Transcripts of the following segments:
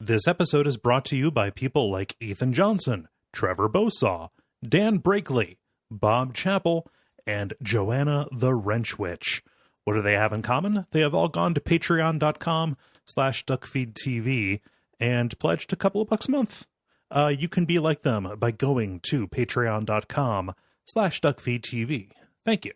This episode is brought to you by people like Ethan Johnson, Trevor Bosaw, Dan Brakely, Bob Chappell, and Joanna the Wrench Witch. What do they have in common? They have all gone to patreon.com/Duckfeed.tv and pledged a couple of bucks a month. You can be like them by going to patreon.com/Duckfeed.tv. Thank you.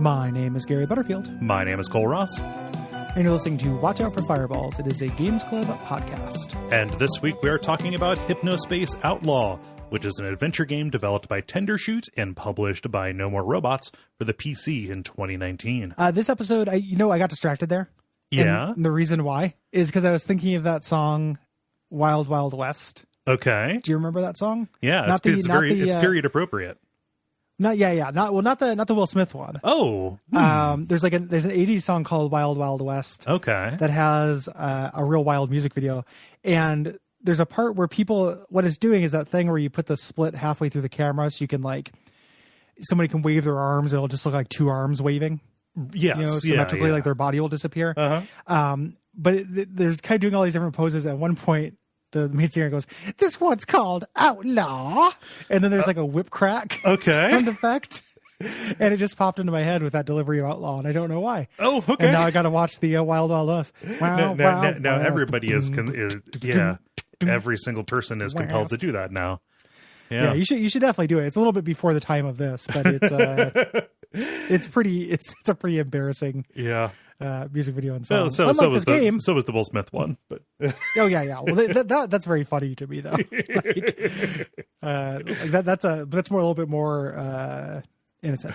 My name is Gary Butterfield. My name is Cole Ross. And you're listening to Watch Out for Fireballs. It is a Games Club podcast. And this week we are talking about Hypnospace Outlaw, which is an adventure game developed by Tendershoot and published by No More Robots for the PC in 2019. This episode, I got distracted there. Yeah. And the reason why is because I was thinking of that song, Wild Wild West. Okay. Do you remember that song? Yeah, it's period appropriate. Not the Will Smith one. Oh, there's an 80s song called Wild Wild West. Okay, that has a real wild music video, and there's a part where what it's doing is that thing where you put the split halfway through the camera, so you can somebody can wave their arms, and it'll just look like two arms waving. Yes, symmetrically, like their body will disappear. But they're kind of doing all these different poses. At one point, the main singer goes, "This one's called Outlaw," and then there's like a whip crack sound effect, and it just popped into my head with that delivery of Outlaw, and I don't know why. Oh, okay. And now I got to watch the Wild Wild West. Now everybody is every single person is compelled to do that now. Yeah, you should definitely do it. It's a little bit before the time of this, but it's it's a pretty embarrassing music video and song. So was the Will Smith one, but oh yeah. Well, that's very funny to me though. That's a little bit more innocent.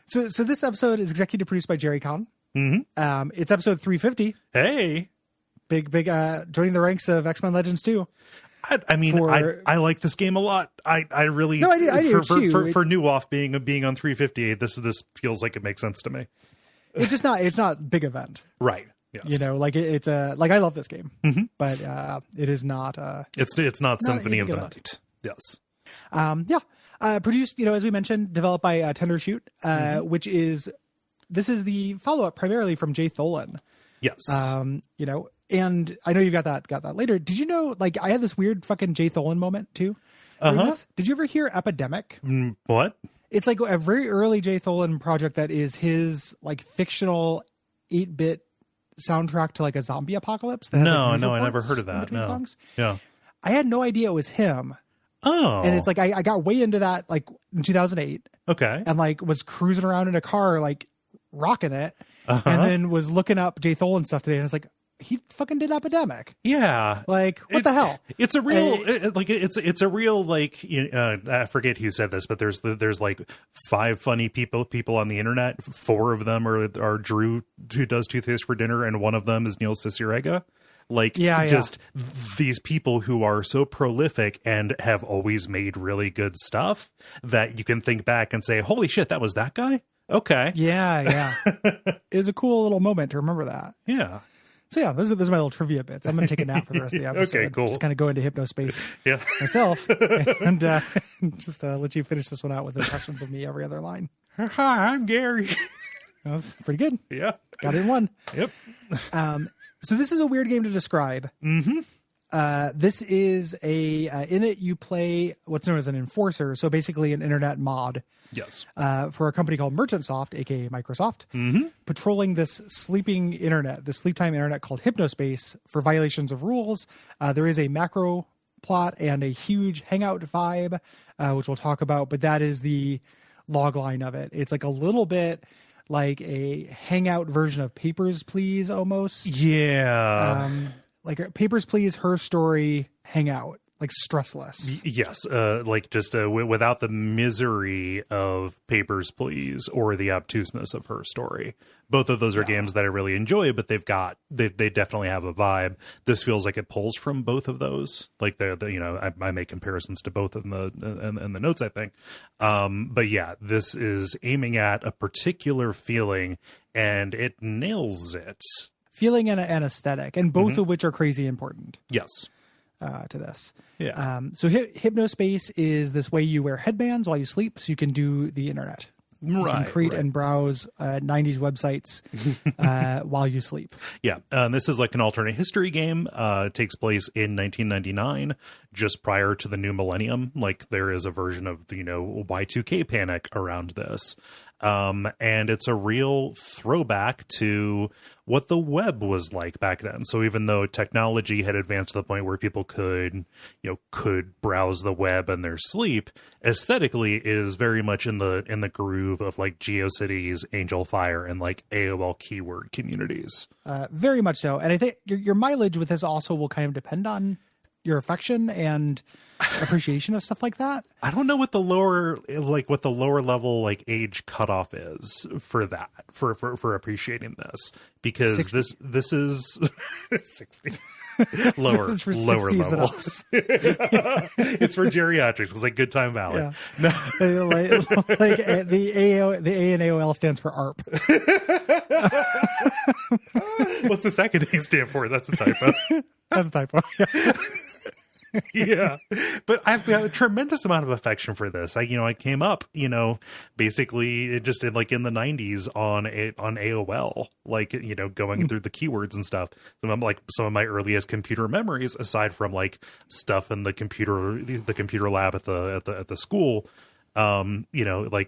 So this episode is executive produced by Jerry Kahn. Mm-hmm. It's episode 350. Hey, big joining the ranks of X-Men Legends 2. I like this game a lot. I really I do too. For New Off being on 358. This feels like it makes sense to me. It's not big event, right? Yes. I love this game, but it is not. It's not Symphony of the Night. Yes. Produced, as we mentioned, developed by Tendershoot, this is the follow up primarily from Jay Tholen. Yes. And I know you got that later. Did you know, I had this weird fucking Jay Tholen moment too? Did you ever hear Epidemic? What? It's like a very early Jay Tholen project that is his fictional 8-bit soundtrack to a zombie apocalypse. No, I never heard of that. No. Songs. Yeah. I had no idea it was him. Oh. And it's I got way into that in 2008. Okay. And was cruising around in a car rocking it. And then was looking up Jay Tholen stuff today and it's he fucking did Epidemic. Yeah. What the hell? It's a real, it's a real, I forget who said this, but there's 5 funny people on the internet. 4 of them are Drew, who does Toothpaste for Dinner, and one of them is Neil Cicierega. These people who are so prolific and have always made really good stuff that you can think back and say, holy shit, that was that guy? Okay. Yeah. It was a cool little moment to remember that. Yeah. So yeah, those are my little trivia bits. I'm going to take a nap for the rest of the episode. Okay, cool. Just kind of go into Hypnospace myself and just let you finish this one out with impressions of me every other line. Hi, I'm Gary. That was pretty good. Yeah. Got it in one. Yep. So this is a weird game to describe. Mm-hmm. This is in it you play what's known as an enforcer. So basically an internet mod. Yes. For a company called Merchantsoft, aka Microsoft, patrolling this sleep time internet called Hypnospace for violations of rules. There is a macro plot and a huge Hangout vibe, which we'll talk about. But that is the log line of it. It's like a little bit like a Hangout version of Papers, Please, almost. Yeah. Like Papers, Please, Her Story, Hangout. Like stressless. Yes. Like just without the misery of Papers, Please or the obtuseness of Her Story. Both of those are games that I really enjoy, but they definitely have a vibe. This feels like it pulls from both of those. Like I make comparisons to both in the notes, I think. But yeah, this is aiming at a particular feeling and it nails it. Feeling and aesthetic, and both of which are crazy important. Yes. To this. Yeah. So Hypnospace is this way you wear headbands while you sleep so you can do the internet. You can create and browse 90s websites while you sleep. Yeah. This is like an alternate history game. It takes place in 1999, just prior to the new millennium. Like there is a version of the, Y2K panic around this. And it's a real throwback to what the web was like back then. So even though technology had advanced to the point where people could browse the web in their sleep, aesthetically it is very much in the groove of like GeoCities, Angel Fire, and like AOL keyword communities. Very much so. And I think your mileage with this also will kind of depend on your affection and appreciation of stuff like that. I don't know what the lower level like age cutoff is for that, for appreciating this, because 60. this is 60 lower this is for levels. It's for geriatrics. It's like Good Time Valley. Yeah. No. like the A in AOL stands for ARP. What's the second A stand for? That's a typo. That's a typo. Yeah. Yeah, but I've got a tremendous amount of affection for this. I came up, basically just in the 90s on AOL, going through the keywords and stuff. Some of my earliest computer memories, aside from like stuff in the computer lab at the school,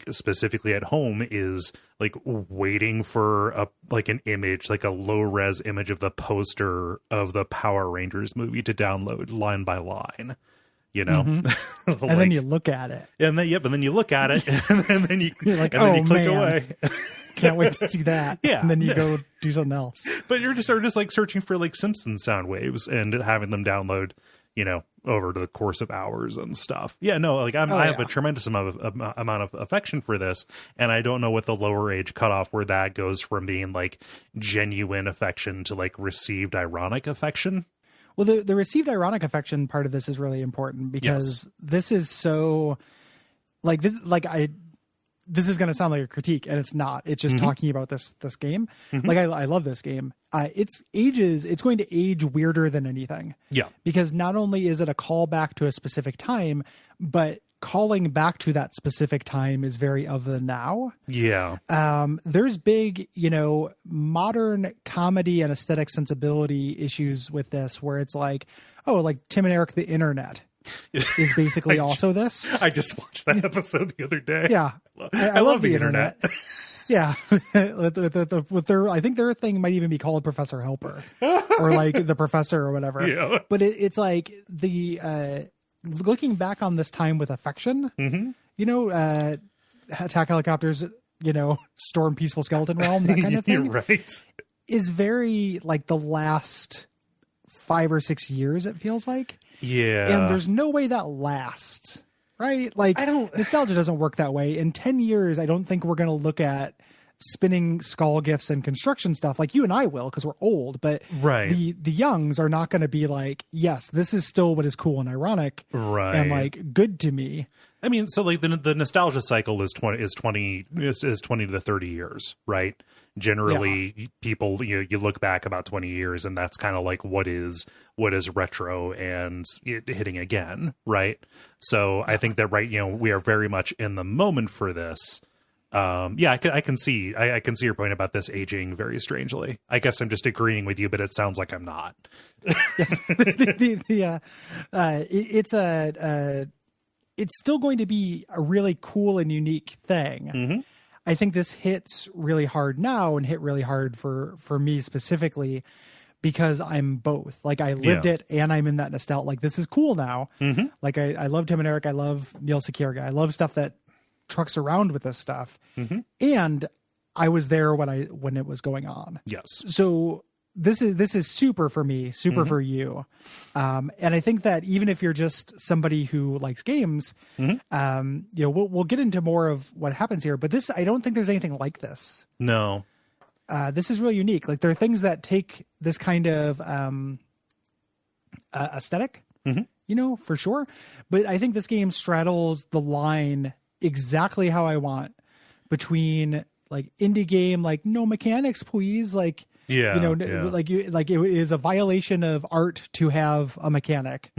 specifically at home, is like waiting for an image, like a low res image of the poster of the Power Rangers movie to download line by line, and then you look at it, and then you look at it, and then you click away. Can't wait to see that. Yeah, and then you go do something else. But you're just like searching for like Simpsons sound waves and having them download, over the course of hours and stuff. Yeah, no, like I have a tremendous amount of affection for this, and I don't know what the lower age cutoff where that goes from being like genuine affection to like received ironic affection. Well, the received ironic affection part of this is really important because this is so like this, this is going to sound like a critique, and it's not. It's just talking about this game. Like I love this game. It's going to age weirder than anything. Yeah. Because not only is it a callback to a specific time, but calling back to that specific time is very of the now. Yeah. There's big, modern comedy and aesthetic sensibility issues with this, where it's like, oh, like Tim and Eric, the internet. Is basically also this. I just watched that episode the other day. Yeah. I love the internet. Yeah. I think their thing might even be called Professor Helper or like the professor or whatever. Yeah. But it's like the looking back on this time with affection, attack helicopters, storm peaceful skeleton realm, that kind of thing. You're right. Is very like the last 5 or 6 years, it feels like. Yeah. And there's no way that lasts, right? Like nostalgia doesn't work that way. In 10 years, I don't think we're going to look at spinning skull gifts and construction stuff like you and I will, because we're old, but the youngs are not going to be like, yes, this is still what is cool and ironic and like good to me. I mean, so like the nostalgia cycle is 20 to 30 years, right? Generally, people, you look back about 20 years and that's kind of like what is retro and hitting again, right? So I think that we are very much in the moment for this. I can see your point about this aging very strangely. I guess I'm just agreeing with you, but it sounds like I'm not. Yes, it's still going to be a really cool and unique thing. Mm-hmm. I think this hits really hard now and hit really hard for me specifically because I'm both. Like I lived it and I'm in that nostalgia. Like this is cool now. Like I love Tim and Eric. I love Neil Securga. I love stuff that trucks around with this stuff. And I was there when it was going on. Yes. So this is super for me, super for you. And I think that even if you're just somebody who likes games, you know, we'll get into more of what happens here, but I don't think there's anything like this. No. This is really unique. Like there are things that take this kind of aesthetic, you know, for sure. But I think this game straddles the line exactly how I want between like indie game, like no mechanics, please. Like, you know, like it is a violation of art to have a mechanic.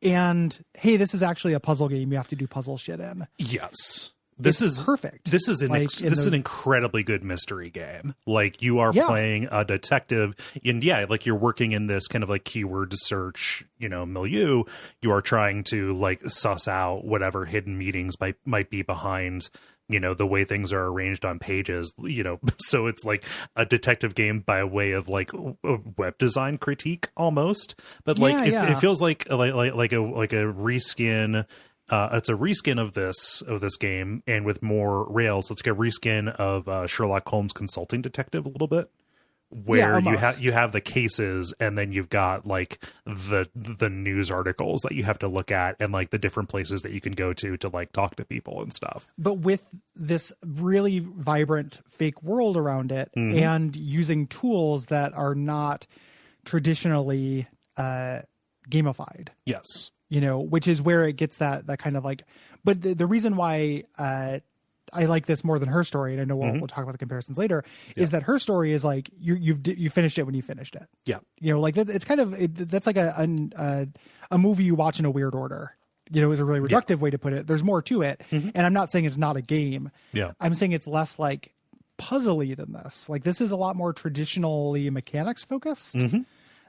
And hey, this is actually a puzzle game. You have to do puzzle shit in. Yes. This is perfect. This is an incredibly good mystery game. Like you are playing a detective and like you're working in this kind of like keyword search, you know, milieu. You are trying to like suss out whatever hidden meanings might be behind, you know, the way things are arranged on pages, you know. So it's like a detective game by way of like a web design critique almost. But like it feels like a reskin. It's a reskin of this game, and with more rails. It's like a reskin of Sherlock Holmes Consulting Detective a little bit, where you have the cases, and then you've got like the news articles that you have to look at, and like the different places that you can go to like talk to people and stuff. But with this really vibrant fake world around it, and using tools that are not traditionally gamified. Yes. You know, which is where it gets that kind of like, but the reason why I like this more than Her Story, and I know we'll talk about the comparisons later, is that Her Story is like you finished it when you finished it. Yeah, you know, like it's kind of that's like a movie you watch in a weird order. You know, is a really reductive way to put it. There's more to it, and I'm not saying it's not a game. Yeah, I'm saying it's less like puzzly than this. Like this is a lot more traditionally mechanics focused.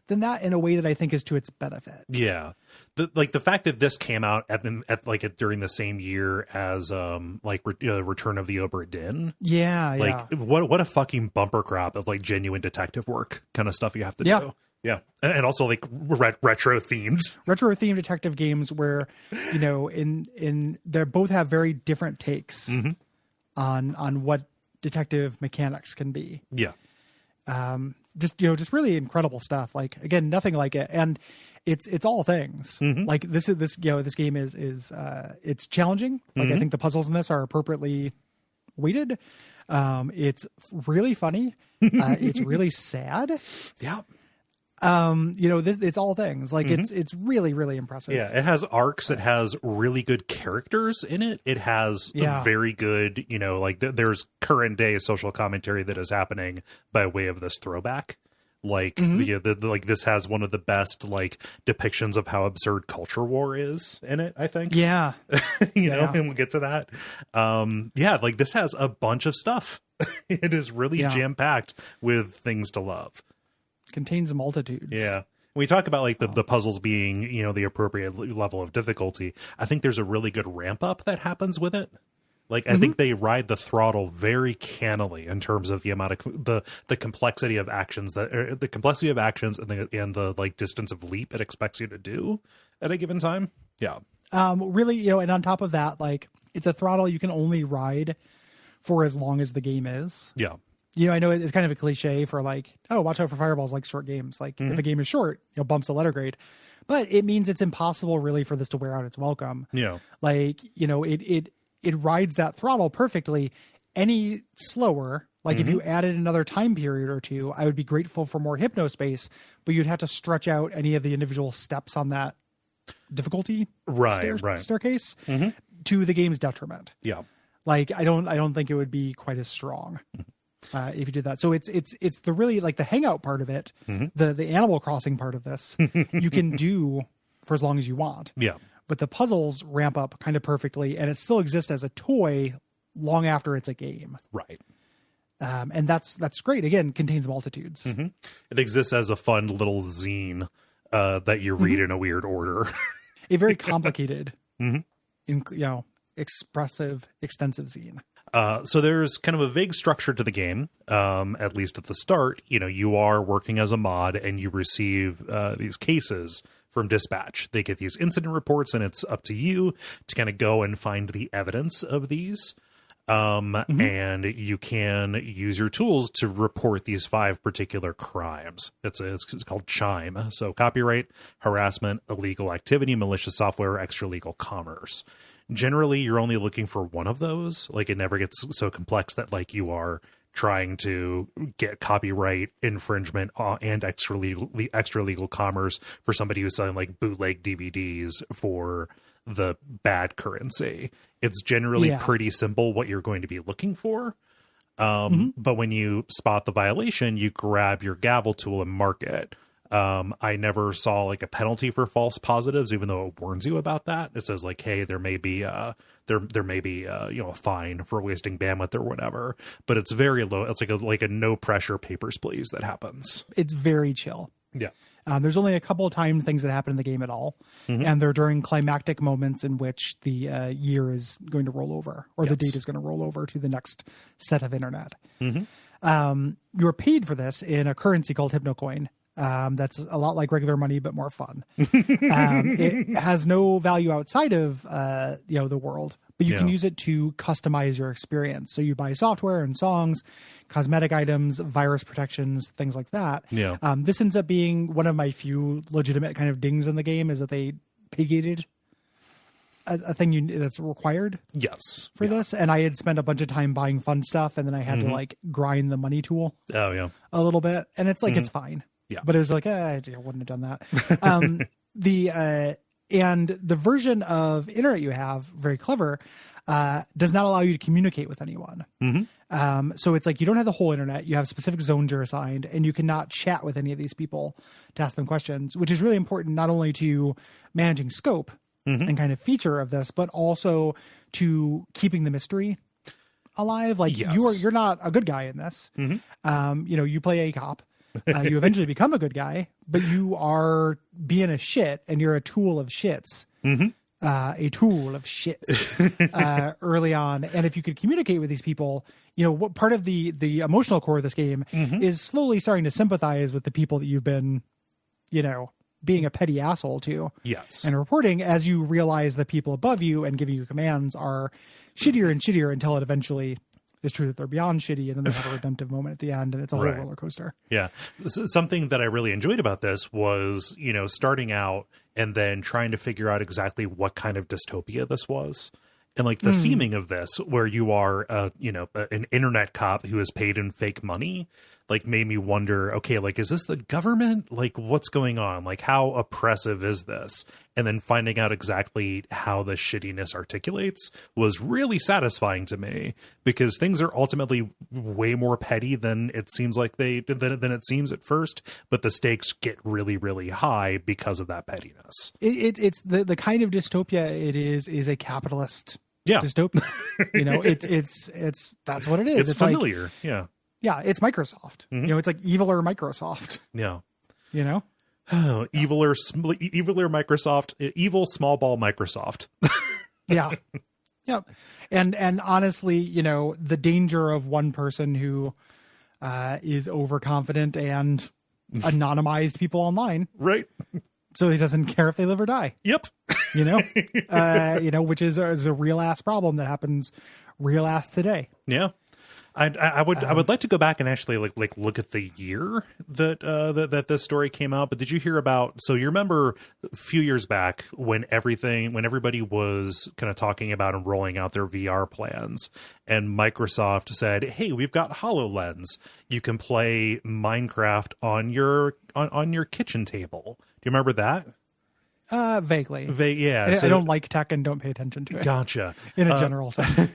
Than that, in a way that I think is to its benefit. Yeah, the fact that this came out during the same year as Return of the Obra Dinn. Yeah, what a fucking bumper crop of like genuine detective work kind of stuff you have to do. Yeah, and also like retro themed detective games where, you know, in they both have very different takes on what detective mechanics can be. Yeah. Just really incredible stuff. Like again, nothing like it, and it's all things. Like this game is it's challenging. Like I think the puzzles in this are appropriately weighted. It's really funny. It's really sad. Yeah. You know, it's all things. Like it's really, really impressive. Yeah, it has arcs. It has really good characters in it. It has very good, you know, like there's current day social commentary that is happening by way of this throwback. Like like this has one of the best like depictions of how absurd culture war is in it, I think. Yeah. you know, and we'll get to that. Like this has a bunch of stuff. It is really jam-packed with things to love. Contains multitudes. Yeah. When we talk about like the puzzles being, you know, the appropriate level of difficulty, I think there's a really good ramp up that happens with it. Like I think they ride the throttle very cannily in terms of the amount of the complexity of actions and the like distance of leap it expects you to do at a given time. Yeah. Really, you know, and on top of that, like it's a throttle you can only ride for as long as the game is. Yeah. You know, I know it's kind of a cliche for like, oh, watch out for fireballs, like short games. Like if a game is short, you know, bumps the letter grade, but it means it's impossible really for this to wear out its welcome. Yeah. Like, you know, it rides that throttle perfectly. Any slower, like if you added another time period or two, I would be grateful for more Hypnospace, but you'd have to stretch out any of the individual steps on that difficulty staircase to the game's detriment. Yeah. Like I don't think it would be quite as strong. If you did that. So it's the really like the hangout part of it, the Animal Crossing part of this, you can do for as long as you want. Yeah. But the puzzles ramp up kind of perfectly, and it still exists as a toy long after it's a game. Right. And that's great. Again, contains multitudes. It exists as a fun little zine that you read in a weird order. A very complicated, expressive, extensive zine. So there's kind of a vague structure to the game, at least at the start. You are working as a mod and you receive these cases from dispatch. They get these incident reports, and it's up to you to kind of go and find the evidence of these. And you can use your tools to report these 5 particular crimes. It's called CHIME. So copyright, harassment, illegal activity, malicious software, extra legal commerce. Generally, you're only looking for one of those. Like, it never gets so complex that like you are trying to get copyright infringement and extra legal commerce for somebody who's selling like bootleg DVDs for the bad currency. It's generally pretty simple what you're going to be looking for. But when you spot the violation, you grab your gavel tool and mark it. I never saw like a penalty for false positives, even though it warns you about that. It says like, hey, there may be a fine for wasting bandwidth or whatever, but it's very low. It's like a no pressure papers, please that happens. It's very chill. Yeah. There's only a couple of timed things that happen in the game at all. And they're during climactic moments in which the year is going to roll over, or the date is going to roll over to the next set of internet. You're paid for this in a currency called Hypnocoin. That's a lot like regular money, but more fun. It has no value outside of, the world, but you can use it to customize your experience. So you buy software and songs, cosmetic items, virus protections, things like that. Yeah. This ends up being one of my few legitimate kind of dings in the game, is that they pay-gated a thing that's required. Yes. For this. And I had spent a bunch of time buying fun stuff, and then I had to like grind the money tool. Oh yeah. A little bit. And it's like, it's fine. Yeah. But it was like, I wouldn't have done that. And the version of internet you have, very clever, does not allow you to communicate with anyone. So it's like, you don't have the whole internet. You have specific zones you're assigned, and you cannot chat with any of these people to ask them questions, which is really important, not only to managing scope and kind of feature of this, but also to keeping the mystery alive. Like, you're not a good guy in this. You play a cop. You eventually become a good guy, but you are being a shit, and you're a tool of shits. A tool of shits early on. And if you could communicate with these people, what part of the emotional core of this game is slowly starting to sympathize with the people that you've been, being a petty asshole to. Yes. And reporting, as you realize the people above you and giving you commands are shittier and shittier until it eventually is true that they're beyond shitty, and then they have a redemptive moment at the end, and it's a whole roller coaster. Yeah. Something that I really enjoyed about this was, starting out and then trying to figure out exactly what kind of dystopia this was. And like the theming of this, where you are, an internet cop who is paid in fake money, like made me wonder, okay, like, is this the government? Like, what's going on? Like, how oppressive is this? And then finding out exactly how the shittiness articulates was really satisfying to me, because things are ultimately way more petty than it seems like than it seems at first, but the stakes get really, really high because of that pettiness. It's the kind of dystopia it is a capitalist dystopia. It's that's what it is. It's familiar. Like, yeah, it's Microsoft. It's like eviler Microsoft. Yeah. Oh, eviler Microsoft, evil small ball Microsoft. Yeah. And honestly, the danger of one person who is overconfident and anonymized people online. Right. So he doesn't care if they live or die. Yep. Which is a real ass problem that happens real ass today. Yeah. I would like to go back and actually like look at the year that this story came out. But did you hear about? So you remember a few years back when everybody was kind of talking about and rolling out their VR plans, and Microsoft said, "Hey, we've got HoloLens. You can play Minecraft on your kitchen table." Do you remember that? Vaguely. Yeah. I don't like tech and don't pay attention to it. Gotcha. In a general sense.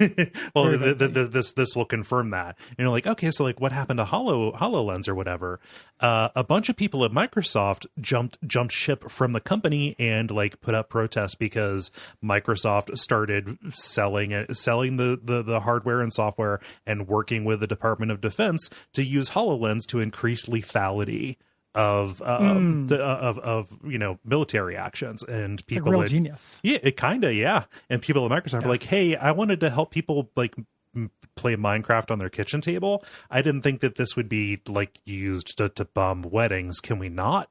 Well, this will confirm that. Like, okay, so like what happened to HoloLens or whatever? A bunch of people at Microsoft jumped ship from the company and like put up protests because Microsoft started selling the hardware and software and working with the Department of Defense to use HoloLens to increase lethality of military actions. And people it's like real genius. Yeah, it kind of, yeah. And people at Microsoft are like, hey, I wanted to help people like play Minecraft on their kitchen table. I didn't think that this would be like used to bomb weddings. Can we not?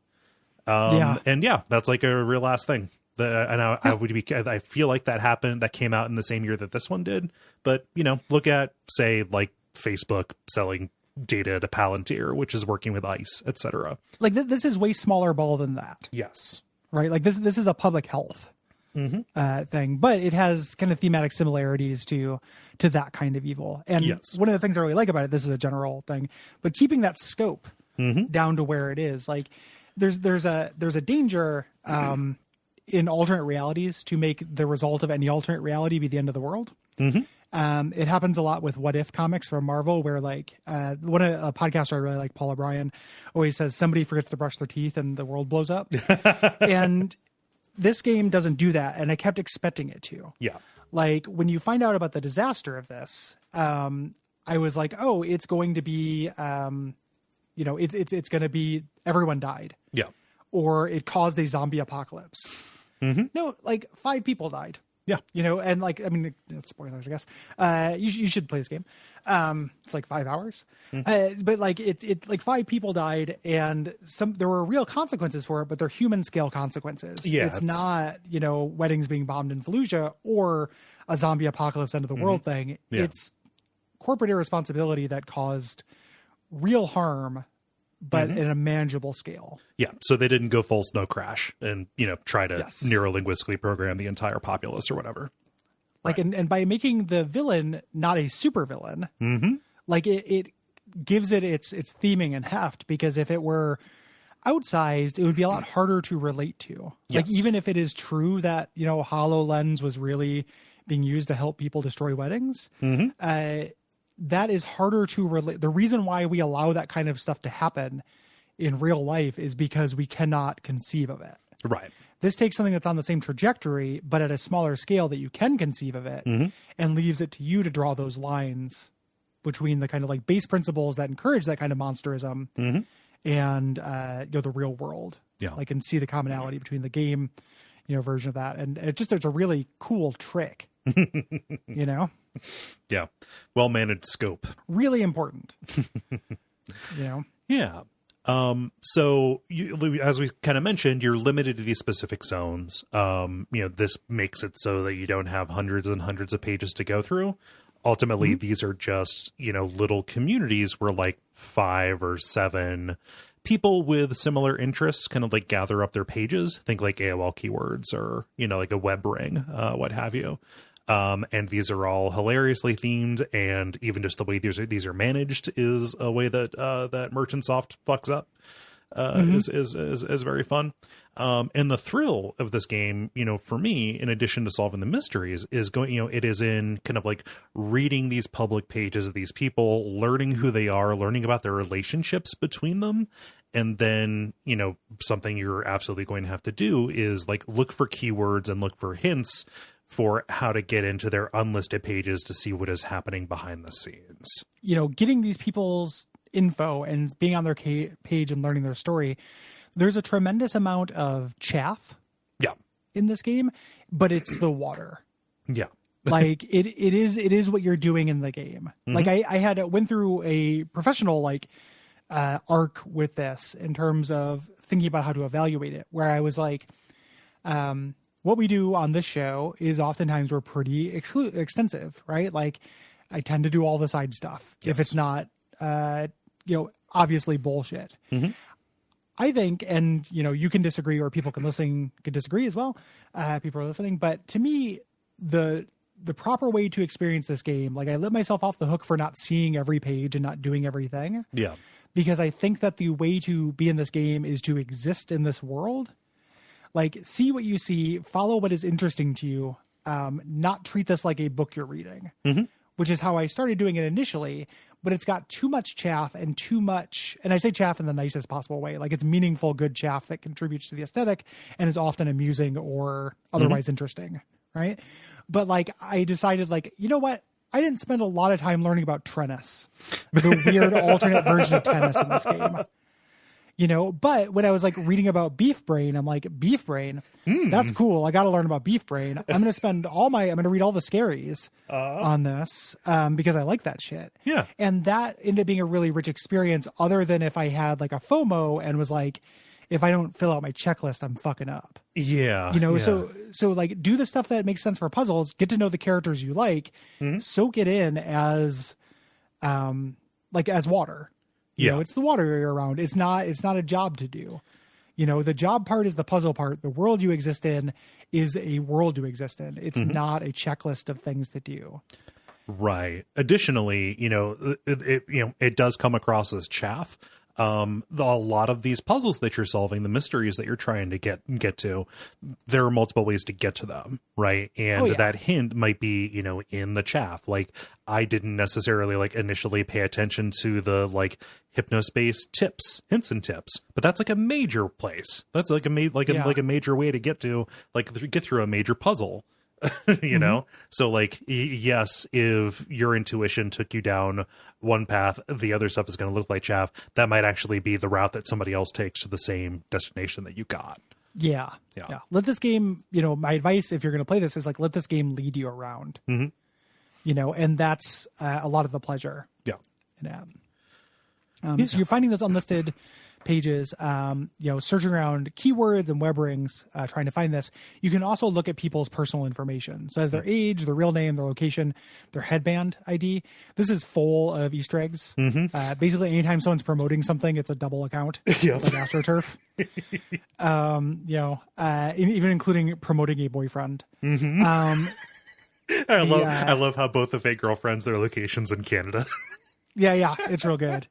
And yeah, that's like a real last thing. I feel like that came out in the same year that this one did. But, look at, say, like Facebook selling data to Palantir, which is working with ICE, etc. Like this is way smaller ball than that. Yes. Right. Like this is a public health thing, but it has kind of thematic similarities to that kind of evil. And one of the things I really like about it, this is a general thing, but keeping that scope down to where it is, like there's a danger in alternate realities to make the result of any alternate reality be the end of the world. It happens a lot with What If comics from Marvel, where like a podcaster I really like, Paul O'Brien, always says somebody forgets to brush their teeth and the world blows up. And this game doesn't do that, and I kept expecting it to. Yeah. Like when you find out about the disaster of this, I was like, oh, it's going to be, it's going to be everyone died. Yeah. Or it caused a zombie apocalypse. No, like 5 people died. Yeah. And like, I mean, spoilers, I guess. You should play this game. It's like 5 hours. But like it like 5 people died, and there were real consequences for it, but they're human scale consequences. Yeah, it's not, weddings being bombed in Fallujah or a zombie apocalypse end of the world thing. Yeah. It's corporate irresponsibility that caused real harm, but in a manageable scale. Yeah. So they didn't go full Snow Crash and, try to neurolinguistically program the entire populace or whatever. Like, and by making the villain not a super villain, like it gives it its theming and heft, because if it were outsized, it would be a lot harder to relate to. Like, even if it is true that, HoloLens was really being used to help people destroy weddings, that is harder to relate. The reason why we allow that kind of stuff to happen in real life is because we cannot conceive of it. Right. This takes something that's on the same trajectory, but at a smaller scale that you can conceive of it, and leaves it to you to draw those lines between the kind of like base principles that encourage that kind of monsterism and, the real world. Yeah. Like, and see the commonality between the game, version of that. And it's a really cool trick, Yeah. Well-managed scope. Really important, Yeah. So as we kind of mentioned, you're limited to these specific zones. This makes it so that you don't have hundreds and hundreds of pages to go through. Ultimately, these are just, little communities where like 5 or 7 people with similar interests kind of like gather up their pages. Think like AOL keywords or, like a web ring, what have you. And these are all hilariously themed, and even just the way these are managed is a way that that Merchant Soft fucks up. Is very fun. And the thrill of this game, for me, in addition to solving the mysteries, is going, it is in kind of like reading these public pages of these people, learning who they are, learning about their relationships between them. And then, something you're absolutely going to have to do is like look for keywords and look for hints for how to get into their unlisted pages to see what is happening behind the scenes. Getting these people's info and being on their page and learning their story, there's a tremendous amount of chaff in this game, but it's the water. Yeah. Like it is what you're doing in the game. Like I went through a professional arc with this in terms of thinking about how to evaluate it, where I was like, what we do on this show is oftentimes we're pretty extensive, right? Like I tend to do all the side stuff if it's not, obviously bullshit. I think, and you can disagree, or people can disagree as well. People are listening, but to me, the proper way to experience this game, like I let myself off the hook for not seeing every page and not doing everything. Yeah. Because I think that the way to be in this game is to exist in this world. Like, see what you see, follow what is interesting to you, not treat this like a book you're reading, which is how I started doing it initially. But it's got too much chaff and too much, and I say chaff in the nicest possible way. Like, it's meaningful, good chaff that contributes to the aesthetic and is often amusing or otherwise interesting, right? But like, I decided, like, you know what? I didn't spend a lot of time learning about tennis, the weird alternate version of tennis in this game. But when I was like reading about beef brain, I'm like, beef brain, that's cool. I got to learn about beef brain. I'm going to spend I'm going to read all the scaries on this because I like that shit. Yeah. And that ended up being a really rich experience, other than if I had like a FOMO and was like, if I don't fill out my checklist, I'm fucking up. Yeah. So like do the stuff that makes sense for puzzles, get to know the characters you like, soak it in as water. It's the water you're around. It's not a job to do. The job part is the puzzle part. The world you exist in is a world you exist in. It's not a checklist of things to do. Right. Additionally, it does come across as chaff. A lot of these puzzles that you're solving, the mysteries that you're trying to get to, there are multiple ways to get to them, right? And that hint might be, in the chaff. Like, I didn't necessarily like initially pay attention to the like Hypnospace hints and tips, but that's like a major place. That's like a major way to get through a major puzzle. So like, yes, if your intuition took you down one path, the other stuff is going to look like chaff. That might actually be the route that somebody else takes to the same destination that you got. Yeah. Let this game, my advice, if you're going to play this, is like, let this game lead you around, and that's a lot of the pleasure. Yeah. So you're finding those unlisted pages, searching around keywords and web rings, trying to find this. You can also look at people's personal information. So as their age, their real name, their location, their headband ID. This is full of Easter eggs. Basically, anytime someone's promoting something, it's a double account. Like AstroTurf. Even including promoting a boyfriend. I love how both the fake girlfriends, their locations in Canada. Yeah, it's real good.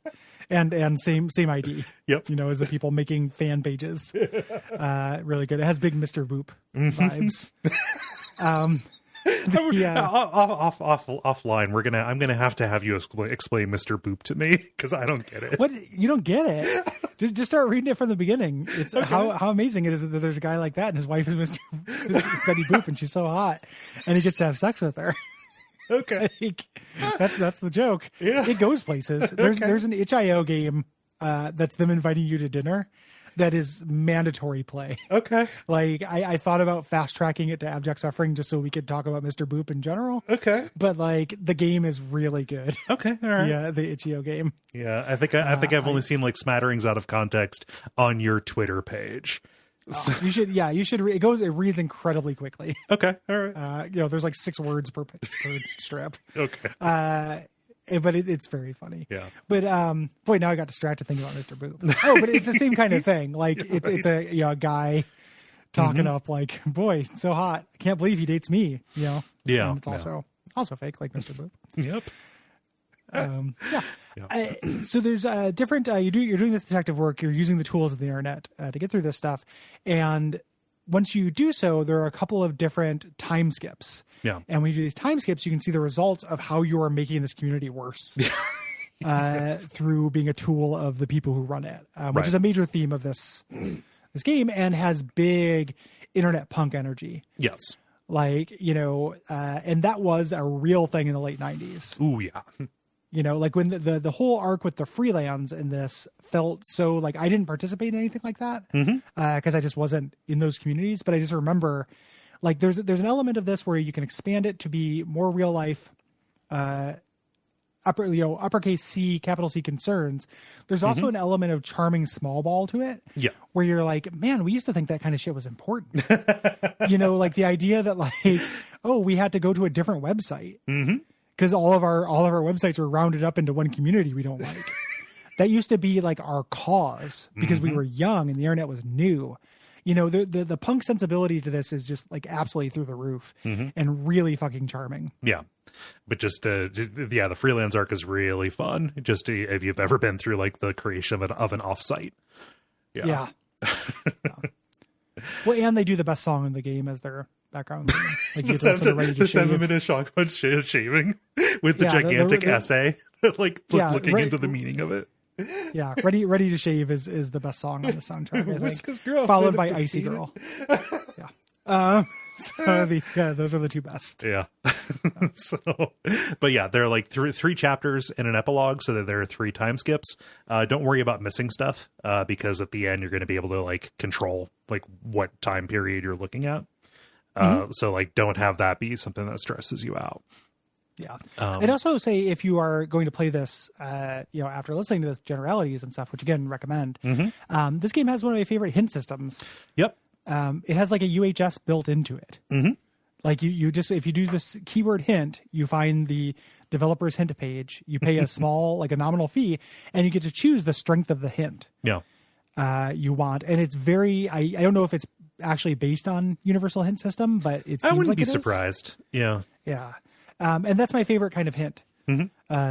And same ID. Yep. As the people making fan pages. Really good. It has big Mr. Boop vibes. Offline, I'm gonna have to have you explain Mr. Boop to me, because I don't get it. What? You don't get it? Just start reading it from the beginning. It's how amazing it is that there's a guy like that and his wife is Mr. Betty Boop and she's so hot and he gets to have sex with her. Okay. That's the joke. Yeah. It goes places. There's an itch.io game that's them inviting you to dinner that is mandatory play. Okay. Like I thought about fast tracking it to Abject Suffering just so we could talk about Mr. Boop in general. Okay. But like the game is really good. Okay. All right. Yeah, the itch.io game. Yeah, I think I've only seen like smatterings out of context on your Twitter page. You should it reads incredibly quickly. Okay. All right. There's like 6 words per strip. Okay. But it's very funny. Yeah. But boy, now I got distracted thinking about Mr. Boop. Oh, but it's the same kind of thing. Like it's a guy talking up like, boy, so hot. I can't believe he dates me. Yeah. And it's also fake, like Mr. Boop. Yep. So there's different. You're doing this detective work. You're using the tools of the internet to get through this stuff, and once you do so, there are a couple of different time skips. Yeah. And when you do these time skips, you can see the results of how you are making this community worse through being a tool of the people who run it, which is a major theme of this game and has big internet punk energy. Yes. Like, and that was a real thing in the late 90s. Ooh, yeah. Like when the whole arc with the freelance in this felt so like I didn't participate in anything like that because I just wasn't in those communities. But I just remember like there's an element of this where you can expand it to be more real life, uppercase C, capital C concerns. There's also an element of charming small ball to it. Yeah. Where you're like, man, we used to think that kind of shit was important. Like the idea that like, oh, we had to go to a different website. Because all of our websites were rounded up into one community we don't like. That used to be like our cause because we were young and the internet was new. The punk sensibility to this is just like absolutely through the roof and really fucking charming. Yeah. But just the freelance arc is really fun. Just if you've ever been through like the creation of an offsite. Yeah. Well, and they do the best song in the game as their background thing. Like the 7-minute shotgun shaving with the gigantic essay, looking into the meaning of it. Yeah, ready to shave is the best song on the soundtrack. I think, followed by Icy Girl. Yeah. So those are the two best. Yeah. So, but yeah, there are like three chapters and an epilogue, so that there are 3 time skips. Don't worry about missing stuff, because at the end you're going to be able to like control like what time period you're looking at. So like don't have that be something that stresses you out. Yeah. I'd also say if you are going to play this, after listening to this generalities and stuff, which again, recommend, this game has one of my favorite hint systems. Yep. It has like a UHS built into it. Like you just, if you do this keyword hint, you find the developer's hint page, you pay a small, like a nominal fee, and you get to choose the strength of the hint you want. And it's very, I don't know if it's actually based on Universal Hint System, but it seems I wouldn't like be surprised. Yeah. Yeah. And that's my favorite kind of hint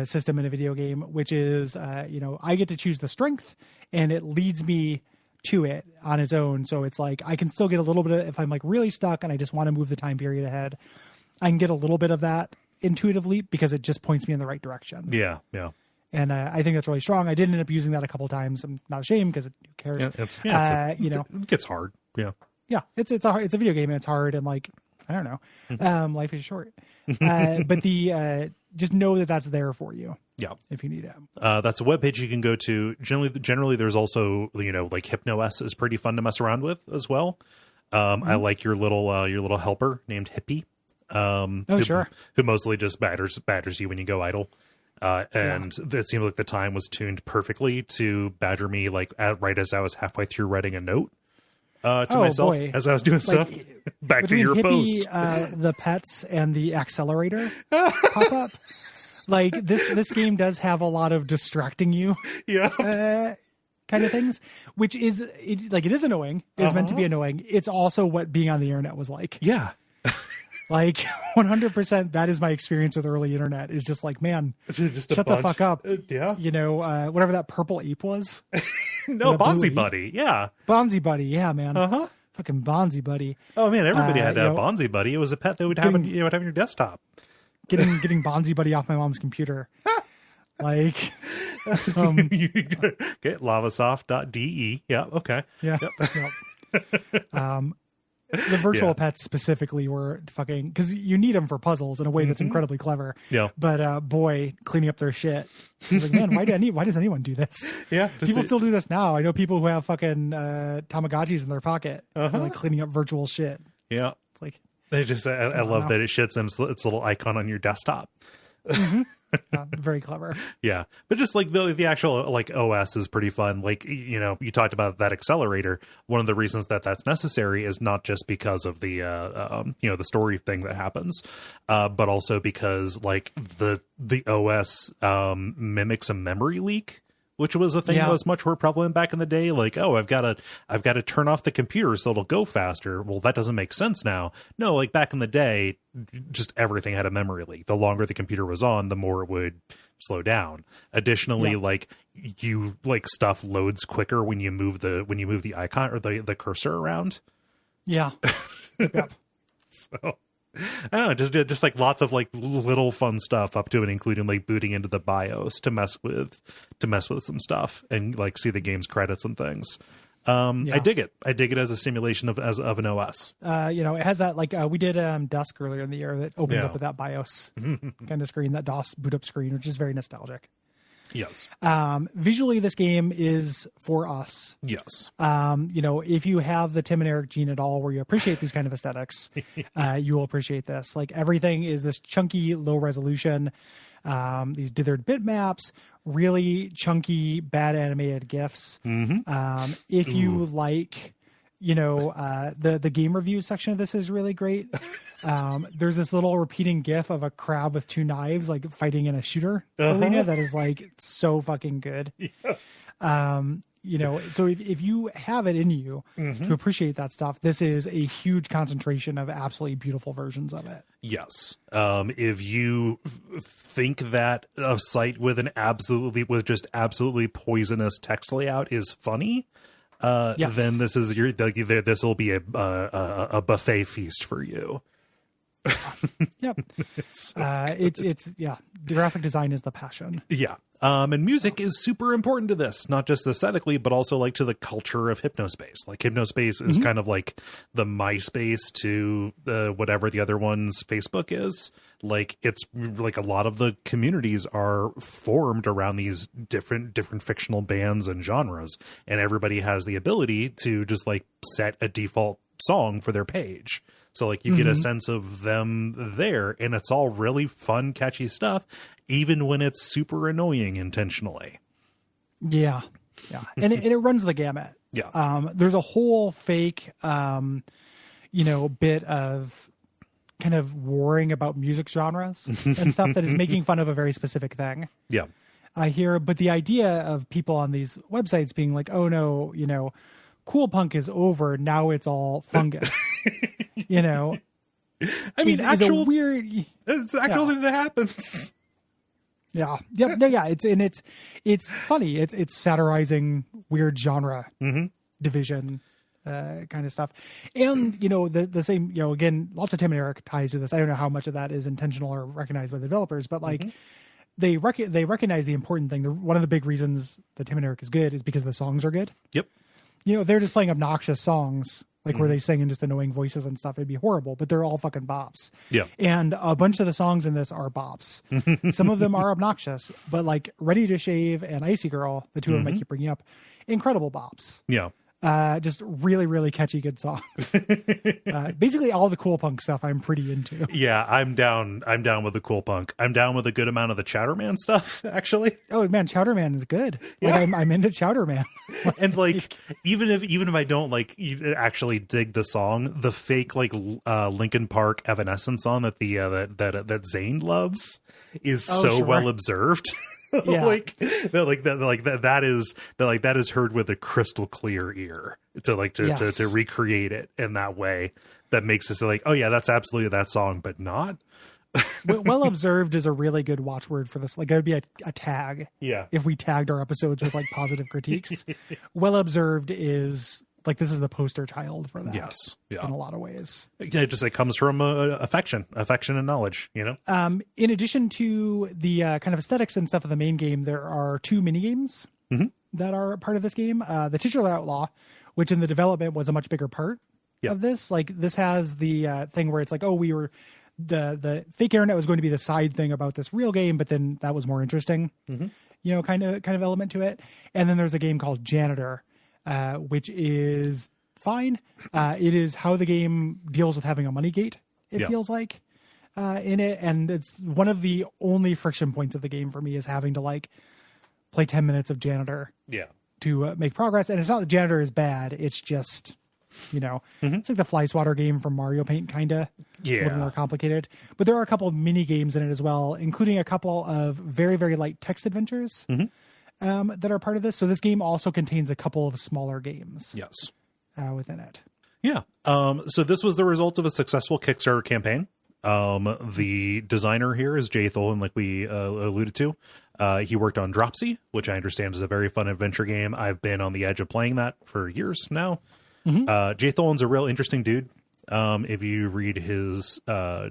system in a video game, which is, I get to choose the strength and it leads me to it on its own. So it's like, I can still get a little bit of, if I'm like really stuck and I just want to move the time period ahead, I can get a little bit of that intuitive leap because it just points me in the right direction. Yeah. Yeah. And I think that's really strong. I did end up using that a couple of times. I'm not ashamed because who cares? Yeah, it gets hard. Yeah. Yeah. It's a video game and it's hard. And like, I don't know, life is short, but just know that that's there for you. Yeah. If you need it. That's a webpage you can go to. Generally there's also, like HypnoS is pretty fun to mess around with as well. I like your little helper named Hippie. Who mostly just batters you when you go idle. It seemed like the time was tuned perfectly to badger me like right as I was halfway through writing a note to myself as I was doing stuff. Back to your Hippie, post. The pets and the accelerator pop up. Like this game does have a lot of distracting you, kind of things, which is it is annoying. It is meant to be annoying. It's also what being on the internet was like. Yeah. Like 100%. That is my experience with early internet. Is just like, man, shut the fuck up. Whatever that purple ape was. No, Bonzi Buddy. Yeah. Bonzi Buddy. Yeah, man. Fucking Bonzi Buddy. Oh man, everybody had to have Bonzi Buddy. It was a pet that would have on your desktop. Getting Bonzi Buddy off my mom's computer. Like, get lavasoft.de. Yeah. Okay. Yeah. Yep. The virtual pets specifically were fucking, because you need them for puzzles in a way that's incredibly clever. Yeah. But boy, cleaning up their shit. I was like, man, why does anyone do this? Yeah. People still do this now. I know people who have fucking Tamagotchis in their pocket, like cleaning up virtual shit. Yeah. It's like, they just, I love that it shits in its little icon on your desktop. Very clever. Yeah, but just like the actual like OS is pretty fun. Like, you talked about that accelerator. One of the reasons that that's necessary is not just because of the the story thing that happens, but also because like the OS mimics a memory leak, which was a thing that was much more prevalent back in the day. Like, oh, I've got to turn off the computer so it'll go faster. Well, that doesn't make sense now. No, like back in the day, just everything had a memory leak. The longer the computer was on, the more it would slow down. Additionally, like stuff loads quicker when you move the icon or the cursor around. Yeah. Yep. So I don't know, just like lots of like little fun stuff up to it, including like booting into the BIOS to mess with some stuff and like see the game's credits and things. I dig it. I dig it as a simulation of an OS. It has that like we did Dusk earlier in the year that opens up with that BIOS kind of screen, that DOS boot up screen, which is very nostalgic. Yes. Visually, this game is for us. Yes. If you have the Tim and Eric gene at all, where you appreciate these kind of aesthetics, you will appreciate this. Like everything is this chunky, low resolution, these dithered bitmaps, really chunky, bad animated GIFs. If you like, the game review section of this is really great. There's this little repeating GIF of a crab with 2 knives, like fighting in a shooter arena that is like so fucking good. So if you have it in you to appreciate that stuff, this is a huge concentration of absolutely beautiful versions of it. Yes. If you think that a site with just absolutely poisonous text layout is funny, then this is this will be a buffet feast for you. Yep. The graphic design is the passion. Yeah. And music is super important to this, not just aesthetically, but also like to the culture of Hypnospace. Like Hypnospace is kind of like the MySpace to whatever the other one's Facebook is. Like it's like a lot of the communities are formed around these different fictional bands and genres, and everybody has the ability to just like set a default song for their page. So like you get a sense of them there, and it's all really fun, catchy stuff, even when it's super annoying intentionally. Yeah. Yeah. And it runs the gamut. Yeah. There's a whole fake, bit of kind of warring about music genres and stuff that is making fun of a very specific thing. Yeah. I hear, but the idea of people on these websites being like, oh no, cool punk is over. Now it's all fungus. I mean, is a weird. It's actual thing that happens. Yeah. Yep. No, yeah. It's funny. It's satirizing weird genre division kind of stuff. And, the same, again, lots of Tim and Eric ties to this. I don't know how much of that is intentional or recognized by the developers, but like they recognize the important thing. One of the big reasons that Tim and Eric is good is because the songs are good. Yep. They're just playing obnoxious songs, like where they sing in just annoying voices and stuff. It'd be horrible, but they're all fucking bops. Yeah. And a bunch of the songs in this are bops. Some of them are obnoxious, but like Ready to Shave and Icy Girl, the two of them I keep bringing up, incredible bops. Yeah. Just really, really catchy, good songs. Basically all the cool punk stuff I'm pretty into. Yeah, I'm down with the cool punk. I'm down with a good amount of the Chowderman stuff, actually. Oh man, Chowderman is good. Like I'm into Chowderman. And like even if I don't like actually dig the song, the fake like Linkin Park Evanescence song that that Zane loves is well observed. Yeah. that is heard with a crystal clear ear to recreate it in that way. That makes us like, oh yeah, that's absolutely that song, but not. Well observed is a really good watchword for this. Like it would be a tag. Yeah. If we tagged our episodes with like positive critiques, well observed is like, this is the poster child for that. Yes. Yeah. In a lot of ways. It comes from affection and knowledge, In addition to the kind of aesthetics and stuff of the main game, there are 2 mini games that are part of this game. The titular Outlaw, which in the development was a much bigger part of this. Like this has the thing where it's like, oh, we were the fake internet was going to be the side thing about this real game, but then that was more interesting, kind of element to it. And then there's a game called Janitor, which is fine. It is how the game deals with having a money gate, it feels like, in it. And it's one of the only friction points of the game for me is having to like play 10 minutes of Janitor to make progress. And it's not that Janitor is bad. It's just, it's like the Fly Swatter game from Mario Paint, kind of. Yeah. A little more complicated. But there are a couple of mini games in it as well, including a couple of very, very light text adventures. That are part of this. So this game also contains a couple of smaller games. Yes. Within it. Yeah. So this was the result of a successful Kickstarter campaign. The designer here is Jay Tholen, like we alluded to. He worked on Dropsy, which I understand is a very fun adventure game. I've been on the edge of playing that for years now. Jay Tholen's a real interesting dude. If you read his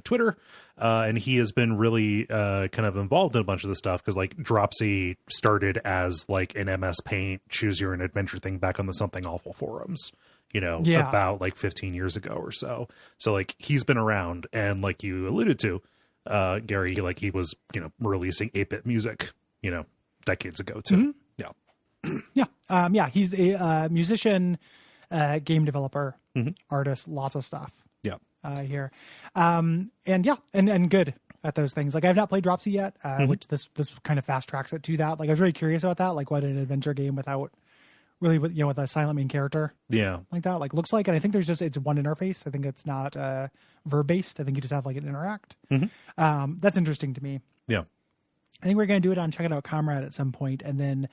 Twitter, and he has been really kind of involved in a bunch of this stuff, because like Dropsy started as like an MS Paint choose your own adventure thing back on the Something Awful forums, about like 15 years ago or so. So like he's been around, and like you alluded to, Gary, like he was releasing 8-bit music decades ago too. He's a musician, game developer, artist, lots of stuff. Here. And good at those things. Like I've not played Dropsy yet, which this kind of fast tracks it to that. Like I was really curious about that, like what an adventure game without really with a silent main character. Like that, like looks like, and I think it's one interface. I think it's not verb based. I think you just have like an interact. That's interesting to me. Yeah. I think we're going to do it on Check It Out Comrade at some point, and then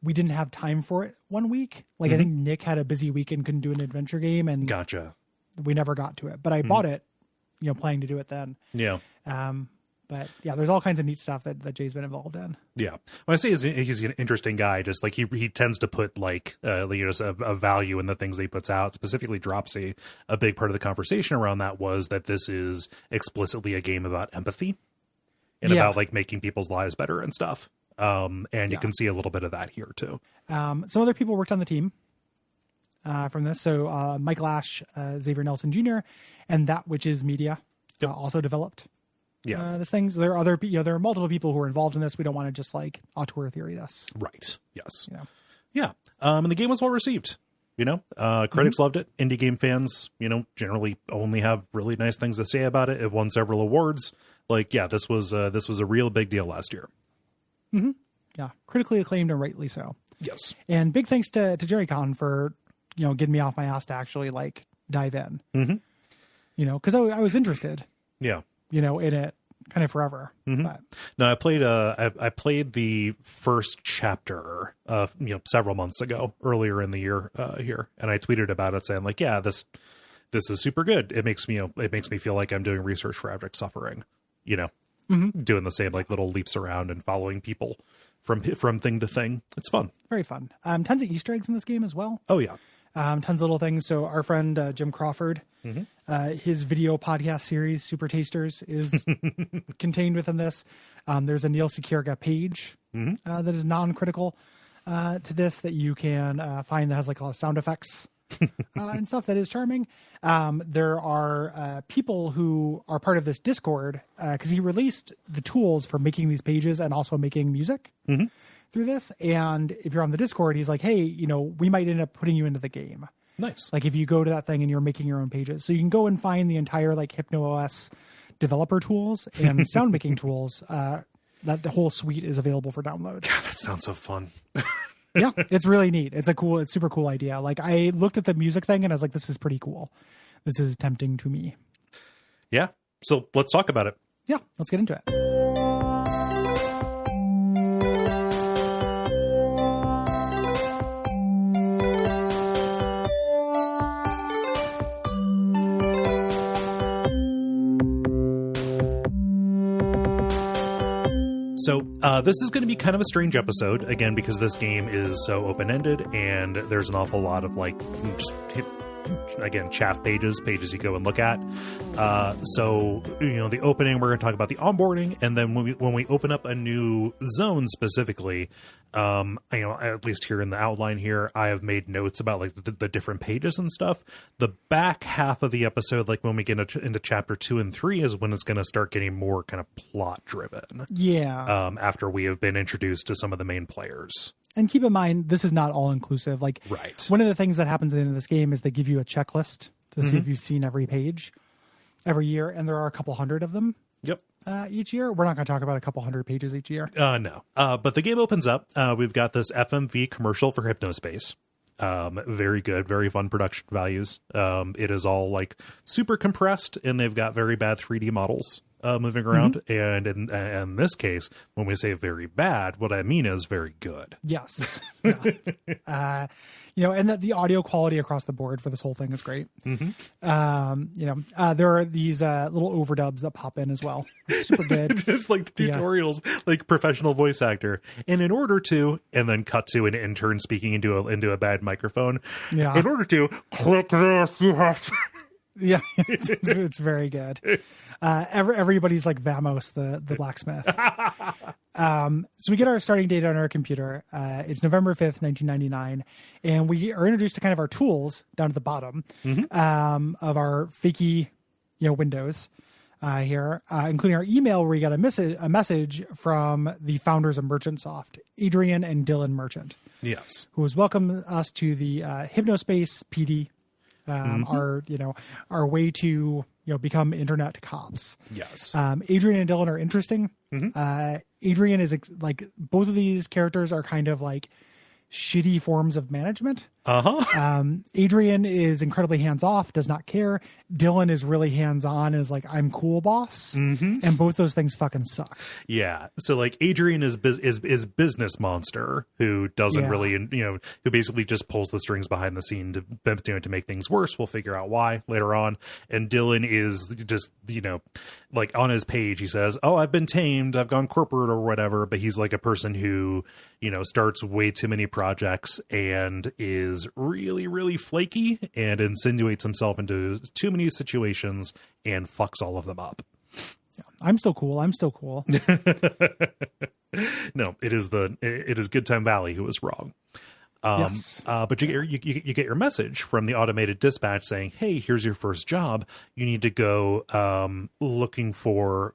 we didn't have time for it one week. Like I think Nick had a busy week and couldn't do an adventure game, and gotcha. We never got to it, but I bought it, planning to do it then. Yeah. But yeah, there's all kinds of neat stuff that Jay's been involved in. Yeah. When I say he's an interesting guy, just like he tends to put like, a value in the things that he puts out, specifically Dropsy. A big part of the conversation around that was that this is explicitly a game about empathy and about like making people's lives better and stuff. And you can see a little bit of that here too. Some other people worked on the team from this. So Michael Ash, Xavier Nelson Jr., and That Which Is Media also developed this thing. So there are other, there are multiple people who are involved in this. We don't want to just like auteur theory this. Right. Yes. Yeah. And the game was well received. Critics loved it. Indie game fans, generally only have really nice things to say about it. It won several awards. This was a real big deal last year. Mm-hmm. Yeah. Critically acclaimed and rightly so. Yes. And big thanks to Jerry Con for, getting me off my ass to actually dive in, because I was interested, in it kind of forever. Mm-hmm. But. No, I played the first chapter, several months ago, earlier in the year here, and I tweeted about it saying this is super good. It makes me feel like I'm doing research for abject suffering, doing the same little leaps around and following people from thing to thing. It's fun. Very fun. Tons of Easter eggs in this game as well. Oh yeah. Tons of little things. So our friend Jim Crawford, his video podcast series Super Tasters is contained within this. There's a Neil Securga page that is non-critical to this that you can find that has a lot of sound effects and stuff that is charming. There are people who are part of this Discord because he released the tools for making these pages and also making music through this. And if you're on the Discord, he's like, hey, we might end up putting you into the game. Nice. If you go to that thing and you're making your own pages. So you can go and find the entire HypnoOS developer tools and sound making tools. That the whole suite is available for download. God, that sounds so fun. Yeah, it's really neat. It's super cool idea. I looked at the music thing and I was like, this is pretty cool. This is tempting to me. Yeah. So let's talk about it. Yeah, let's get into it. So this is going to be kind of a strange episode, again, because this game is so open-ended and there's an awful lot of chaff pages you go and look at. So the opening, we're going to talk about the onboarding, and then when we open up a new zone specifically, at least here in the outline here, I have made notes about the different pages and stuff. The back half of the episode, when we get into chapter 2 and 3, is when it's going to start getting more kind of plot driven. Yeah. After we have been introduced to some of the main players. And keep in mind, this is not all inclusive. Right. One of the things that happens at the end of this game is they give you a checklist to see if you've seen every page every year. And there are a couple hundred of them. Yep. Each year. We're not going to talk about a couple hundred pages each year. No. But the game opens up. We've got this FMV commercial for Hypnospace. Very good, very fun production values. It is all super compressed, and they've got very bad 3D models moving around. And in this case, when we say very bad, what I mean is very good. Yes. Yeah. And the audio quality across the board for this whole thing is great. There are these little overdubs that pop in as well. It's super good. Just tutorials, professional voice actor. And in order to, and then cut to an intern speaking into a bad microphone. Yeah. In order to click this, you have to. Yeah, it's very good. Everybody's like Vamos, the blacksmith. So we get our starting date on our computer. It's November 5th, 1999. And we are introduced to kind of our tools down at the bottom of our fakey, windows here, including our email where we got a message from the founders of Merchantsoft, Adrian and Dylan Merchant. Yes. Who has welcomed us to the Hypnospace PD. Our way to become internet cops. Yes. Adrian and Dylan are interesting. Adrian is both of these characters are kind of shitty forms of management. Adrian is incredibly hands-off, does not care. Dylan is really hands-on and is I'm cool, boss. And both those things fucking suck. Yeah. So Adrian is business monster who doesn't really, who basically just pulls the strings behind the scene to make things worse. We'll figure out why later on. And Dylan is just, on his page, he says, oh, I've been tamed. I've gone corporate or whatever. But he's a person who, starts way too many projects and is really, really flaky and insinuates himself into too many situations and fucks all of them up. I'm still cool. No, it is Good Time Valley who was wrong. Yes. But you get your message from the automated dispatch saying, hey, here's your first job. You need to go looking for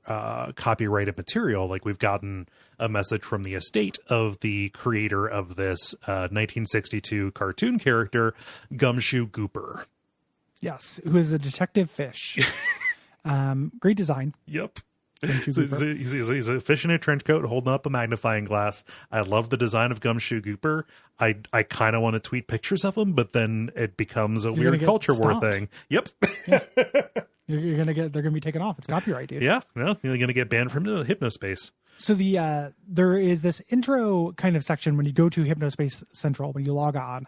copyrighted material. Like, we've gotten a message from the estate of the creator of this 1962 cartoon character, Gumshoe Gooper. Yes, who is a detective fish. Great design. Yep. So he's a fish in a trench coat holding up a magnifying glass. I love the design of Gumshoe Gooper. I kind of want to tweet pictures of him, but then it becomes a weird culture war thing. Yep. Yeah. They're gonna be taken off. It's copyright, dude. Yeah. No, you're gonna get banned from Hypnospace. So there is this intro kind of section when you go to Hypnospace Central, when you log on,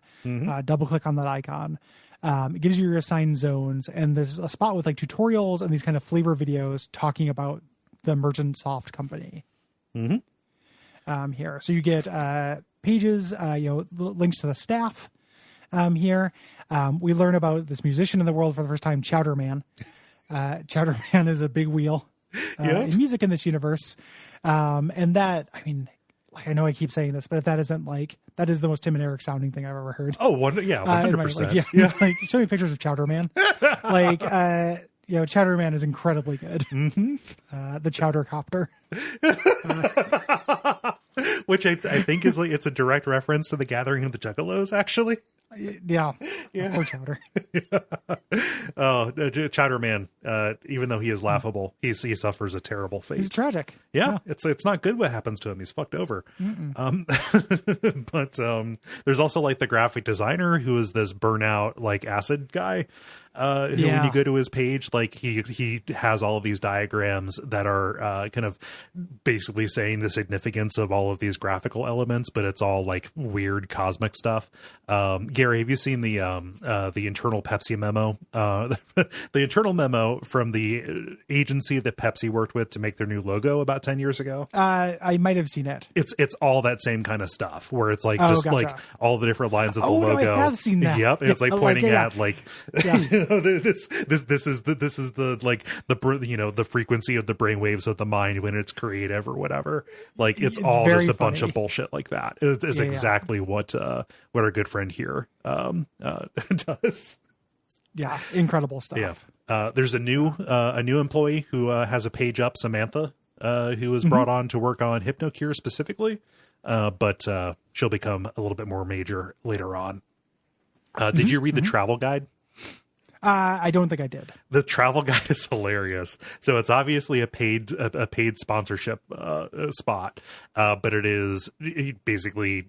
double click on that icon. It gives you your assigned zones, and there's a spot with like tutorials and these kind of flavor videos talking about the Merchant Soft company. Here. So you get pages, links to the staff here. We learn about this musician in the world for the first time, Chowderman. Chowderman is a big wheel in music in this universe. And that, I mean, like, I know I keep saying this, but if that isn't that is the most Tim and Eric sounding thing I've ever heard. Oh, 100%. Like, show me pictures of Chowderman. Chowderman is incredibly good. The Chowder Copter. Which I think is it's a direct reference to the Gathering of the Juggalos, actually. Yeah. Poor Chowder. Oh, Chowder Man, even though he is laughable, he suffers a terrible fate. He's tragic. Yeah, it's not good what happens to him. He's fucked over. But there's also like the graphic designer who is this burnout like acid guy. When you go to his page, like he has all of these diagrams that are kind of basically saying the significance of all of these graphical elements, but it's all like weird cosmic stuff. Gary, have you seen the internal Pepsi memo? The internal memo from the agency that Pepsi worked with to make their new logo about 10 years ago? I might have seen it. It's all that same kind of stuff where it's like like all the different lines of the logo. No, I have seen that. Yep, and it's like pointing at like. Yeah. This is the like the frequency of the brainwaves of the mind when it's creative or whatever. Like it's all just a bunch of bullshit like that. It's exactly what our good friend here does. Yeah, incredible stuff. Yeah, there's a new employee who has a page up, Samantha, who was brought on to work on HypnoCure specifically, but she'll become a little bit more major later on. Did you read the travel guide? I don't think I did. The travel guide is hilarious. So it's obviously a paid sponsorship spot, but it is basically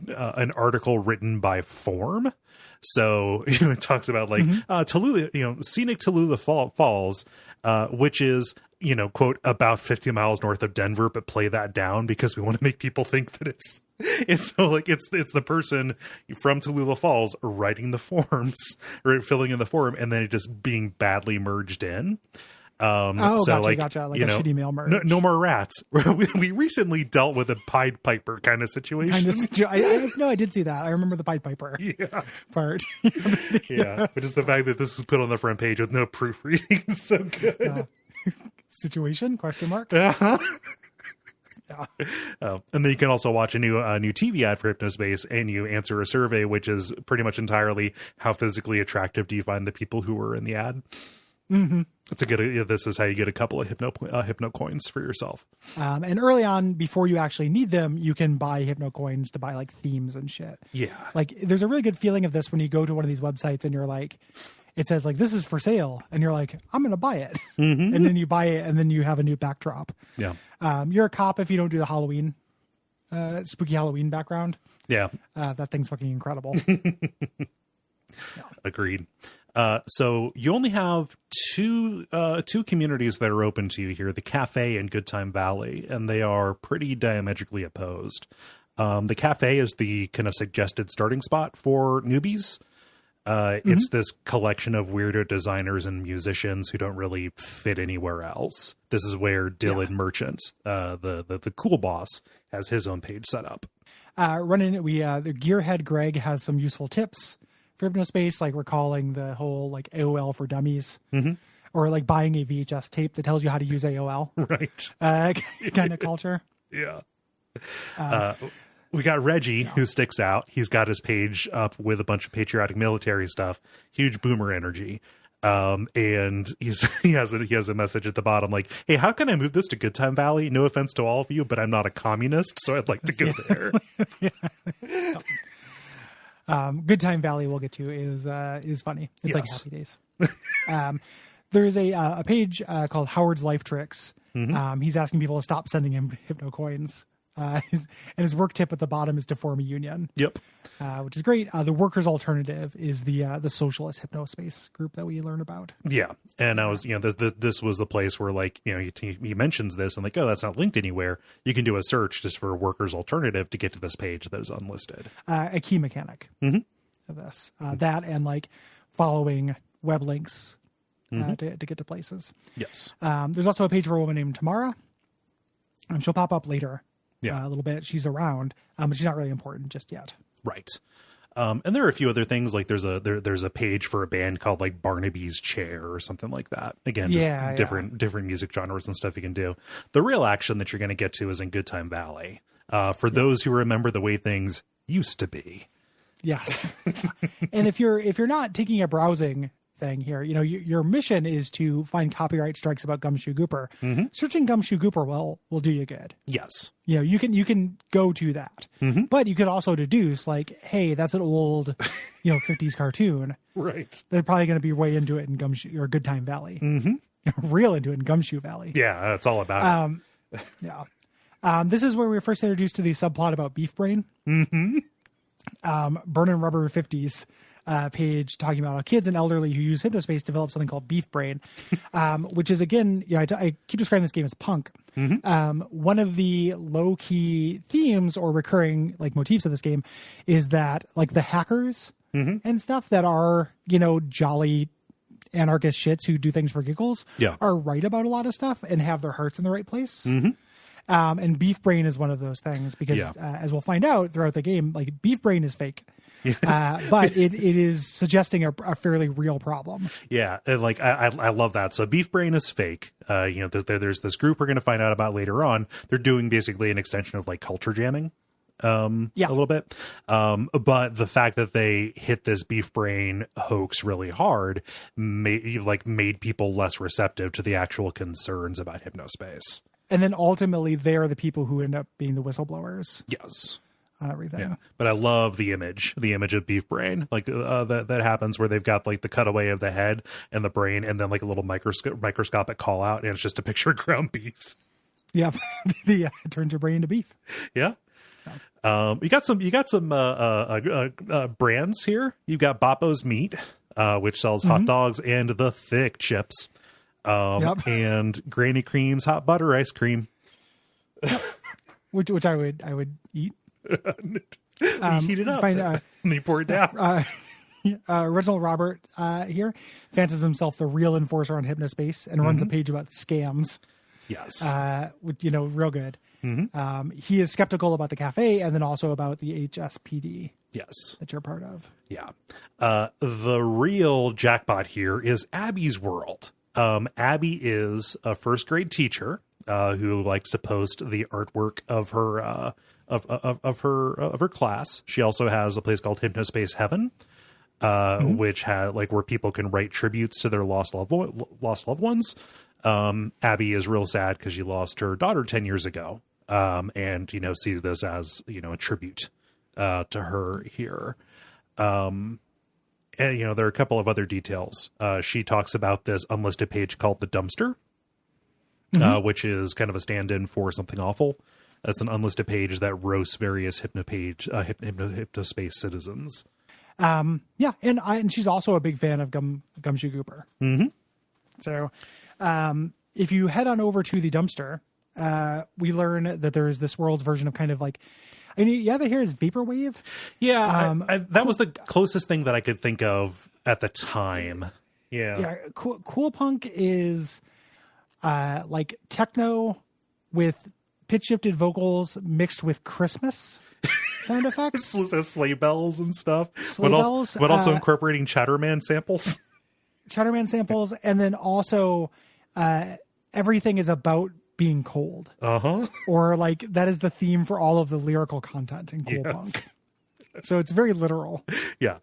an article written by form. So it talks about like Tallulah, scenic Tallulah Falls, which is quote about 50 miles north of Denver, but play that down because we want to make people think that it's so like it's the person from Tallulah Falls writing the forms or filling in the form and then it just being badly merged in. Gotcha. Like a shitty mail merge. No more rats. We recently dealt with a Pied Piper kind of situation. I did see that. I remember the Pied Piper part. Yeah, but just the fact that this is put on the front page with no proofreading is so good. Situation? ? And then you can also watch a new TV ad for Hypnospace, and you answer a survey, which is pretty much entirely how physically attractive do you find the people who were in the ad. This is how you get a couple of hypno coins for yourself. And early on, before you actually need them, you can buy hypno coins to buy like themes and shit. Yeah, like there's a really good feeling of this when you go to one of these websites and you're like, it says like this is for sale, and you're like, I'm gonna buy it, and then you buy it, and then you have a new backdrop. Yeah, you're a cop if you don't do the Halloween, spooky Halloween background. Yeah, that thing's fucking incredible. Agreed. So you only have two communities that are open to you here, the Cafe and Good Time Valley, and they are pretty diametrically opposed. The Cafe is the kind of suggested starting spot for newbies. It's this collection of weirdo designers and musicians who don't really fit anywhere else. This is where Dylan Merchant, the cool boss, has his own page set up. The Gearhead Greg has some useful tips for Hypnospace, like recalling the whole like AOL for Dummies or like buying a VHS tape that tells you how to use AOL. Right. Kind of culture. Yeah. We got Reggie, who sticks out. He's got his page up with a bunch of patriotic military stuff, huge boomer energy. And he has a message at the bottom like, hey, how can I move this to Good Time Valley? No offense to all of you, but I'm not a communist, so I'd like to go there. Good Time Valley we'll get to is funny. It's like Happy Days. There's a page called Howard's Life Tricks. He's asking people to stop sending him hypno coins. His work tip at the bottom is to form a union. Yep. Which is great. The Workers' Alternative is the socialist Hypnospace group that we learn about. Yeah. And I was, this was the place where like, he mentions this and like, oh, that's not linked anywhere. You can do a search just for Workers' Alternative to get to this page that is unlisted. A key mechanic of this. That and like following web links to get to places. Yes. There's also a page for a woman named Tamara. And she'll pop up later. Yeah. A little bit. She's around, but she's not really important just yet. Right. And there are a few other things like there's a page for a band called like Barnaby's Chair or something like that. Again, just different music genres and stuff you can do. The real action that you're going to get to is in Good Time Valley. For those who remember the way things used to be. Yes. And if you're not taking a browsing thing here, your mission is to find copyright strikes about Gumshoe Gooper. Searching Gumshoe Gooper will do you good. Yes. You can go to that, but you could also deduce like, hey, that's an old 50s cartoon, right? They're probably going to be way into it in Gumshoe or Good Time Valley. Real into it in Gumshoe Valley. Yeah, that's all about it. This is where we were first introduced to the subplot about beef brain. Burnin' Rubber 50s page talking about how kids and elderly who use Hypnospace develop something called beef brain, which is, again, I keep describing this game as punk. One of the low key themes or recurring like motifs of this game is that like the hackers and stuff that are, jolly anarchist shits who do things for giggles are right about a lot of stuff and have their hearts in the right place. And beef brain is one of those things because as we'll find out throughout the game, like beef brain is fake. But it is suggesting a fairly real problem. Yeah, and like I love that. So beef brain is fake. There's this group we're going to find out about later on. They're doing basically an extension of like culture jamming, a little bit. But the fact that they hit this beef brain hoax really hard made people less receptive to the actual concerns about Hypnospace. And then ultimately, they're the people who end up being the whistleblowers. Yes. On everything. Yeah. But I love the image of beef brain. Like that happens where they've got like the cutaway of the head and the brain and then like a little microscopic call out. And it's just a picture of ground beef. Yeah. It turns your brain into beef. Yeah. You got some brands here. You've got Boppo's Meat, which sells hot dogs and the thick chips. And Granny Cream's hot butter ice cream. Which I would eat. You heat it up and you pour it down. Reginald Robert here fancies himself the real enforcer on Hypnospace and runs a page about scams. Yes. Which, real good. He is skeptical about the cafe and then also about the HSPD. Yes. That you're part of. Yeah. The real jackpot here is Abby's world. Abby is a first grade teacher who likes to post the artwork of her of her class. She also has a place called Hypnospace Heaven, which had like where people can write tributes to their lost loved ones. Abby is real sad because she lost her daughter 10 years ago, and sees this as a tribute to her here. And there are a couple of other details. She talks about this unlisted page called the Dumpster, which is kind of a stand-in for Something Awful. That's an unlisted page that roasts various Hypnospace citizens. And she's also a big fan of Gumshoe Gooper. So if you head on over to the Dumpster, we learn that there's this world's version of kind of like, you have it here as Vaporwave. Yeah, that was the closest thing that I could think of at the time. Yeah. Cool Punk is like techno with pitch shifted vocals mixed with Christmas sound effects. Sleigh bells and stuff. But also incorporating Chatterman samples. Chowderman samples, and then also everything is about being cold. Or like that is the theme for all of the lyrical content in Cool Punk. So it's very literal. Yeah.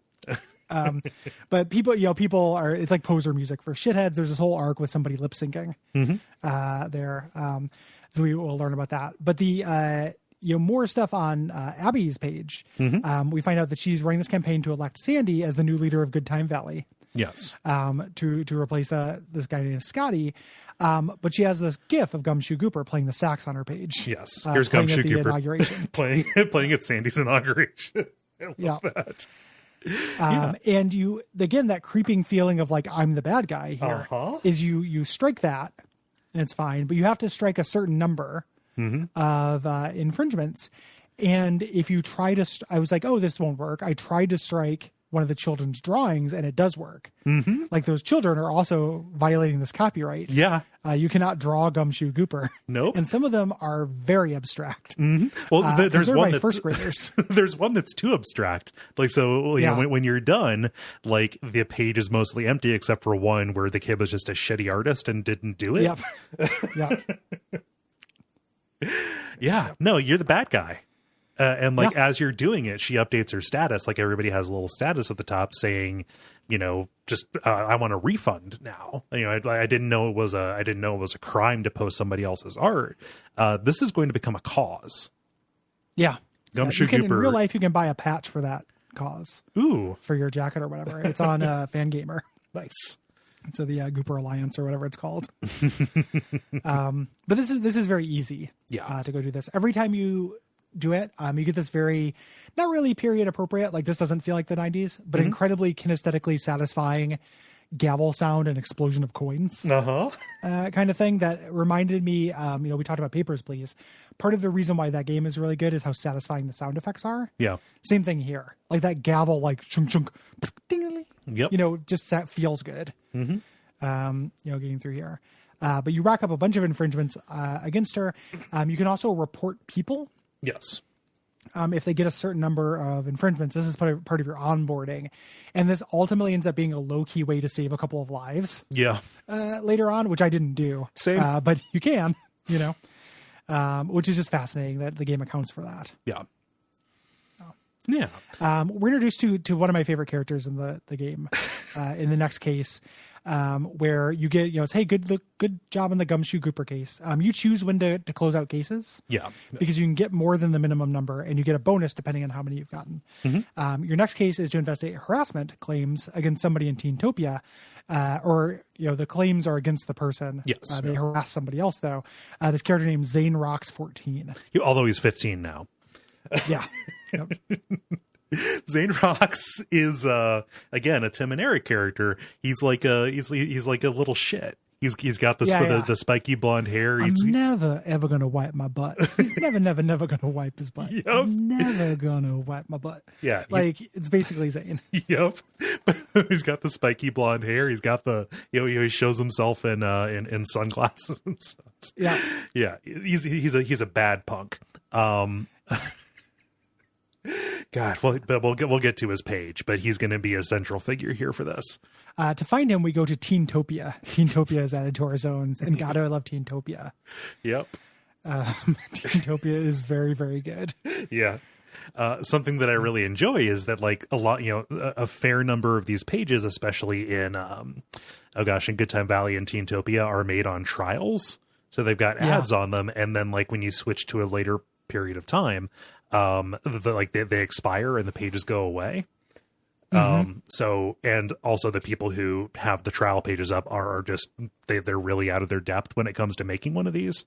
But people are, it's like poser music for shitheads. There's this whole arc with somebody lip syncing there. So we will learn about that. But the more stuff on Abby's page. We find out that she's running this campaign to elect Sandy as the new leader of Good Time Valley. Yes. To replace this guy named Scotty. But she has this gif of Gumshoe Gooper playing the sax on her page. Yes. Here's Gumshoe Gooper inauguration. playing at Sandy's inauguration. I love that. And you, again, that creeping feeling of like, I'm the bad guy here is you strike that and it's fine, but you have to strike a certain number of infringements. And if you try to, I was like, oh, this won't work. I tried to strike one of the children's drawings and it does work. Like those children are also violating this copyright. Yeah. You cannot draw Gumshoe Gooper. Nope. And some of them are very abstract. Well, there's one that's first graders. There's one that's too abstract. Like, so you know, when you're done, like the page is mostly empty except for one where the kid was just a shitty artist and didn't do it. Yeah. No, you're the bad guy. And like, as you're doing it, she updates her status. Like everybody has a little status at the top saying, you know, just, I want a refund now. You know, I didn't know it was a crime to post somebody else's art. This is going to become a cause. Yeah. Gumshoe Gooper. In real Gooper. life, you can buy a patch for that cause. Ooh. For your jacket or whatever. It's on Fangamer. Nice. So the Gooper Alliance or whatever it's called. But this is very easy. To go do this. Every time you do it, you get this very, not really period appropriate, like this doesn't feel like the 90s, but incredibly kinesthetically satisfying gavel sound and explosion of coins kind of thing that reminded me, we talked about Papers, Please. Part of the reason why that game is really good is how satisfying the sound effects are. Same thing here, like that gavel, like chunk chunk ding, just that feels good. Getting through here, but you rack up a bunch of infringements against her. You can also report people. Yes. If they get a certain number of infringements. This is part of your onboarding. And this ultimately ends up being a low-key way to save a couple of lives. Later on, which I didn't do. Same. But you can, which is just fascinating that the game accounts for that. We're introduced to one of my favorite characters in the game in the next case. Where you get, it's, hey, good job in the Gumshoe Gooper case. You choose when to close out cases. Because you can get more than the minimum number and you get a bonus depending on how many you've gotten. Your next case is to investigate harassment claims against somebody in Teentopia. Or the claims are against the person. They harass somebody else though. This character named Zane Rocks 14. Although he's 15 now. Zane Rocks is again a Tim and Eric character. He's like a little shit. He's got the spiky blonde hair. I'm never ever gonna wipe my butt. He's never gonna wipe his butt. I'm never gonna wipe my butt. It's basically Zane. He's got the spiky blonde hair. He's got the he shows himself in sunglasses and stuff. He's a bad punk. God, we'll get to his page, but he's going to be a central figure here for this. To find him, we go to Teentopia. Teentopia is added to our zones, and God, I love Teentopia. Teentopia is very, very good. Something that I really enjoy is that like a lot, a fair number of these pages, especially in in Good Time Valley and Teentopia, are made on trials. So they've got ads on them, and then like when you switch to a later period of time, they expire and the pages go away. So, and also the people who have the trial pages up are just they're really out of their depth when it comes to making one of these,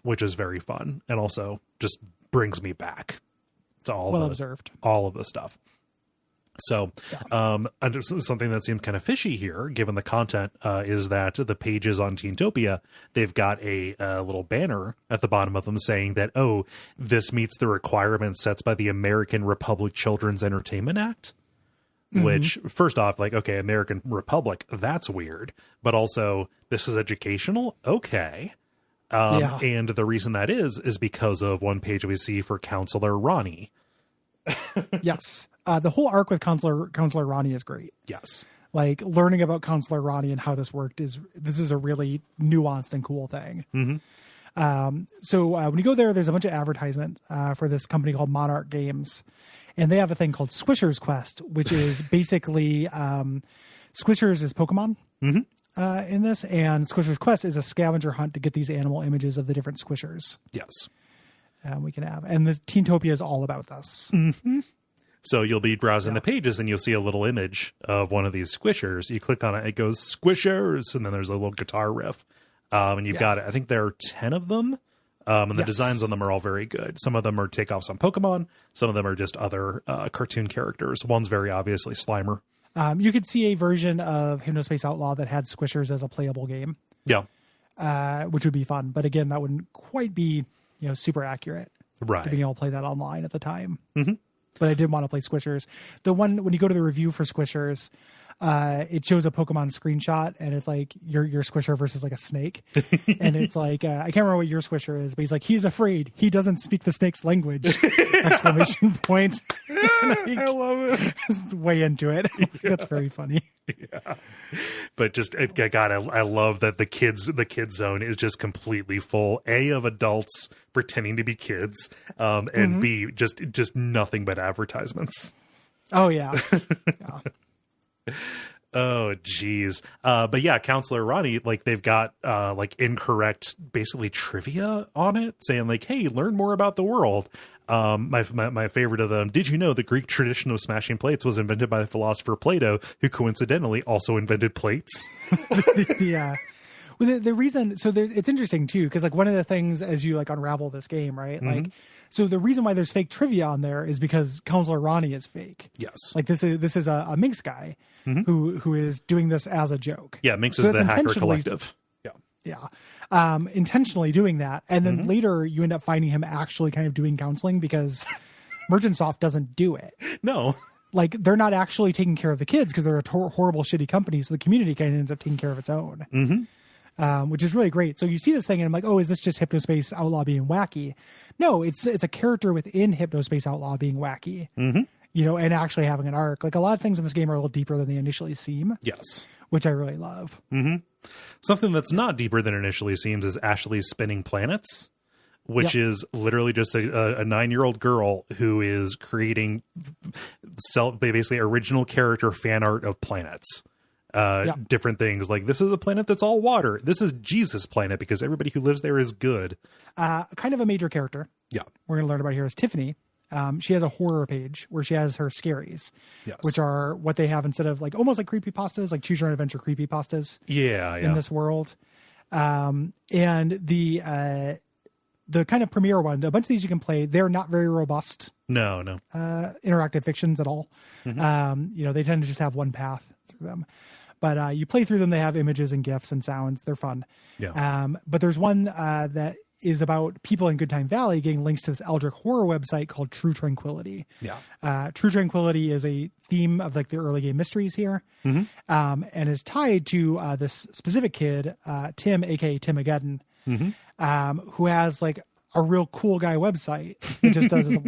which is very fun and also just brings me back to all of the stuff. So, something that seemed kind of fishy here, given the content, is that the pages on Teentopia, they've got a little banner at the bottom of them saying that, oh, this meets the requirements set by the American Republic Children's Entertainment Act. Which, first off, like, okay, American Republic, that's weird. But also, this is educational? Okay. And the reason that is because of one page we see for Counselor Ronnie. Yes. The whole arc with Counselor Ronnie is great. Yes. like learning about Counselor Ronnie and how this worked this is a really nuanced and cool thing. So when you go there's a bunch of advertisement for this company called Monarch Games, and they have a thing called Squishers Quest, which is basically Squishers is Pokemon in this, and Squishers Quest is a scavenger hunt to get these animal images of the different Squishers. Yes. We can have, and the Teentopia is all about this. So you'll be browsing the pages and you'll see a little image of one of these Squishers. You click on it, it goes Squishers, and then there's a little guitar riff. And you've got, I think there are 10 of them. And the designs on them are all very good. Some of them are takeoffs on Pokemon. Some of them are just other cartoon characters. One's very obviously Slimer. You could see a version of Hypnospace Outlaw that had Squishers as a playable game. Yeah. Which would be fun. But again, that wouldn't quite be, super accurate. Right. To being able to play that online at the time. But I did want to play Squishers. The one, when you go to the review for Squishers, it shows a Pokemon screenshot, and it's like your Squisher versus like a snake. And it's like, I can't remember what your Squisher is, but he's like, he's afraid. He doesn't speak the snake's language. Exclamation point. I love it. Just way into it. That's very funny. Yeah. But just, God, I love that the kids zone is just completely full, A, of adults pretending to be kids, and B, just nothing but advertisements. Oh, yeah. Oh, geez. But yeah, Counselor Ronnie, like they've got like incorrect, basically trivia on it, saying like, hey, learn more about the world. My favorite of them. Did you know the Greek tradition of smashing plates was invented by the philosopher Plato, who coincidentally also invented plates? Yeah. Well, the reason, so it's interesting too, because like one of the things as you like unravel this game, right? Like, so the reason why there's fake trivia on there is because Counselor Ronnie is fake. Yes. Like this is a Minx guy who is doing this as a joke. Yeah, Minx is the hacker collective. Yeah. Intentionally doing that. And then later you end up finding him actually kind of doing counseling because Merchantsoft doesn't do it. No. Like they're not actually taking care of the kids because they're a horrible, shitty company. So the community kind of ends up taking care of its own. Which is really great. So you see this thing and I'm like, oh, is this just Hypnospace Outlaw being wacky? No, it's a character within Hypnospace Outlaw being wacky, and actually having an arc. Like a lot of things in this game are a little deeper than they initially seem. Yes. Which I really love. Something that's not deeper than initially seems is Ashley's Spinning Planets, which is literally just a 9-year-old girl who is creating basically original character fan art of planets. Different things like this is a planet that's all water. This is Jesus planet because everybody who lives there is good. Kind of a major character. Yeah. We're going to learn about here is Tiffany. She has a horror page where she has her scaries, which are what they have instead of like almost like creepypastas, like choose your own adventure creepypastas. In this world. And the kind of premiere one, a bunch of these you can play. They're not very robust. No. Interactive fictions at all. They tend to just have one path through them. But you play through them, they have images and GIFs and sounds. They're fun. Yeah. But there's one that is about people in Good Time Valley getting links to this Eldritch horror website called True Tranquility. Yeah. True Tranquility is a theme of like the early game mysteries here, and is tied to this specific kid, Tim, aka Timageddon, who has like a real cool guy website. It just does this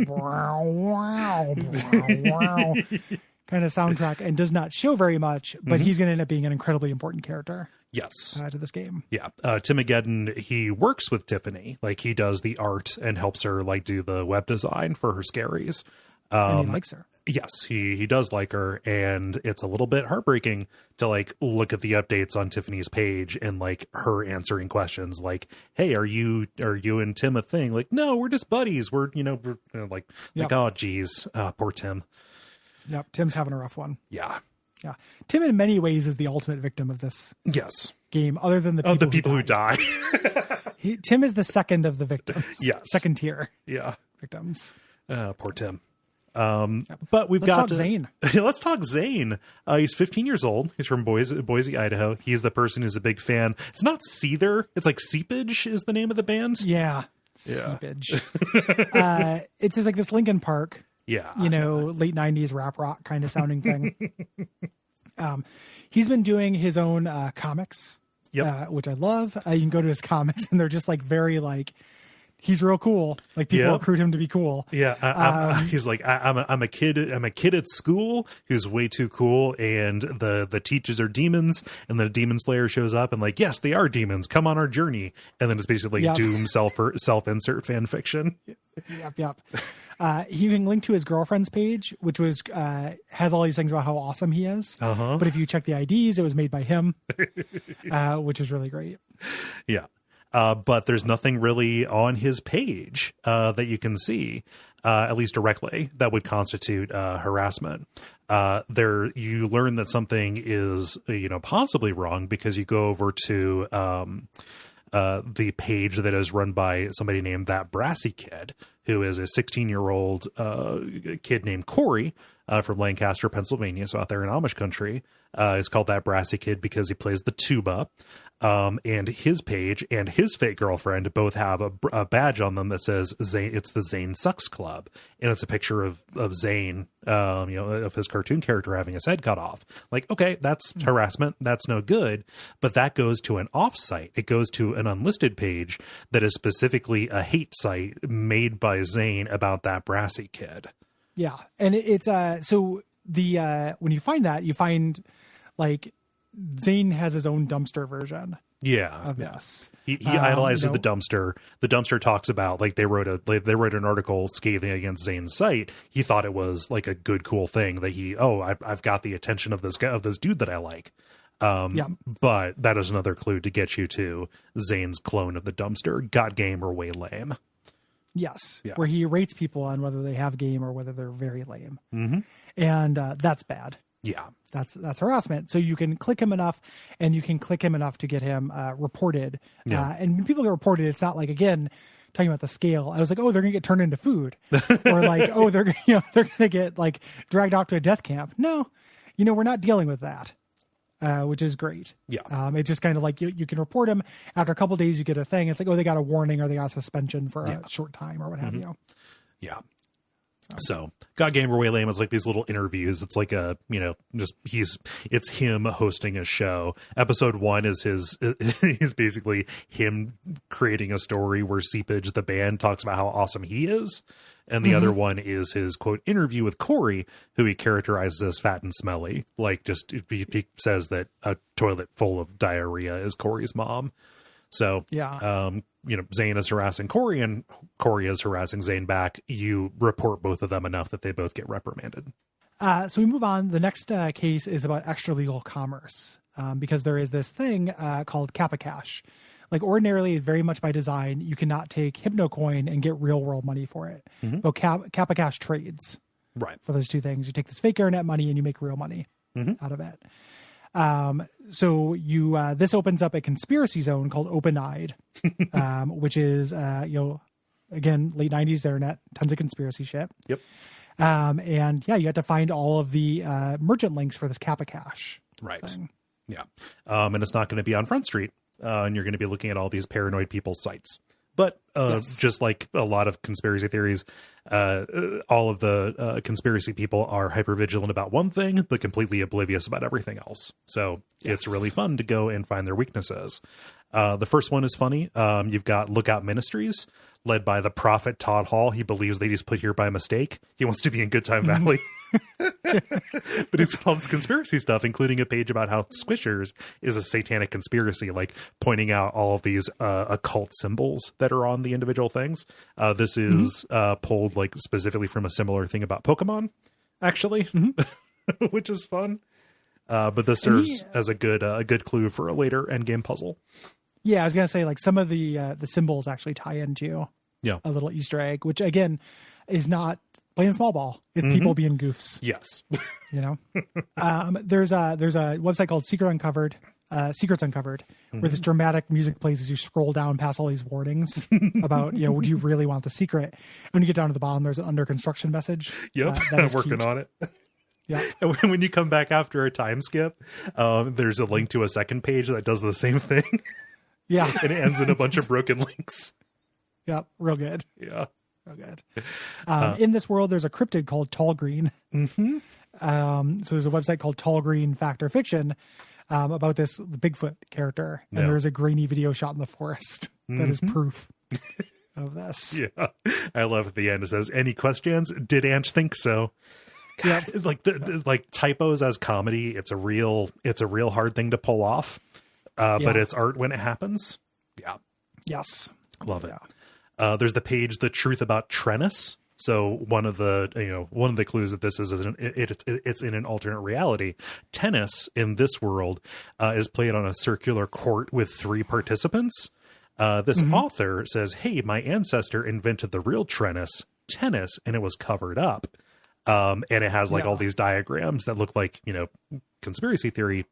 kind of soundtrack and does not show very much, but he's going to end up being an incredibly important character. Yes. To this game. Yeah. Timageddon, he works with Tiffany. Like he does the art and helps her like do the web design for her scaries. And he likes her. Yes, he does like her. And it's a little bit heartbreaking to like look at the updates on Tiffany's page and like her answering questions like, hey, are you and Tim a thing? Like, no, we're just buddies. We're like, oh, geez. Poor Tim. Yep. Tim's having a rough one. Yeah. Yeah. Tim in many ways is the ultimate victim of this game, other than the people who die. Tim is the second of the victims. Yes. Second tier. Yeah. Victims. Poor Tim. But let's talk Zane. Let's talk Zane. He's 15 years old. He's from Boise, Idaho. He's the person who's a big fan. It's not Seether. It's like Seepage is the name of the band. Yeah. Seepage. It's just like this Linkin Park. Yeah. Late 90s rap rock kind of sounding thing. He's been doing his own comics, which I love. You can go to his comics and they're just like very like he's real cool. Like people recruit him to be cool. Yeah. He's like, I'm a kid at school who's way too cool. And the teachers are demons. And then a demon slayer shows up and like, yes, they are demons. Come on our journey. And then it's basically Doom self-insert fan fiction. Yep. You can link to his girlfriend's page, which was has all these things about how awesome he is. But if you check the IDs, it was made by him, which is really great. Yeah. But there's nothing really on his page that you can see, at least directly, that would constitute harassment. You learn that something is, possibly wrong because you go over to the page that is run by somebody named That Brassy Kid, who is a 16-year-old kid named Corey from Lancaster, Pennsylvania, so out there in Amish country. It's called That Brassy Kid because he plays the tuba. And his page and his fake girlfriend both have a badge on them that says Zane. It's the Zane Sucks Club, and it's a picture of Zane, of his cartoon character having his head cut off. Like, okay, that's harassment. That's no good. But that goes to an offsite. It goes to an unlisted page that is specifically a hate site made by Zane about That Brassy Kid. Yeah, and it's so the when you find that, you find like Zane has his own dumpster version. Of this. He idolizes the dumpster. The dumpster talks about like they wrote an article scathing against Zane's site. He thought it was like a good, cool thing that I've got the attention of this dude that I like. But that is another clue to get you to Zane's clone of the dumpster. Got game or way lame. Yes. Yeah. Where he rates people on whether they have game or whether they're very lame. And that's bad. Yeah. That's harassment. So you can click him enough, and you can click him enough to get him reported. And when people get reported, it's not like, again, talking about the scale. I was like, oh, they're going to get turned into food, or like, oh, they're going to get like dragged off to a death camp. No, we're not dealing with that, which is great. Yeah. It's just kind of like you can report him after a couple of days. You get a thing. It's like, oh, they got a warning or they got a suspension for a short time or what have you. Yeah. So God Game or Way Lame is like these little interviews. It's like it's him hosting a show. Episode 1 is he's basically him creating a story where Seepage, the band, talks about how awesome he is. And the other one is his quote interview with Corey, who he characterizes as fat and smelly. Like he says that a toilet full of diarrhea is Corey's mom. So, Zane is harassing Corey and Corey is harassing Zane back. You report both of them enough that they both get reprimanded. So we move on. The next case is about extra legal commerce because there is this thing called Kappa Cash. Like ordinarily, very much by design, you cannot take HypnoCoin and get real world money for it. But Kappa Cash trades for those two things. You take this fake internet money and you make real money out of it. So this opens up a conspiracy zone called Open Eyed, which is, again, late 90s internet, tons of conspiracy shit. Yep. And you have to find all of the, merchant links for this Kappa Cash. Right. Thing. Yeah. And it's not going to be on Front Street. And you're going to be looking at all these paranoid people's sites. But just like a lot of conspiracy theories, all of the conspiracy people are hypervigilant about one thing, but completely oblivious about everything else. So it's really fun to go and find their weaknesses. The first one is funny. You've got Lookout Ministries, led by the prophet Todd Hall. He believes that he's put here by mistake. He wants to be in Good Time Valley. But he's got all this conspiracy stuff, including a page about how Squishers is a satanic conspiracy, like pointing out all of these occult symbols that are on the individual things. This is pulled like specifically from a similar thing about Pokemon, actually, which is fun. But this serves as a good clue for a later endgame puzzle. Yeah, I was gonna say like some of the symbols actually tie into a little Easter egg, which again is not playing small ball. It's people being goofs. Yes. There's a website called Secrets Uncovered, where this dramatic music plays as you scroll down past all these warnings about, would you really want the secret? And when you get down to the bottom, there's an under construction message. Yep. I'm working on it. Yeah. And when you come back after a time skip, there's a link to a second page that does the same thing. Yeah. And it ends in a bunch of broken links. Yep. Real good. Yeah. Real good. In this world, there's a cryptid called Tall Green. So there's a website called Tall Green Fact or Fiction about this Bigfoot character. And there's a grainy video shot in the forest that is proof of this. Yeah. I love at the end. It says, any questions? Did Ant think so? God, yeah. Like typos as comedy. It's a real hard thing to pull off. But it's art when it happens. Yeah. Yes. Love it. Yeah. There's the page, The Truth About Trennis. So one of the clues that this is it's in an alternate reality. Tennis in this world is played on a circular court with 3 participants. This author says, hey, my ancestor invented the real tennis, and it was covered up. And it has all these diagrams that look like, conspiracy theory,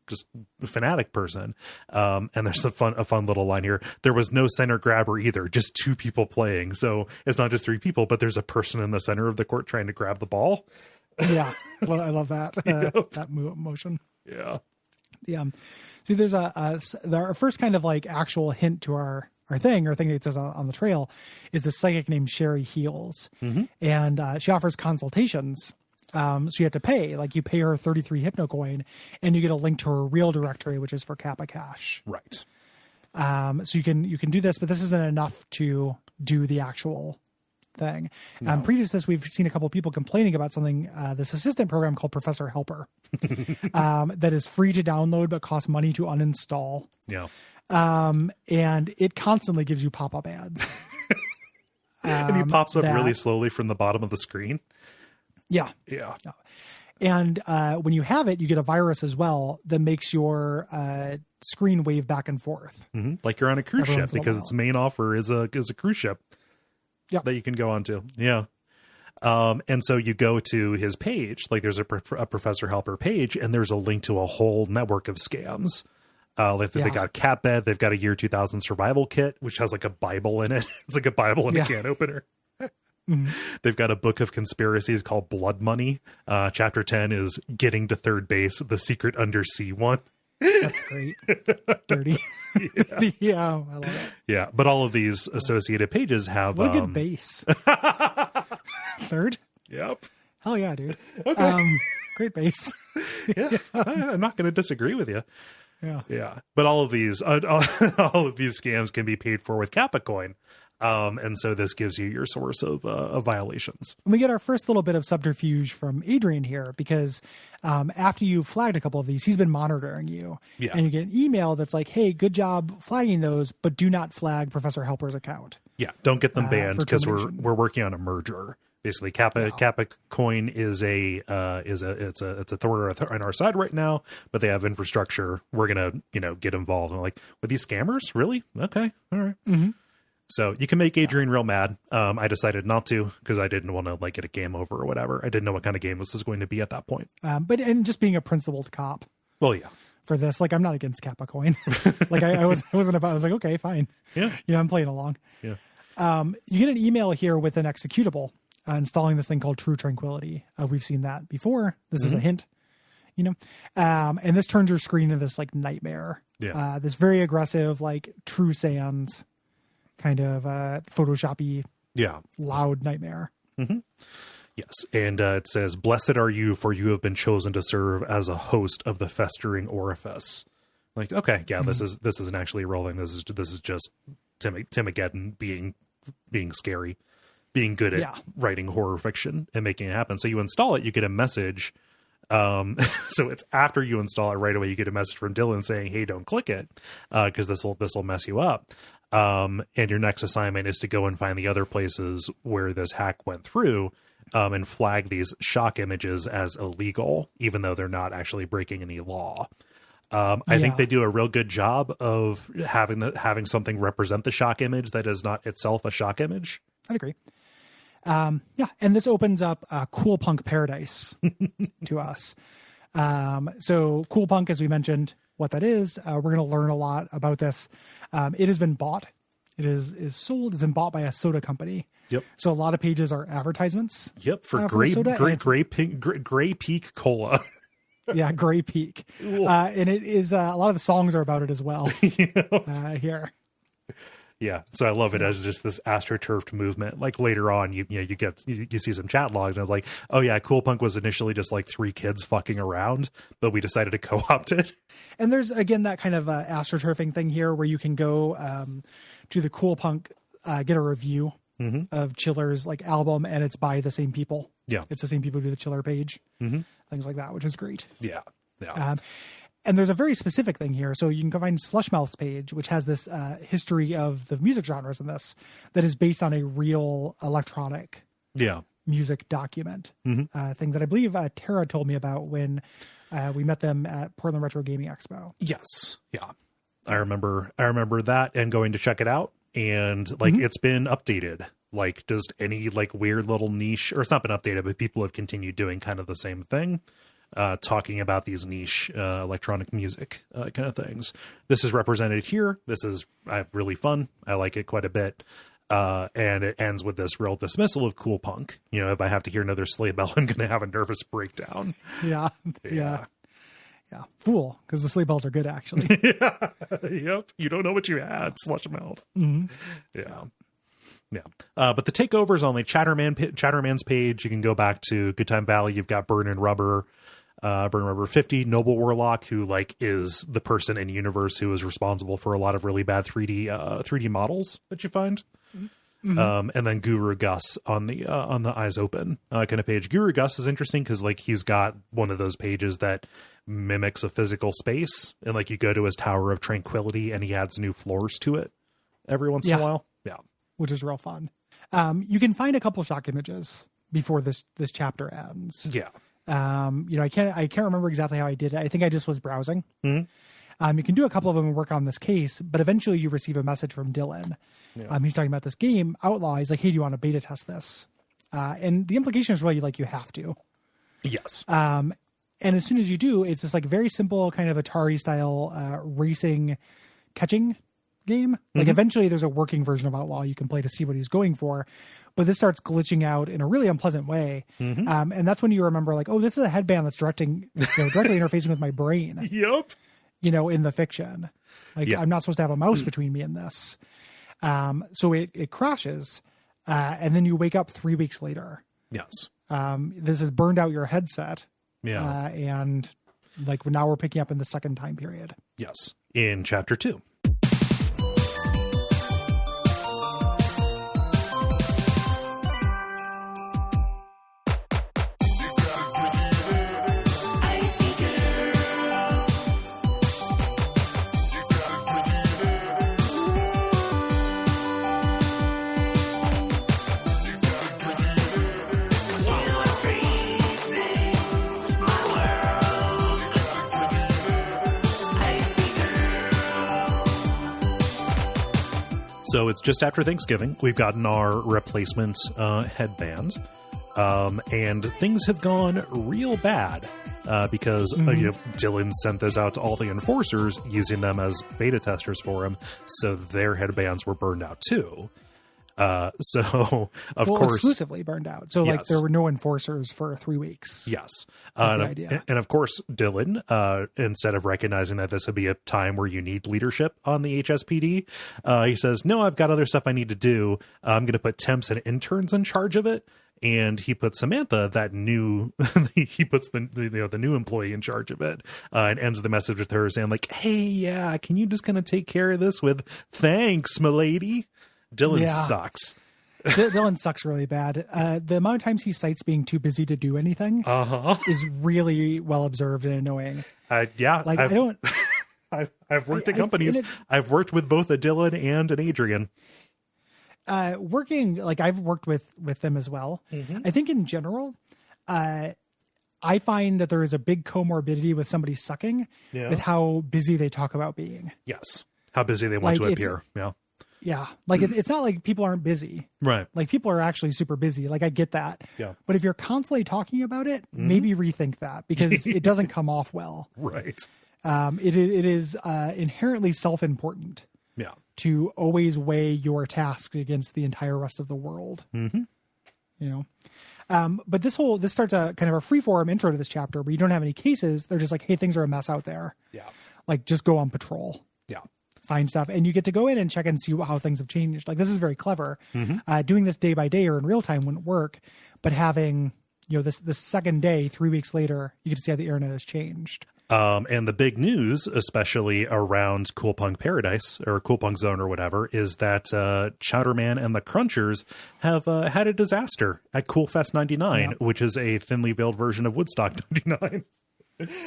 just fanatic person. And there's a fun little line here. There was no center grabber either, just 2 people playing. So it's not just 3 people, but there's a person in the center of the court trying to grab the ball. Yeah. Well, I love that, that motion. Yeah. Yeah. See, there's our first kind of actual hint to our thing that it says on the trail is a psychic named Sherry Heels. And she offers consultations. So you have to pay, you pay her 33 Hypnocoin and you get a link to her real directory, which is for Kappa Cash. Right. So you can do this, but this isn't enough to do the actual thing. No. Previous to this, we've seen a couple of people complaining about something, this assistant program called Professor Helper, that is free to download, but costs money to uninstall. Yeah. And it constantly gives you pop-up ads. And he pops up really slowly from the bottom of the screen. Yeah. Yeah. And when you have it, you get a virus as well that makes your screen wave back and forth. Like you're on a cruise ship, because its main offer is a cruise ship that you can go onto. Yeah. And so you go to his page, there's a Professor Helper page, and there's a link to a whole network of scams. They got a cat bed. They've got a year 2000 survival kit, which has a Bible in it. It's like a Bible and a can opener. They've got a book of conspiracies called Blood Money. Chapter 10 is Getting to Third Base, the secret undersea one. That's great. Dirty. Yeah, I love it. Yeah, but all of these associated pages have... What a good base. Third? Yep. Hell yeah, dude. Okay. Great base. Yeah, I'm not going to disagree with you. Yeah. Yeah. But all of these scams can be paid for with Kappa Coin. And so this gives you your source of violations. And we get our first little bit of subterfuge from Adrian here, because after you flagged a couple of these, he's been monitoring you. Yeah. And you get an email that's like, hey, good job flagging those, but do not flag Professor Helper's account. Yeah. Don't get them banned, because we're working on a merger. Basically, Kappa Coin is a thorn on our side right now, but they have infrastructure. We're gonna get involved. And with these scammers, really? Okay, all right. So you can make Adrian real mad. I decided not to, because I didn't want to get a game over or whatever. I didn't know what kind of game this was going to be at that point. But just being a principled cop. Well, yeah. For this, I'm not against Kappa Coin. I wasn't about. I was like, okay, fine. Yeah. I'm playing along. Yeah. You get an email here with an executable. Installing this thing called True Tranquility. We've seen that before. This is a hint, and this turns your screen into this nightmare. Yeah. This very aggressive, True Sans kind of Photoshoppy, loud nightmare. Yes. And it says, blessed are you, for you have been chosen to serve as a host of the festering orifice. Okay. Yeah, this isn't actually rolling. This is just Timogeddon being scary. Being good at writing horror fiction and making it happen. So you install it, you get a message. So it's after you install it right away, you get a message from Dylan saying, hey, don't click it, because this will mess you up. And your next assignment is to go and find the other places where this hack went through, and flag these shock images as illegal, even though they're not actually breaking any law. I think they do a real good job of having something represent the shock image that is not itself a shock image. I'd agree. And this opens up Cool Punk Paradise to us. So Cool Punk, as we mentioned, what that is, we're going to learn a lot about this. It has been bought. It is sold. It's been bought by a soda company. Yep. So a lot of pages are advertisements. Yep. For Gray Peak Cola. Yeah, Gray Peak. And it is a lot of the songs are about it as well. Here. Yeah, so I love it as just this astroturfed movement. Later on, you see some chat logs, and it's like, oh yeah, Cool Punk was initially just 3 kids fucking around, but we decided to co-opt it. And there's again that kind of astroturfing thing here, where you can go to the Cool Punk get a review of Chiller's like album, and it's by the same people. Yeah. It's the same people who do the Chiller page, things like that, which is great. Yeah. Yeah. And there's a very specific thing here. So you can go find Slushmouth's page, which has this history of the music genres in this that is based on a real electronic music document thing that I believe Tara told me about when we met them at Portland Retro Gaming Expo. Yes. Yeah. I remember that and going to check it out, and like it's been updated. Like just any like weird little niche, or it's not been updated, but people have continued doing kind of the same thing. Talking about these niche electronic music kind of things. This is represented here. This is really fun. I like it quite a bit. And it ends with this real dismissal of cool punk. You know, if I have to hear another sleigh bell, I'm going to have a nervous breakdown. Yeah. Fool, because the sleigh bells are good, actually. Yep. You don't know what you had. Slushmouth. Yeah. But the takeovers on the Chatterman's page, you can go back to Good Time Valley. You've got Burn Rubber 50, Noble Warlock, who like is the person in universe who is responsible for a lot of really bad 3D models that you find. And then Guru Gus on the Eyes Open kind of page. Guru Gus is interesting because like he's got one of those pages that mimics a physical space, and like you go to his Tower of Tranquility and he adds new floors to it every once in a while. Yeah. Which is real fun. You can find a couple shock images before this chapter ends. Yeah. I can't remember exactly how I did it. I think I just was browsing. You can do a couple of them and work on this case, but eventually you receive a message from Dylan. He's talking about this game, Outlaw. He's like, hey, do you want to beta test this? And the implication is really like you have to. Yes. And as soon as you do, it's this like very simple kind of Atari style racing catching game. Like eventually there's a working version of Outlaw you can play to see what he's going for, but this starts glitching out in a really unpleasant way. And that's when you remember like, oh, this is a headband that's directly interfacing with my brain. Yep. In the fiction, like I'm not supposed to have a mouse between me and this. So it crashes. And then you wake up 3 weeks later. Yes. This has burned out your headset. Yeah. And like now we're picking up in the second time period. Yes. In chapter 2. So it's just after Thanksgiving. We've gotten our replacement headband, and things have gone real bad because Dylan sent those out to all the enforcers using them as beta testers for him. So their headbands were burned out too. So of course, exclusively burned out. So like there were no enforcers for 3 weeks. Yes. And of course, Dylan, instead of recognizing that this would be a time where you need leadership on the HSPD, he says, no, I've got other stuff I need to do. I'm going to put temps and interns in charge of it. And he puts Samantha, that new, he puts the new employee in charge of it, and ends the message with her saying like, hey, yeah, can you just kind of take care of this with thanks, m'lady? Dylan sucks. Dylan sucks really bad. The amount of times he cites being too busy to do anything is really well observed and annoying. Like I don't. I've worked at companies. I've worked with both a Dylan and an Adrian. Working like I've worked with them as well. I think in general, I find that there is a big comorbidity with somebody sucking with how busy they talk about being. Yes, how busy they want to appear. Yeah. Like it's not like people aren't busy. Right. Like people are actually super busy. Like I get that. Yeah. But if you're constantly talking about it, maybe rethink that because it doesn't come off well. Right. It is inherently self-important. Yeah. To always weigh your tasks against the entire rest of the world. But this starts a kind of a free-form intro to this chapter where you don't have any cases. They're just like, hey, things are a mess out there. Yeah. Like just go on patrol. Yeah. Find stuff, and you get to go in and check and see how things have changed. Like this is very clever. Doing this day by day or in real time wouldn't work, but having this second day 3 weeks later, you get to see how the internet has changed. And the big news, especially around Cool Punk Paradise or Cool Punk Zone or whatever, is that Chowderman and the Crunchers have had a disaster at Cool Fest 99, which is a thinly veiled version of Woodstock 99.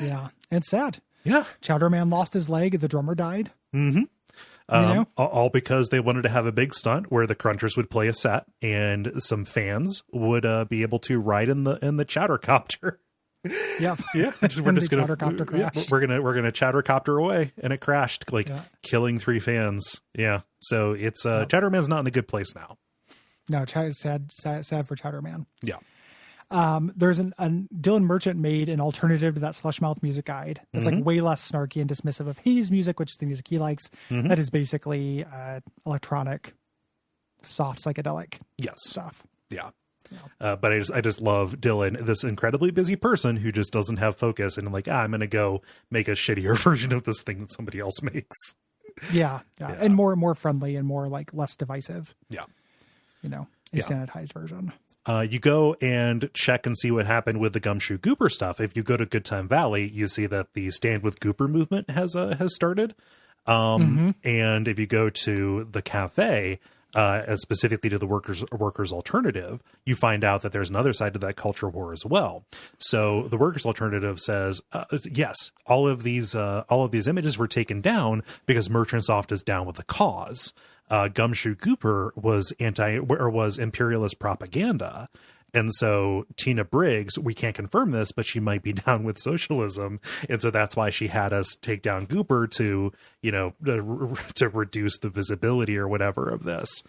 Yeah, it's sad. Yeah. Chowderman lost his leg. The drummer died. Mm-hmm. All because they wanted to have a big stunt where the Crunchers would play a set and some fans would be able to ride in the Chowdercopter. Yep. Yeah. We're just gonna we're gonna Chowdercopter away, and it crashed, killing 3 fans. Yeah. So it's Chowderman's not in a good place now. No, sad for Chowderman. Yeah. There's Dylan Merchant made an alternative to that Slushmouth music guide that's like way less snarky and dismissive of his music, which is the music he likes. That is basically electronic, soft psychedelic stuff. Yeah. But I just love Dylan, this incredibly busy person who just doesn't have focus, and I'm going to go make a shittier version of this thing that somebody else makes. Yeah. And more friendly and more less divisive. Yeah. A sanitized version. You go and check and see what happened with the Gumshoe Gooper stuff. If you go to Good Time Valley, you see that the Stand with Gooper movement has started. And if you go to the cafe, and specifically to the workers alternative, you find out that there's another side to that culture war as well. So the workers alternative says, yes, all of these images were taken down because Merchantsoft is down with the cause. Gumshoe Gooper was was imperialist propaganda. And so Tina Briggs, we can't confirm this, but she might be down with socialism. And so that's why she had us take down Gooper to reduce the visibility or whatever of this.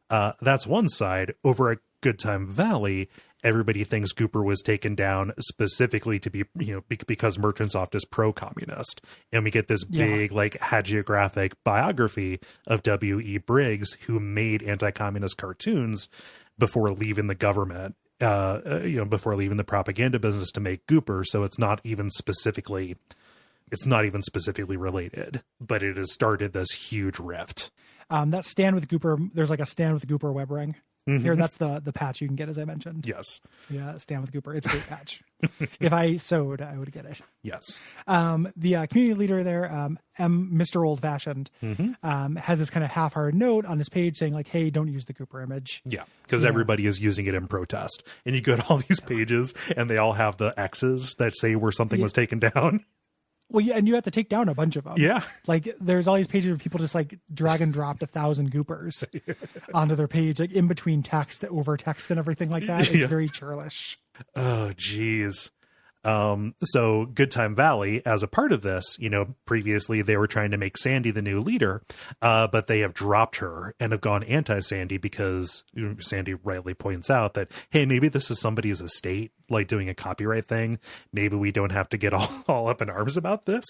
That's one side. Over at Good Time Valley, everybody thinks Gooper was taken down specifically to be, because Merchantsoft is pro-communist. And we get this big, hagiographic biography of W.E. Briggs, who made anti-communist cartoons before leaving the government. Before leaving the propaganda business to make Gooper. So it's not even specifically related, but it has started this huge rift. That Stand with Gooper, there's a Stand with Gooper web ring. Here, that's the patch you can get, as I mentioned. Yes. Yeah, Stand with Gooper. It's a great patch. If I sewed, I would get it. Yes. The community leader there, Mr. Old Fashioned, has this kind of half-hearted note on his page saying hey, don't use the Gooper image. Yeah, because everybody is using it in protest. And you go to all these pages and they all have the X's that say where something was taken down. Well, yeah, and you have to take down a bunch of them. Yeah. There's all these pages where people just drag and dropped 1,000 Goopers onto their page, in between text, over text and everything like that. It's very churlish. Oh, geez. So Good Time Valley, as a part of this, previously they were trying to make Sandy the new leader, but they have dropped her and have gone anti-Sandy because Sandy rightly points out that, hey, maybe this is somebody's estate, doing a copyright thing. Maybe we don't have to get all up in arms about this.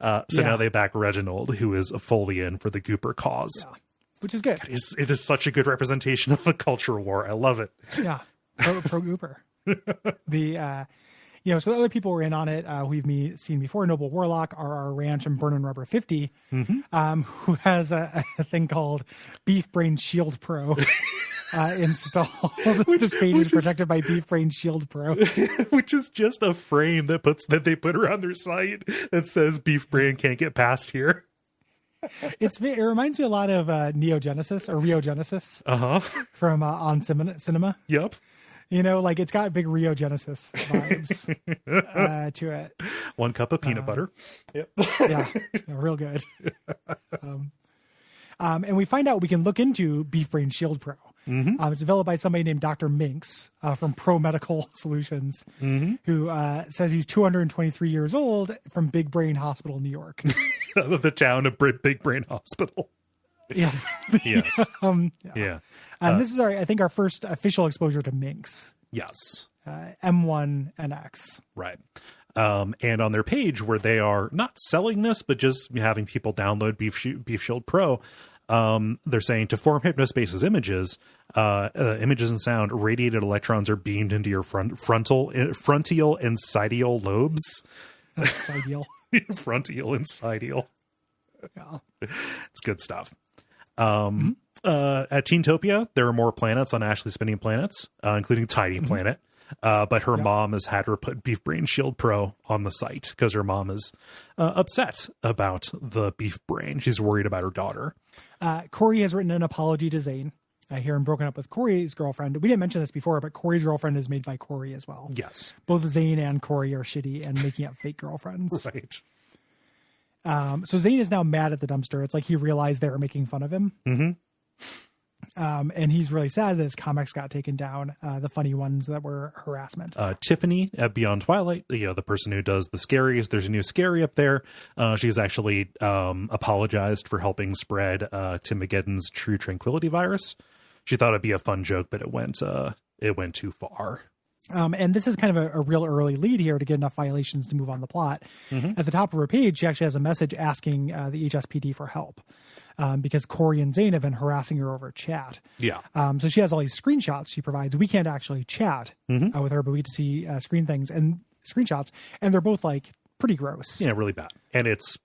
Now they back Reginald, who is fully in for the Gooper cause. Yeah. Which is good. It is such a good representation of the culture war. I love it. Yeah. Pro Gooper. So other people were in on it. We've seen before Noble Warlock, RR Ranch, and Burnin' Rubber 50, who has a thing called Beef Brain Shield Pro installed. This page is protected by Beef Brain Shield Pro, which is just a frame that they put around their site that says Beef Brain can't get past here. It reminds me a lot of Neo Genesis or Rio Genesis from On Cinema. Yep. It's got big Rio Genesis vibes to it. 1 cup of peanut butter. Yep. Yeah, real good. And we find out we can look into Beef Brain Shield Pro. It's developed by somebody named Dr. Minks from Pro Medical Solutions, who says he's 223 years old from Big Brain Hospital, New York. The town of Big Brain Hospital. Yeah. Yes. Yeah. This is I think our first official exposure to Minx. Yes. M1 and X. Right. And on their page where they are not selling this, but just having people download Beef Shield Pro, they're saying to form Hypnospace's images and sound, radiated electrons are beamed into your frontal and sideal lobes. Sideal. Frontal and sideal. Yeah. It's good stuff. At Teentopia, there are more planets on Ashley Spinning Planets, including Tiny Planet. But her mom has had her put Beef Brain Shield Pro on the site because her mom is upset about the Beef Brain. She's worried about her daughter. Corey has written an apology to Zane. I hear him broken up with Corey's girlfriend. We didn't mention this before, but Corey's girlfriend is made by Corey as well. Yes. Both Zane and Corey are shitty and making up fake girlfriends. Right. So Zane is now mad at the dumpster. It's like he realized they were making fun of him. Mm-hmm. And he's really sad that his comics got taken down, the funny ones that were harassment. Tiffany at Beyond Twilight, the person who does the scaries, there's a new scary up there. She's actually apologized for helping spread Timogeddon's True Tranquility virus. She thought it'd be a fun joke, but it went too far. And this is kind of a real early lead here to get enough violations to move on the plot. Mm-hmm. At the top of her page, she actually has a message asking the HSPD for help. Because Corey and Zane have been harassing her over chat. Yeah. So she has all these screenshots she provides. We can't actually chat with her, but we get to see screen things and screenshots. And they're both like pretty gross. Yeah, really bad. And it's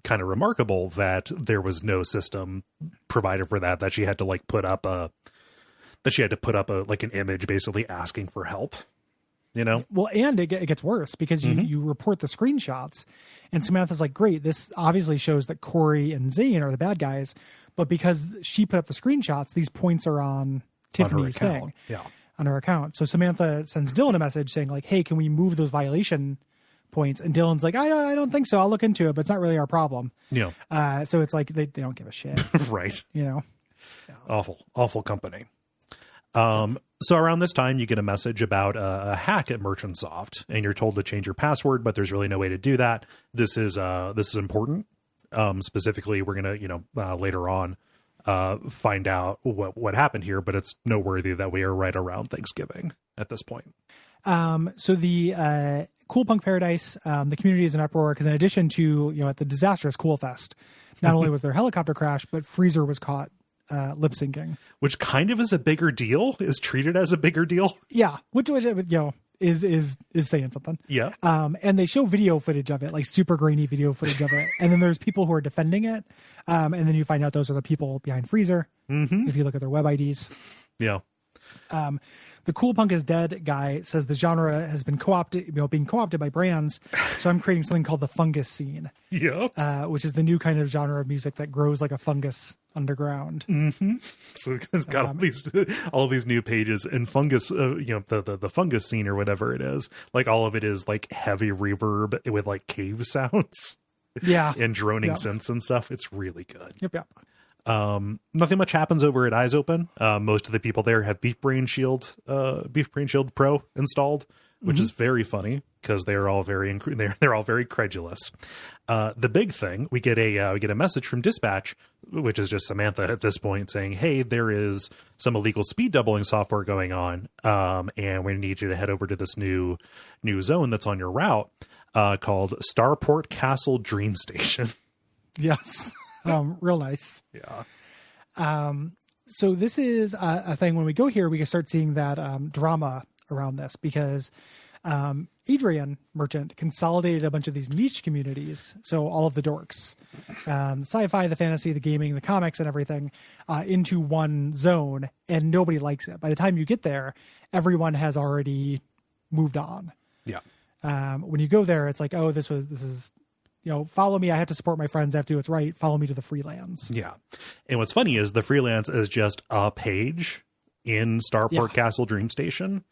kind of remarkable that there was no system provided for that she had to like put up a like an image basically asking for help. Well, and it gets worse because you report the screenshots and Samantha's like, great, this obviously shows that Corey and Zane are the bad guys, but because she put up the screenshots, these points are on Tiffany's thing. Yeah. On her account. So Samantha sends Dylan a message saying like, hey, can we move those violation points? And Dylan's like, I don't think so. I'll look into it, but it's not really our problem. Yeah. So it's like they don't give a shit. Right. Yeah. Awful company. So around this time, you get a message about a hack at Merchantsoft, and you're told to change your password, but there's really no way to do that. This is important. Specifically, we're gonna later on find out what happened here, but it's noteworthy that we are right around Thanksgiving at this point. So the Cool Punk Paradise, the community is in uproar because in addition to at the disastrous Cool Fest, not only was there a helicopter crash, but Freezer was caught lip syncing, which kind of is a bigger deal, is treated as a bigger deal. Yeah, which is saying something. Yeah. And they show video footage of it, like super grainy video footage of it, and then there's people who are defending it, and then you find out those are the people behind Freezer. If you look at their web IDs. Yeah. The Cool Punk is Dead guy says the genre has been co-opted, being co-opted by brands. So I'm creating something called the fungus scene. Yeah. Which is the new kind of genre of music that grows like a fungus underground. So it's got all these new pages and fungus, the fungus scene or whatever it is. Like all of it is like heavy reverb with like cave sounds. Yeah. And droning synths and stuff. It's really good. Yep. Nothing much happens over at Eyes Open. Most of the people there have Beef Brain Shield Pro installed, which is very funny because they're all they're all very credulous. The big thing, we get a message from Dispatch, which is just Samantha at this point saying, "Hey, there is some illegal speed doubling software going on, and we need you to head over to this new zone that's on your route called Starport Castle Dream Station." Yes. Real nice. Yeah. So this is a thing when we go here, we can start seeing that drama around this because Adrian Merchant consolidated a bunch of these niche communities. So all of the dorks, sci-fi, the fantasy, the gaming, the comics and everything into one zone, and nobody likes it. By the time you get there, everyone has already moved on. Yeah. When you go there, it's like, oh, this is follow me. I have to support my friends. I have to do what's right. Follow me to the Freelance. Yeah. And what's funny is the Freelance is just a page in Starport Castle Dream Station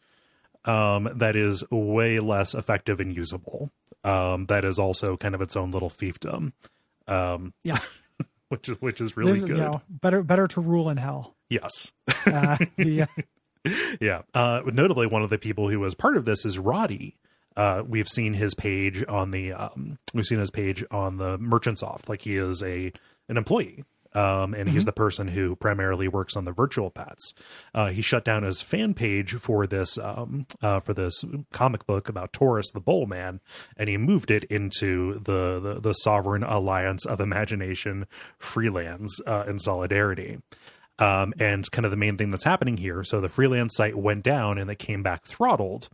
that is way less effective and usable. That is also kind of its own little fiefdom. Which is really good. Better to rule in hell. Yes. Yeah. Notably, one of the people who was part of this is Roddy. We've seen his page on the Merchantsoft. Like he is an employee. And he's the person who primarily works on the virtual pets. He shut down his fan page for this comic book about Taurus the Bowl Man, and he moved it into the Sovereign Alliance of Imagination Freelance in solidarity. And kind of the main thing that's happening here. So the Freelance site went down and it came back throttled.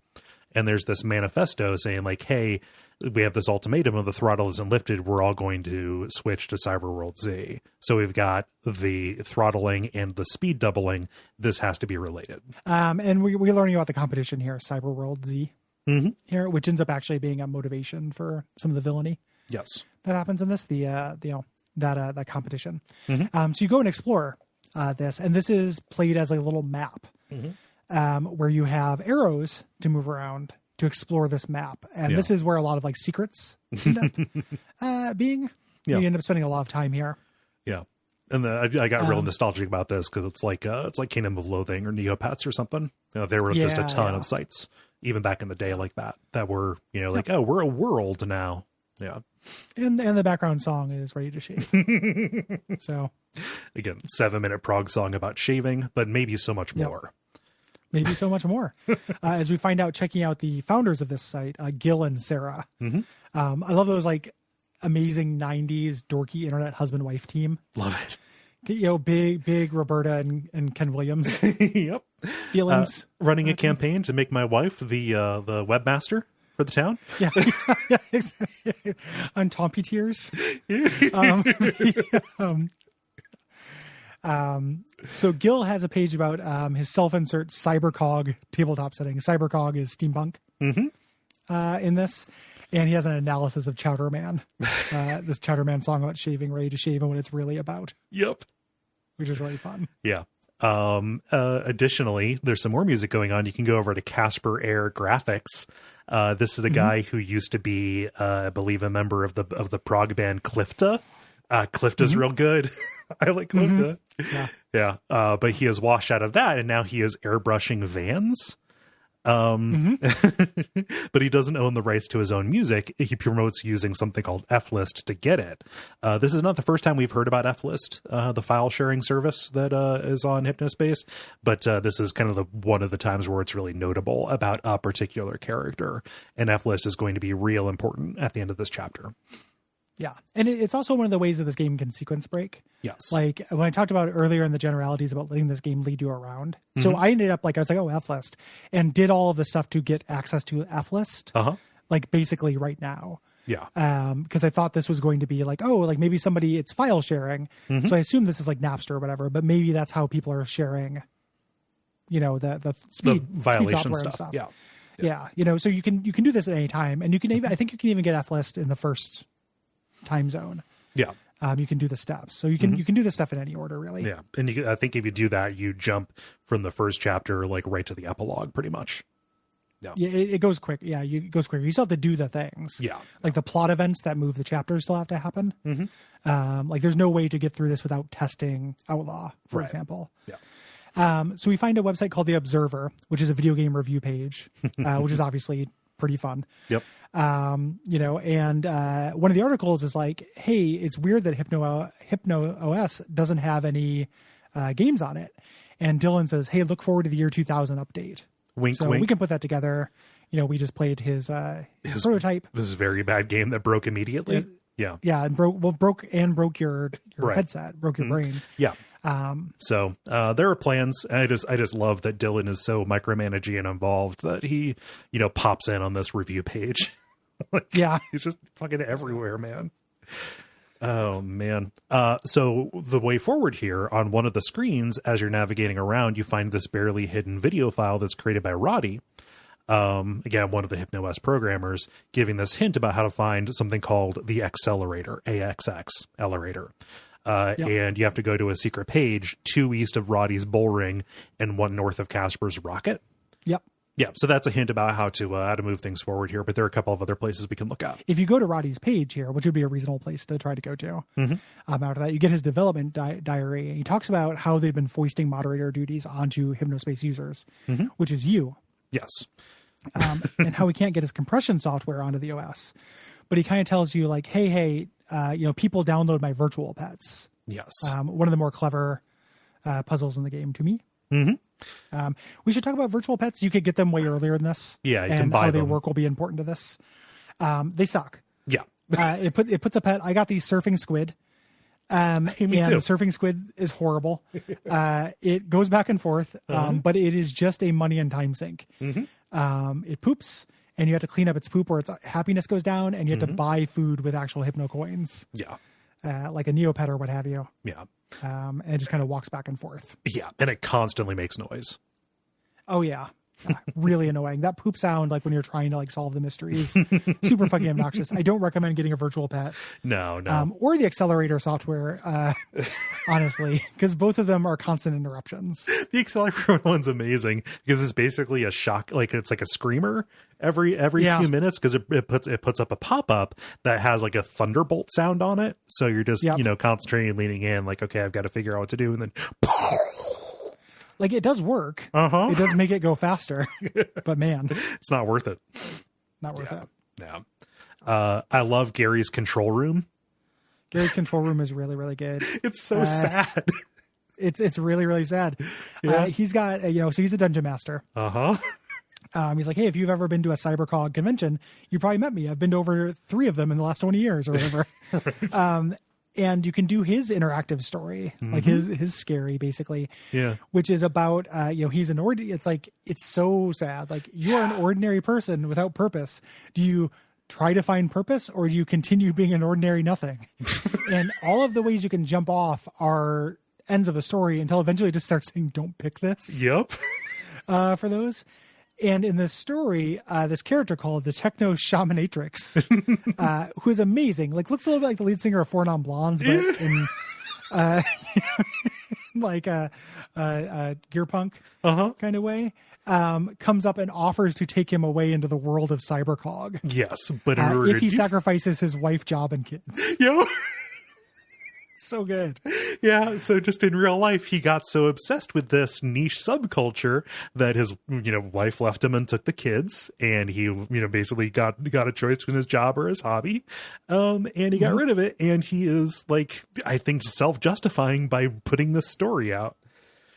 And there's this manifesto saying like, hey, we have this ultimatum of the throttle isn't lifted, we're all going to switch to Cyberworld Z. So we've got the throttling and the speed doubling. This has to be related. And we're learning about the competition here, Cyberworld Z, here, which ends up actually being a motivation for some of the villainy. Yes, that happens in this. That competition. So you go and explore this, and this is played as a little map where you have arrows to move around to explore this map, and this is where a lot of like secrets end up being. You end up spending a lot of time here. Yeah. And I got real nostalgic about this because it's like Kingdom of Loathing or Neopets or something. There were just a ton of sites, even back in the day, like that were, like, oh, we're a world now. Yeah. And the background song is Ready to Shave. So again, 7-minute prog song about shaving, but maybe so much more. Maybe so much more. As we find out, checking out the founders of this site, Gil and Sarah. I love those like amazing 90s dorky internet husband-wife team. Love it. Big Roberta and Ken Williams. Yep. Feelings. Running a campaign to make my wife the webmaster for the town. Yeah, exactly. On Tompeteers. So Gil has a page about his self-insert cybercog tabletop setting. Cybercog is steampunk in this. And he has an analysis of Chowder Man, this Chowder Man song about shaving, ready to shave, and what it's really about. Yep. Which is really fun. Yeah. Additionally, there's some more music going on. You can go over to Casper Air Graphics. This is the guy who used to be, I believe, a member of the prog band Clifta. Clifta's real good. I like Clifta. Yeah. But he is washed out of that, and now he is airbrushing vans. But he doesn't own the rights to his own music. He promotes using something called F-List to get it. This is not the first time we've heard about F-List, the file sharing service that is on Hypnospace, but this is kind of one of the times where it's really notable about a particular character, and F-List is going to be real important at the end of this chapter. Yeah. And it's also one of the ways that this game can sequence break. Yes. Like when I talked about earlier in the generalities about letting this game lead you around. So I ended up I was like, oh, F-List, and did all of the stuff to get access to F-List, like basically right now. Yeah. Because I thought this was going to be like, oh, like maybe it's file sharing. So I assume this is like Napster or whatever, but maybe that's how people are sharing, the speed violation speed stuff. Yeah. Yeah. So you can do this at any time, and you can even, I think you can even get F-List in the first time zone. Yeah. You can do the steps, so you can do this stuff in any order, really. Yeah. And I think if you do that, you jump from the first chapter like right to the epilogue pretty much. Yeah, it goes quick. Yeah, it goes quicker. You still have to do the things. Yeah. Like the plot events that move the chapters still have to happen. Like there's no way to get through this without testing Outlaw, for example. Yeah. So we find a website called The Observer, which is a video game review page, which is obviously pretty fun. Yep. And one of the articles is like, hey, it's weird that Hypno OS doesn't have any games on it. And Dylan says, hey, look forward to the year 2000 update. Wink, so wink. we can put that together. We just played his prototype. This very bad game that broke immediately. Yeah. Yeah. And broke your headset, broke your brain. Yeah. So there are plans. I just love that Dylan is so micromanaging and involved that he, pops in on this review page. He's just fucking everywhere, man. Oh man. So the way forward here on one of the screens, as you're navigating around, you find this barely hidden video file that's created by Roddy. Again, one of the HypnoS programmers, giving this hint about how to find something called the accelerator, AXX accelerator. And you have to go to a secret page 2 east of Roddy's bullring and 1 north of Casper's rocket. Yep. Yeah, so that's a hint about how to move things forward here, but there are a couple of other places we can look at. If you go to Roddy's page here, which would be a reasonable place to try to go to, after that, you get his development diary. And he talks about how they've been foisting moderator duties onto Hypnospace users, which is you. Yes. And how he can't get his compression software onto the OS. But he kind of tells you like, hey, people download my virtual pets. Yes. One of the more clever puzzles in the game to me. We should talk about virtual pets. You could get them way earlier in this. Yeah, you can buy how them. they work will be important to this. They suck. Yeah. It puts a pet. I got the surfing squid. Me too. The surfing squid is horrible. It goes back and forth, but it is just a money and time sink. It poops. and you have to clean up its poop or its happiness goes down, and you have to buy food with actual hypno coins. Yeah. Like a Neopet or what have you. Yeah. And it just kind of walks back and forth. Yeah. And it constantly makes noise. Oh, yeah. Really annoying. That poop sound, like when you're trying to like solve the mysteries, super fucking obnoxious. I don't recommend getting a virtual pet. No. Or the accelerator software, honestly, because both of them are constant interruptions. The accelerator one's amazing because it's basically a shock, like it's like a screamer every few minutes, because it puts up a pop-up that has like a thunderbolt sound on it. So you're just concentrating, leaning in, like, okay, I've got to figure out what to do, and then like it does work. It does make it go faster, but man, it's not worth it. Not worth it. Yeah. I love Gary's control room. Gary's control room is really, really good. It's so sad. It's really, really sad. Yeah. He's got, so he's a dungeon master. He's like, hey, if you've ever been to a CyberCog convention, you probably met me. I've been to over 3 of them in the last 20 years or whatever. Right. And you can do his interactive story, like his scary, basically. Yeah. Which is about, he's an it's like, it's so sad. Like, you are an ordinary person without purpose. Do you try to find purpose, or do you continue being an ordinary nothing? And all of the ways you can jump off are ends of the story until eventually it just starts saying, don't pick this. Yep. For those. And in this story, this character called the Techno Shamanatrix, who is amazing, like looks a little bit like the lead singer of Four Non Blondes, but in like a gear punk kind of way, comes up and offers to take him away into the world of CyberCog. Yes, but in order if he sacrifices his wife, job, and kids. Yo. So good. Yeah, so just in real life, he got so obsessed with this niche subculture that his wife left him and took the kids, and he basically got a choice between his job or his hobby, and he got rid of it, and he is, like, I think, self-justifying by putting this story out.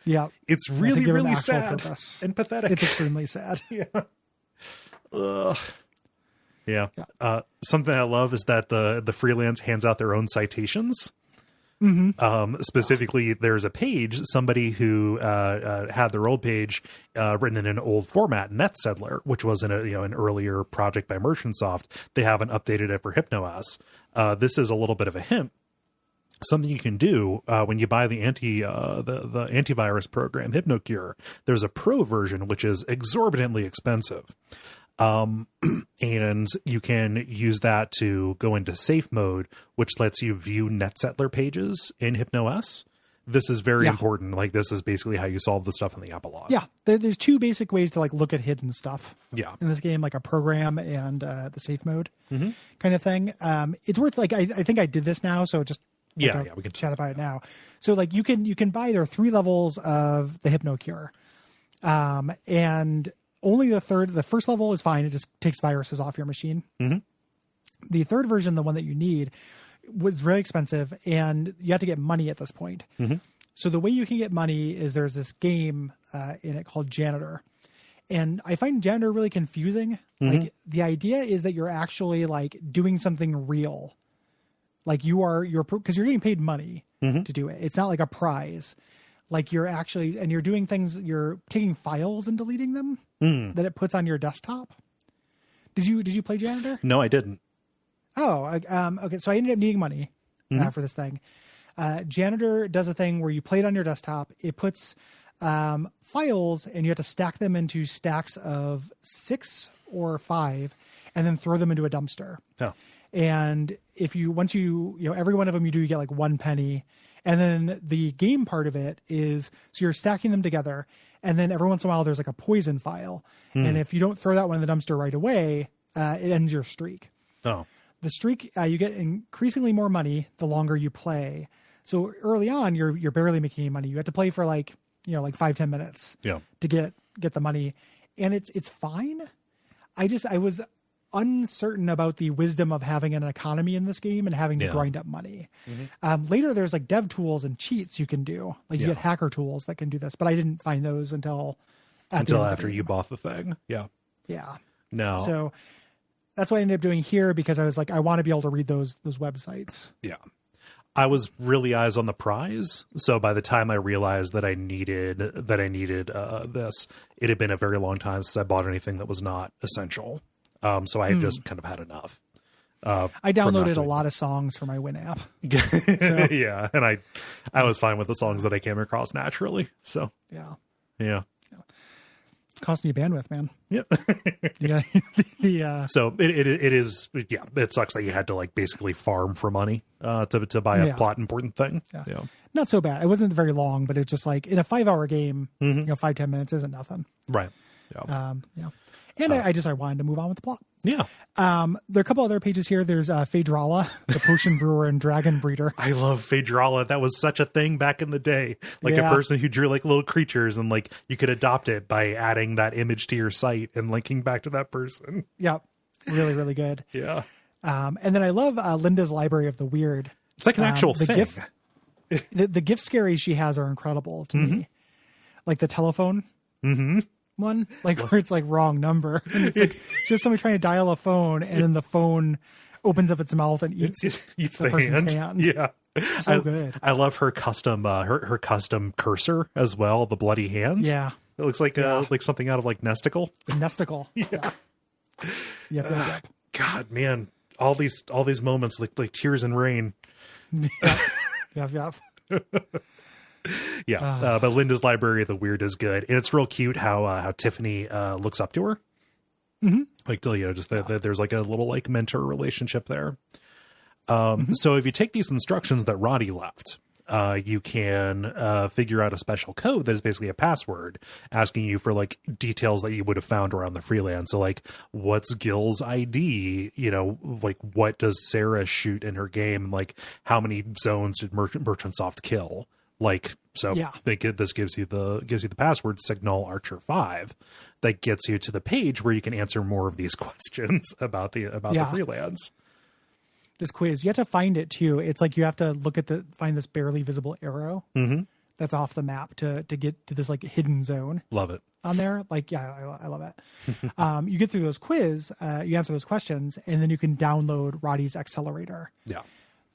Yeah, it's really, really sad and pathetic. It's extremely sad. Yeah. Ugh. Yeah. Something I love is that the freelance hands out their own citations. Specifically, there's a page, somebody who had their old page written in an old format, NetZedler, which was an earlier project by Merchantsoft. They haven't updated it for HypnoS. This is a little bit of a hint. Something you can do when you buy the antivirus program HypnoCure. There's a pro version which is exorbitantly expensive. And you can use that to go into safe mode, which lets you view NetZedler pages in HypnoS. This is very important. Like, this is basically how you solve the stuff in the epilogue. Yeah. There's 2 basic ways to like look at hidden stuff. Yeah. In this game, like a program and the safe mode kind of thing. It's worth, like, I think I did this now. So just, we can chat about it now. So like you can buy, there are 3 levels of the HypnoCure. And only the first level is fine. It just takes viruses off your machine. The third version, the one that you need, was really expensive, and you have to get money at this point. So the way you can get money is there's this game in it called Janitor. And I find Janitor really confusing. Like, the idea is that you're actually like doing something real. Like because you're getting paid money to do it. It's not like a prize. Like, you're actually, and you're doing things, you're taking files and deleting them that it puts on your desktop. Did you play Janitor? No, I didn't. Oh, okay. So I ended up needing money for this thing. Janitor does a thing where you play it on your desktop. It puts files, and you have to stack them into stacks of 6 or 5, and then throw them into a dumpster. Oh. And once you every one of them you do, you get like 1 penny. And then the game part of it is, so you're stacking them together, and then every once in a while there's like a poison file. And if you don't throw that one in the dumpster right away, it ends your streak. Oh. The streak, you get increasingly more money the longer you play. So early on, you're barely making any money. You have to play for like 5-10 minutes to get the money. And it's fine. I was uncertain about the wisdom of having an economy in this game and having to grind up money. Later, there's like dev tools and cheats you can do. Like, you get hacker tools that can do this, but I didn't find those until after you bought the thing. Yeah. No. So that's what I ended up doing here, because I was like, I want to be able to read those websites. Yeah. I was really eyes on the prize. So by the time I realized that I needed this, it had been a very long time since I bought anything that was not essential. So I had just kind of had enough. I downloaded a lot of songs for my Winamp. So. Yeah, and I was fine with the songs that I came across naturally. So yeah. It's costing you bandwidth, man. Yep. Yeah. So it is. Yeah, it sucks that you had to like basically farm for money to buy a plot important thing. Yeah. Not so bad. It wasn't very long, but it's just like in a 5-hour game, 5-10 minutes isn't nothing. Right. Yeah. And I wanted to move on with the plot. Yeah. There are a couple other pages here. There's Phaedrala, the potion brewer and dragon breeder. I love Phaedrala. That was such a thing back in the day. Like a person who drew like little creatures, and like you could adopt it by adding that image to your site and linking back to that person. Yep. Really, really good. Yeah. And then I love Linda's Library of the Weird. It's like an actual thing. The gift scaries she has are incredible to me. Like the telephone. One, like where it's like wrong number, and it's like just somebody trying to dial a phone, and then the phone opens up its mouth and eats the person's hand. Yeah, so good. I love her custom her custom cursor as well. The bloody hand. Yeah, it looks like something out of like Nesticle. Yeah. Yep. God, man, all these moments like tears and rain. Yep. Yeah, but Linda's Library of the Weird is good, and it's real cute how Tiffany looks up to her. Like, just that there's like a little like mentor relationship there. So if you take these instructions that Roddy left, you can figure out a special code that is basically a password asking you for like details that you would have found around the freelance. So like, what's Gil's ID? Like what does Sarah shoot in her game? Like how many zones did Merchant Soft kill? Like, so this gives you the password Signal Archer 5 that gets you to the page where you can answer more of these questions about the freelance. This quiz, you have to find it too. It's like you have to look at find this barely visible arrow that's off the map to get to this like hidden zone. Love it on there. Like, I love it. You get through those you answer those questions, and then you can download Roddy's accelerator. Yeah.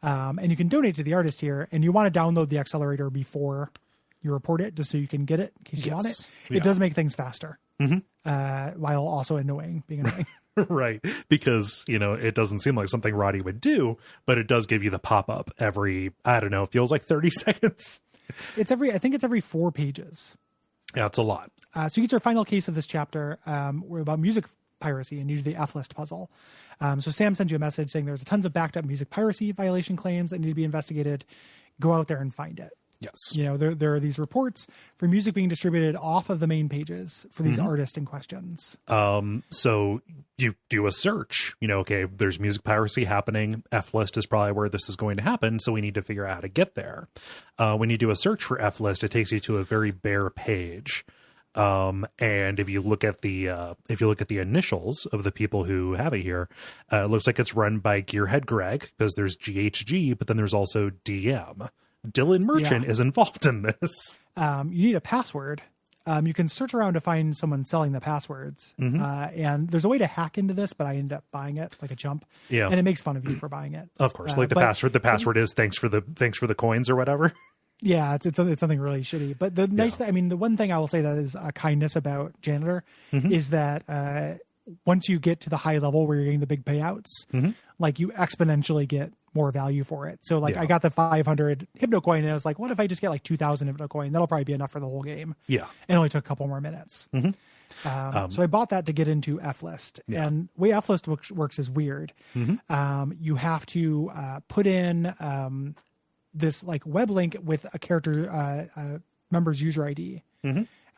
And you can donate to the artist here, and you want to download the accelerator before you report it, just so you can get it in case you want it. It does make things faster, while also being annoying. Right, because it doesn't seem like something Roddy would do, but it does give you the pop-up every, I don't know, it feels like 30 seconds. I think it's every 4 pages. Yeah, it's a lot. So you get to our final case of this chapter. We're about music piracy, and you do the F-list puzzle. So Sam sends you a message saying there's tons of backed up music piracy violation claims that need to be investigated. Go out there and find it. Yes. There are these reports for music being distributed off of the main pages for these artists in questions. So you do a search, okay, there's music piracy happening. F-list is probably where this is going to happen. So we need to figure out how to get there. When you do a search for F-list, it takes you to a very bare page. And if you look at the initials of the people who have it here, it looks like it's run by Gearhead Greg, because there's GHG, but then there's also DM. Dylan Merchant is involved in this. You need a password. You can search around to find someone selling the passwords. And there's a way to hack into this, but I ended up buying it like a chump. Yeah. And it makes fun of you for buying it. Of course. The password is thanks for the coins or whatever. Yeah, it's something really shitty. But the nice thing, the one thing I will say that is a kindness about Janitor is that once you get to the high level where you're getting the big payouts, like you exponentially get more value for it. So like I got the 500 Hypno coin, and I was like, what if I just get like 2,000 Hypno coin? That'll probably be enough for the whole game. Yeah. And it only took a couple more minutes. So I bought that to get into F-list. And the way F-list works is weird. You have to put in this like web link with a character member's user ID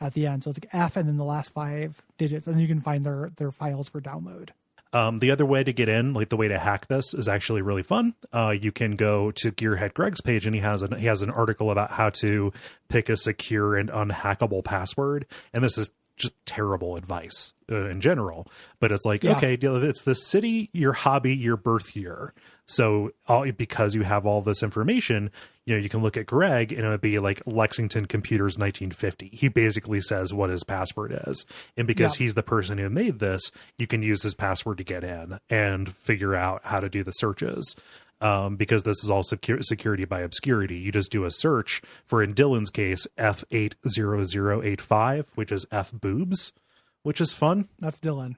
at the end. So it's like F and then the last 5 digits, and then you can find their files for download. The other way to get in, like the way to hack this, is actually really fun. You can go to Gearhead Greg's page, and he has an article about how to pick a secure and unhackable password. And this is just terrible advice in general, but it's like, okay, it's the city, your hobby, your birth year. So because you have all this information, you can look at Greg and it would be like Lexington Computers 1950. He basically says what his password is. And because he's the person who made this, you can use his password to get in and figure out how to do the searches. Because this is all security by obscurity. You just do a search for, in Dylan's case, F80085, which is F boobs, which is fun. That's Dylan.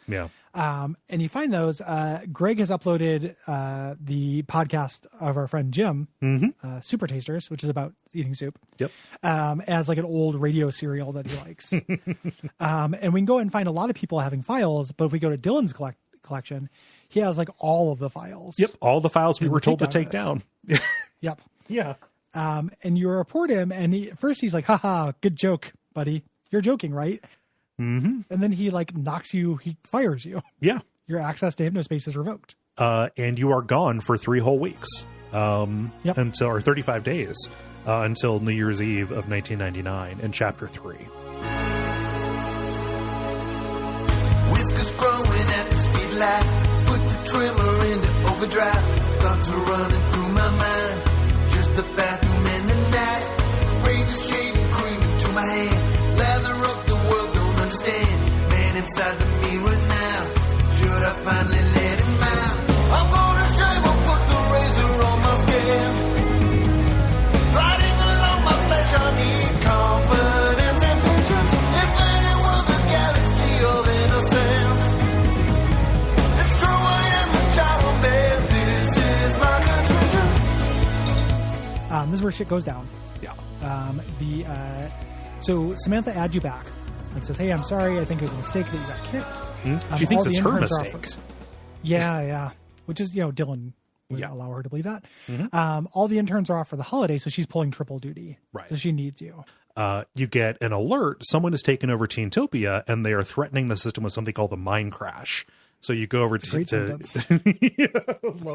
Yeah. And you find those. Greg has uploaded the podcast of our friend Jim, Super Tasters, which is about eating soup. Yep. As like an old radio serial that he likes. And we can go and find a lot of people having files, but if we go to Dylan's collection, he has like all of the files. Yep. All the files we were told to take down. Yep. Yeah. And you report him, and first he's like, haha, good joke, buddy. You're joking, right? Mm-hmm. And then he like he fires you. Yeah. Your access to Hypnospace is revoked. And you are gone for 3 whole weeks. Or 35 days until New Year's Eve of 1999 in Chapter 3. Whiskers growing at the speed light. Put the trimmer into overdrive. Thoughts are running through my mind. Just the bathroom and the night. Spray the shaving cream into my hand. Lather up the world, don't understand. Man inside the mirror now. Should I finally let him out? I'm gonna shave or put the razor on my skin. Riding along my flesh, I need confidence and patience. If any was a galaxy of innocence, it's true I am the child of man. This is my contrition. This is where shit goes down. Yeah. So Samantha adds you back. Like says, hey, I'm sorry. I think it was a mistake that you got kicked. She thinks all the it's her interns are mistake. Yeah. Which is, Dylan would allow her to believe that. All the interns are off for the holiday, so she's pulling triple duty. Right. So she needs you. You get an alert. Someone has taken over Teentopia, and they are threatening the system with something called the Mind Crash. So you go over to love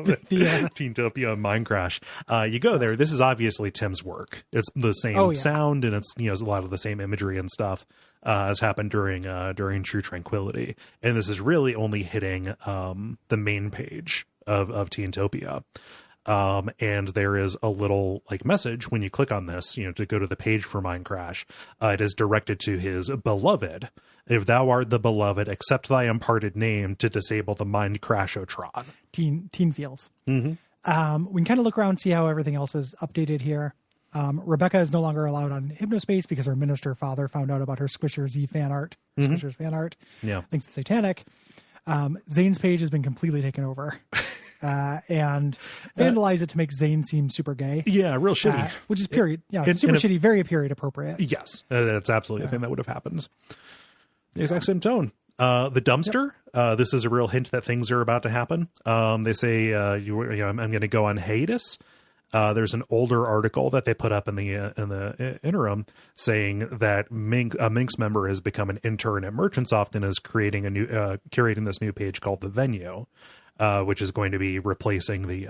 it. Teentopia Mind Crash. You go there. This is obviously Tim's work. It's the same sound, and it's a lot of the same imagery and stuff as happened during True Tranquility. And this is really only hitting the main page of Teentopia. And there is a little like message when you click on this, to go to the page for Mind Crash. It is directed to his beloved. If thou art the beloved, accept thy imparted name to disable the Mind Crashotron. Teen feels. We can kind of look around and see how everything else is updated here. Rebecca is no longer allowed on Hypnospace because her minister father found out about her Squisher Z fan art. Squisher's fan art. Yeah. Thinks it's satanic. Zane's page has been completely taken over. And vandalize it to make Zane seem super gay. Yeah, real shitty. Which is period. Yeah, super shitty, very period appropriate. Yes, that's absolutely a thing that would have happened. The exact same tone. The dumpster. This is a real hint that things are about to happen. They say, I'm going to go on hiatus. There's an older article that they put up in the interim saying that a Minx member has become an intern at Merchantsoft and is curating this new page called The Venue, which is going to be replacing the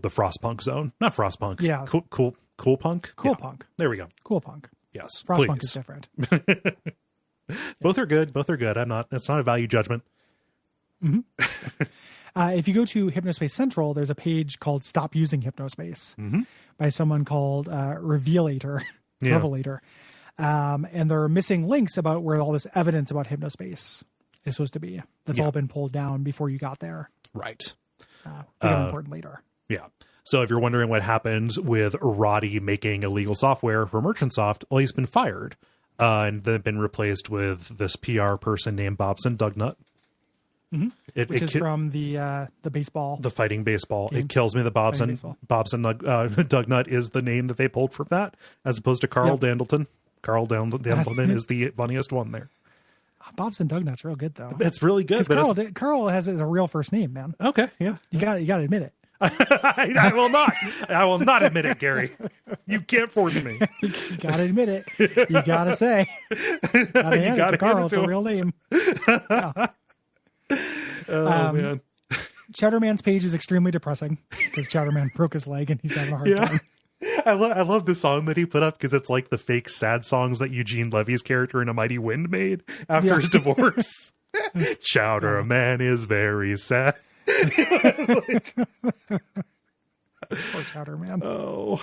Frostpunk zone. Not Frostpunk. Yeah. Cool Punk. Cool Punk. There we go. Cool Punk. Yes. Frostpunk is different. Both are good. It's not a value judgment. If you go to Hypnospace Central, there's a page called Stop Using Hypnospace by someone called Revelator. And they're missing links about where all this evidence about Hypnospace is supposed to be. That's all been pulled down before you got there. Right. Become important later. Yeah. So if you're wondering what happened with Roddy making illegal software for Merchantsoft, well, he's been fired and then been replaced with this PR person named Bobson Dugnut. Which is from the baseball. The fighting baseball. Game. It kills me that Bobson Dugnut is the name that they pulled from that, as opposed to Carl Dandleton. Carl Dandleton is the funniest one there. Bobson Dugnut's real good, though. It's really good. But Carl has a real first name, man. Okay, yeah. You got to admit it. I will not. I will not admit it, Gary. You can't force me. You got to admit it. You got to say. Carl, it's a real name. Yeah. Oh, man. Chowderman's page is extremely depressing because Chowderman broke his leg and he's having a hard time. I love the song that he put up because it's like the fake sad songs that Eugene Levy's character in A Mighty Wind made after his divorce. Chowderman is very sad. Poor Chowderman. Oh.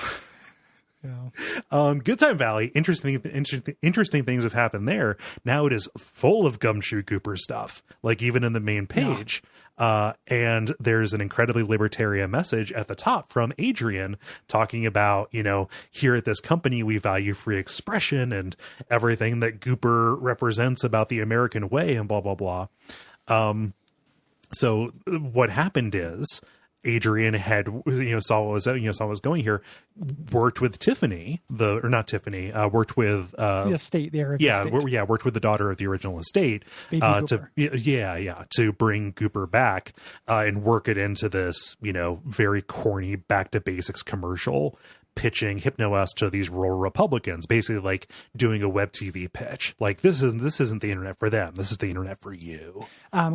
Good Time Valley, interesting things have happened there. Now it is full of Gumshoe Gooper stuff, like even in the main page. And there's an incredibly libertarian message at the top from Adrian talking about, here at this company, we value free expression and everything that Gooper represents about the American way and blah, blah, blah. So what happened is Adrian had, saw what was going here, worked with Tiffany, worked with the estate there. Worked with the daughter of the original estate to bring Gooper back and work it into this, very corny back to basics commercial, pitching HypnoS to these rural Republicans, basically like doing a web TV pitch. Like this isn't the internet for them. This is the internet for you.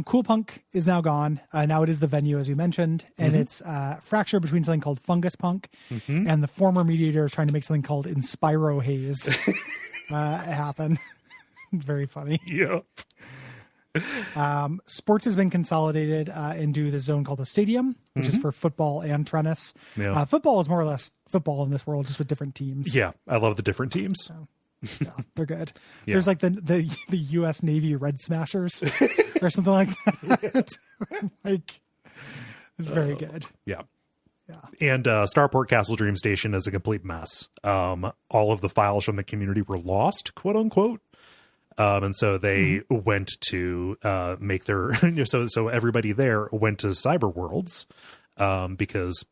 Cool Punk is now gone. Now it is the venue, as we mentioned, and it's fractured between something called Fungus Punk and the former mediator is trying to make something called Inspiro Haze happen. Very funny. Yep. Sports has been consolidated into the zone called the Stadium, which is for football and tennis. Yeah. Football is more or less football in this world, just with different teams. Yeah, I love the different teams. So, yeah, they're good. Yeah. There's like the U.S. Navy Red Smashers or something like that. Like, it's very good. Yeah. Yeah. And Starport Castle Dream Station is a complete mess. All of the files from the community were lost, quote unquote. And so they went to make their so everybody there went to Cyber Worlds because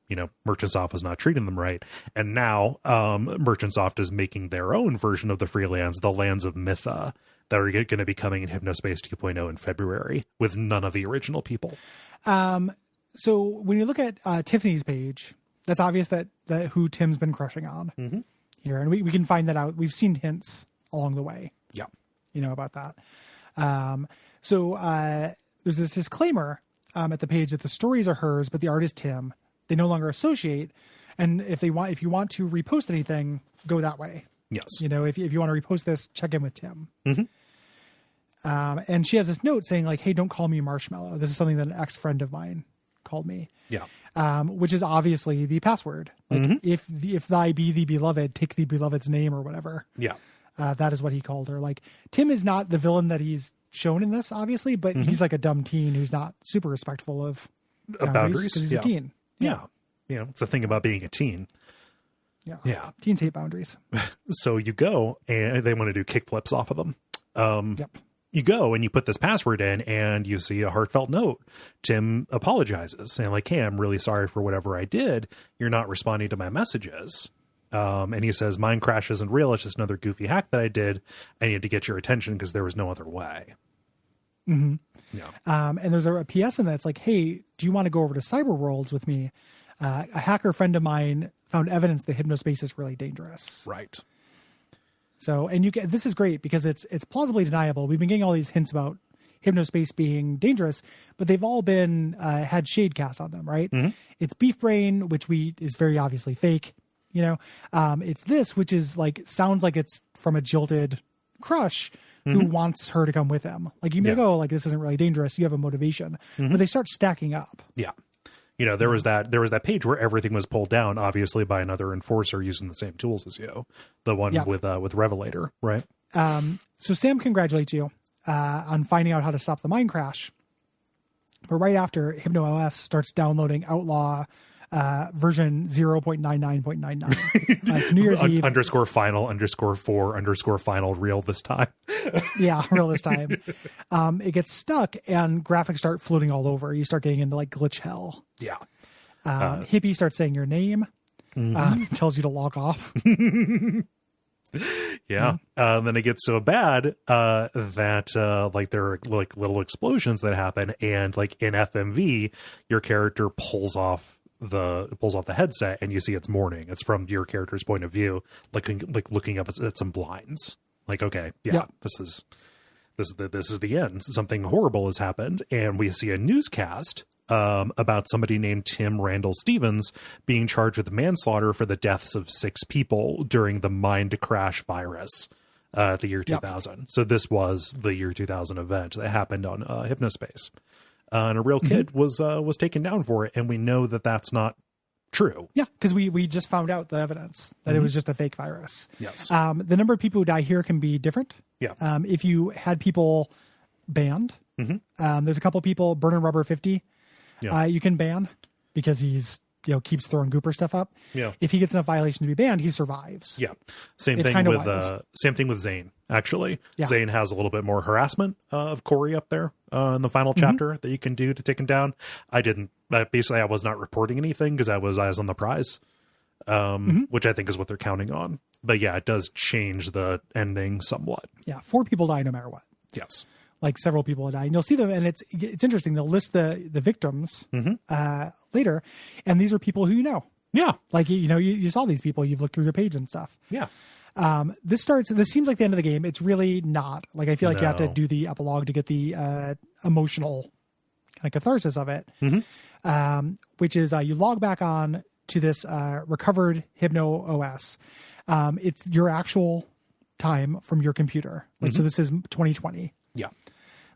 Merchantsoft was not treating them right, and now Merchantsoft is making their own version of the Freelands, the Lands of Mytha, that are going to be coming in Hypnospace 2.0 in February with none of the original people. So when you look at Tiffany's page, that's obvious that who Tim's been crushing on here, and we can find that out. We've seen hints along the way. Yeah. About that. So there's this disclaimer at the page that the stories are hers, but the art is Tim. They no longer associate. And if you want to repost anything, go that way. Yes. If you want to repost this, check in with Tim. And she has this note saying like, hey, don't call me Marshmallow. This is something that an ex-friend of mine called me. Yeah. Which is obviously the password. Like if thy be the beloved, take the beloved's name or whatever. Yeah. That is what he called her. Like, Tim is not the villain that he's shown in this, obviously, but he's like a dumb teen who's not super respectful of boundaries because he's a teen. Yeah. It's the thing about being a teen. Yeah. Teens hate boundaries. So you go and they want to do kickflips off of them. Yep. You go and you put this password in and you see a heartfelt note. Tim apologizes saying like, hey, I'm really sorry for whatever I did. You're not responding to my messages. And he says, mine crash isn't real. It's just another goofy hack that I did. I need to get your attention because there was no other way. Yeah. And there's a PS in that. It's like, hey, do you want to go over to Cyber Worlds with me? A hacker friend of mine found evidence that Hypnospace is really dangerous. Right. So, and this is great because it's plausibly deniable. We've been getting all these hints about Hypnospace being dangerous, but they've all been, had shade cast on them, right? It's Beef Brain, which is very obviously fake. It's this, which is like, sounds like it's from a jilted crush who wants her to come with him. Like you may go like, this isn't really dangerous. You have a motivation, but they start stacking up. Yeah. There was that page where everything was pulled down, obviously by another enforcer using the same tools as you, the one with Revelator. Right. So Sam congratulates you, on finding out how to stop the mine crash. But right after HypnoOS starts downloading Outlaw, version 0.99.99. It's New Year's Eve. _final_4_final real this time. Yeah, real this time. It gets stuck and graphics start floating all over. You start getting into like glitch hell. Yeah. Hippie starts saying your name. It tells you to log off. Yeah. Then it gets so bad that like there are like little explosions that happen, and like in FMV your character pulls off the headset and you see it's morning. It's from your character's point of view, looking up at some blinds. Like, okay, this is the end. Something horrible has happened, and we see a newscast about somebody named Tim Randall Stevens being charged with manslaughter for the deaths of 6 people during the Mind Crash virus the year 2000. So this was the year 2000 event that happened on Hypnospace. And a real kid was taken down for it, and we know that that's not true. Yeah, because we just found out the evidence that it was just a fake virus. Yes. The number of people who die here can be different. Yeah. If you had people banned, there's a couple people, Burner Rubber 50, you can ban because he's keeps throwing gooper stuff up. Yeah. If he gets enough violation to be banned, he survives. Yeah. Same It's thing kinda with wild. Zane, actually. Yeah. Zane has a little bit more harassment of Corey up there in the final chapter that you can do to take him down. I was not reporting anything because I was eyes on the prize, which I think is what they're counting on. But yeah, it does change the ending somewhat. Yeah, 4 people die no matter what. Yes. Like several people die, and you'll see them, and it's interesting. They'll list the victims later, and these are people who you know. Yeah. Like you saw these people, you've looked through their page and stuff. Yeah. This seems like the end of the game. It's really not. Like I feel like you have to No. do the epilogue to get the emotional kind of catharsis of it, which is you log back on to this recovered Hypno OS. It's your actual time from your computer. Like so, this is 2020. Yeah.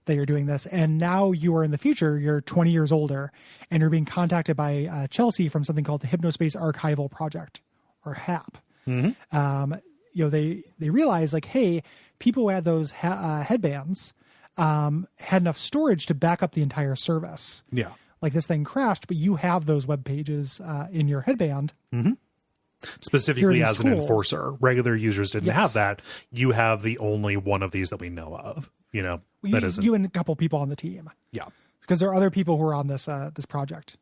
That you're doing this, and now you are in the future. You're 20 years older, and you're being contacted by Chelsea from something called the Hypnospace Archival Project, or HAP. They realize like, hey, people who had those headbands had enough storage to back up the entire service. Yeah. Like this thing crashed, but you have those web pages in your headband. Specifically Here are as these an tools. enforcer. Regular users didn't Yes. have that. You have the only one of these that we know of. That isn't. You and a couple people on the team. Yeah. Because there are other people who are on this this project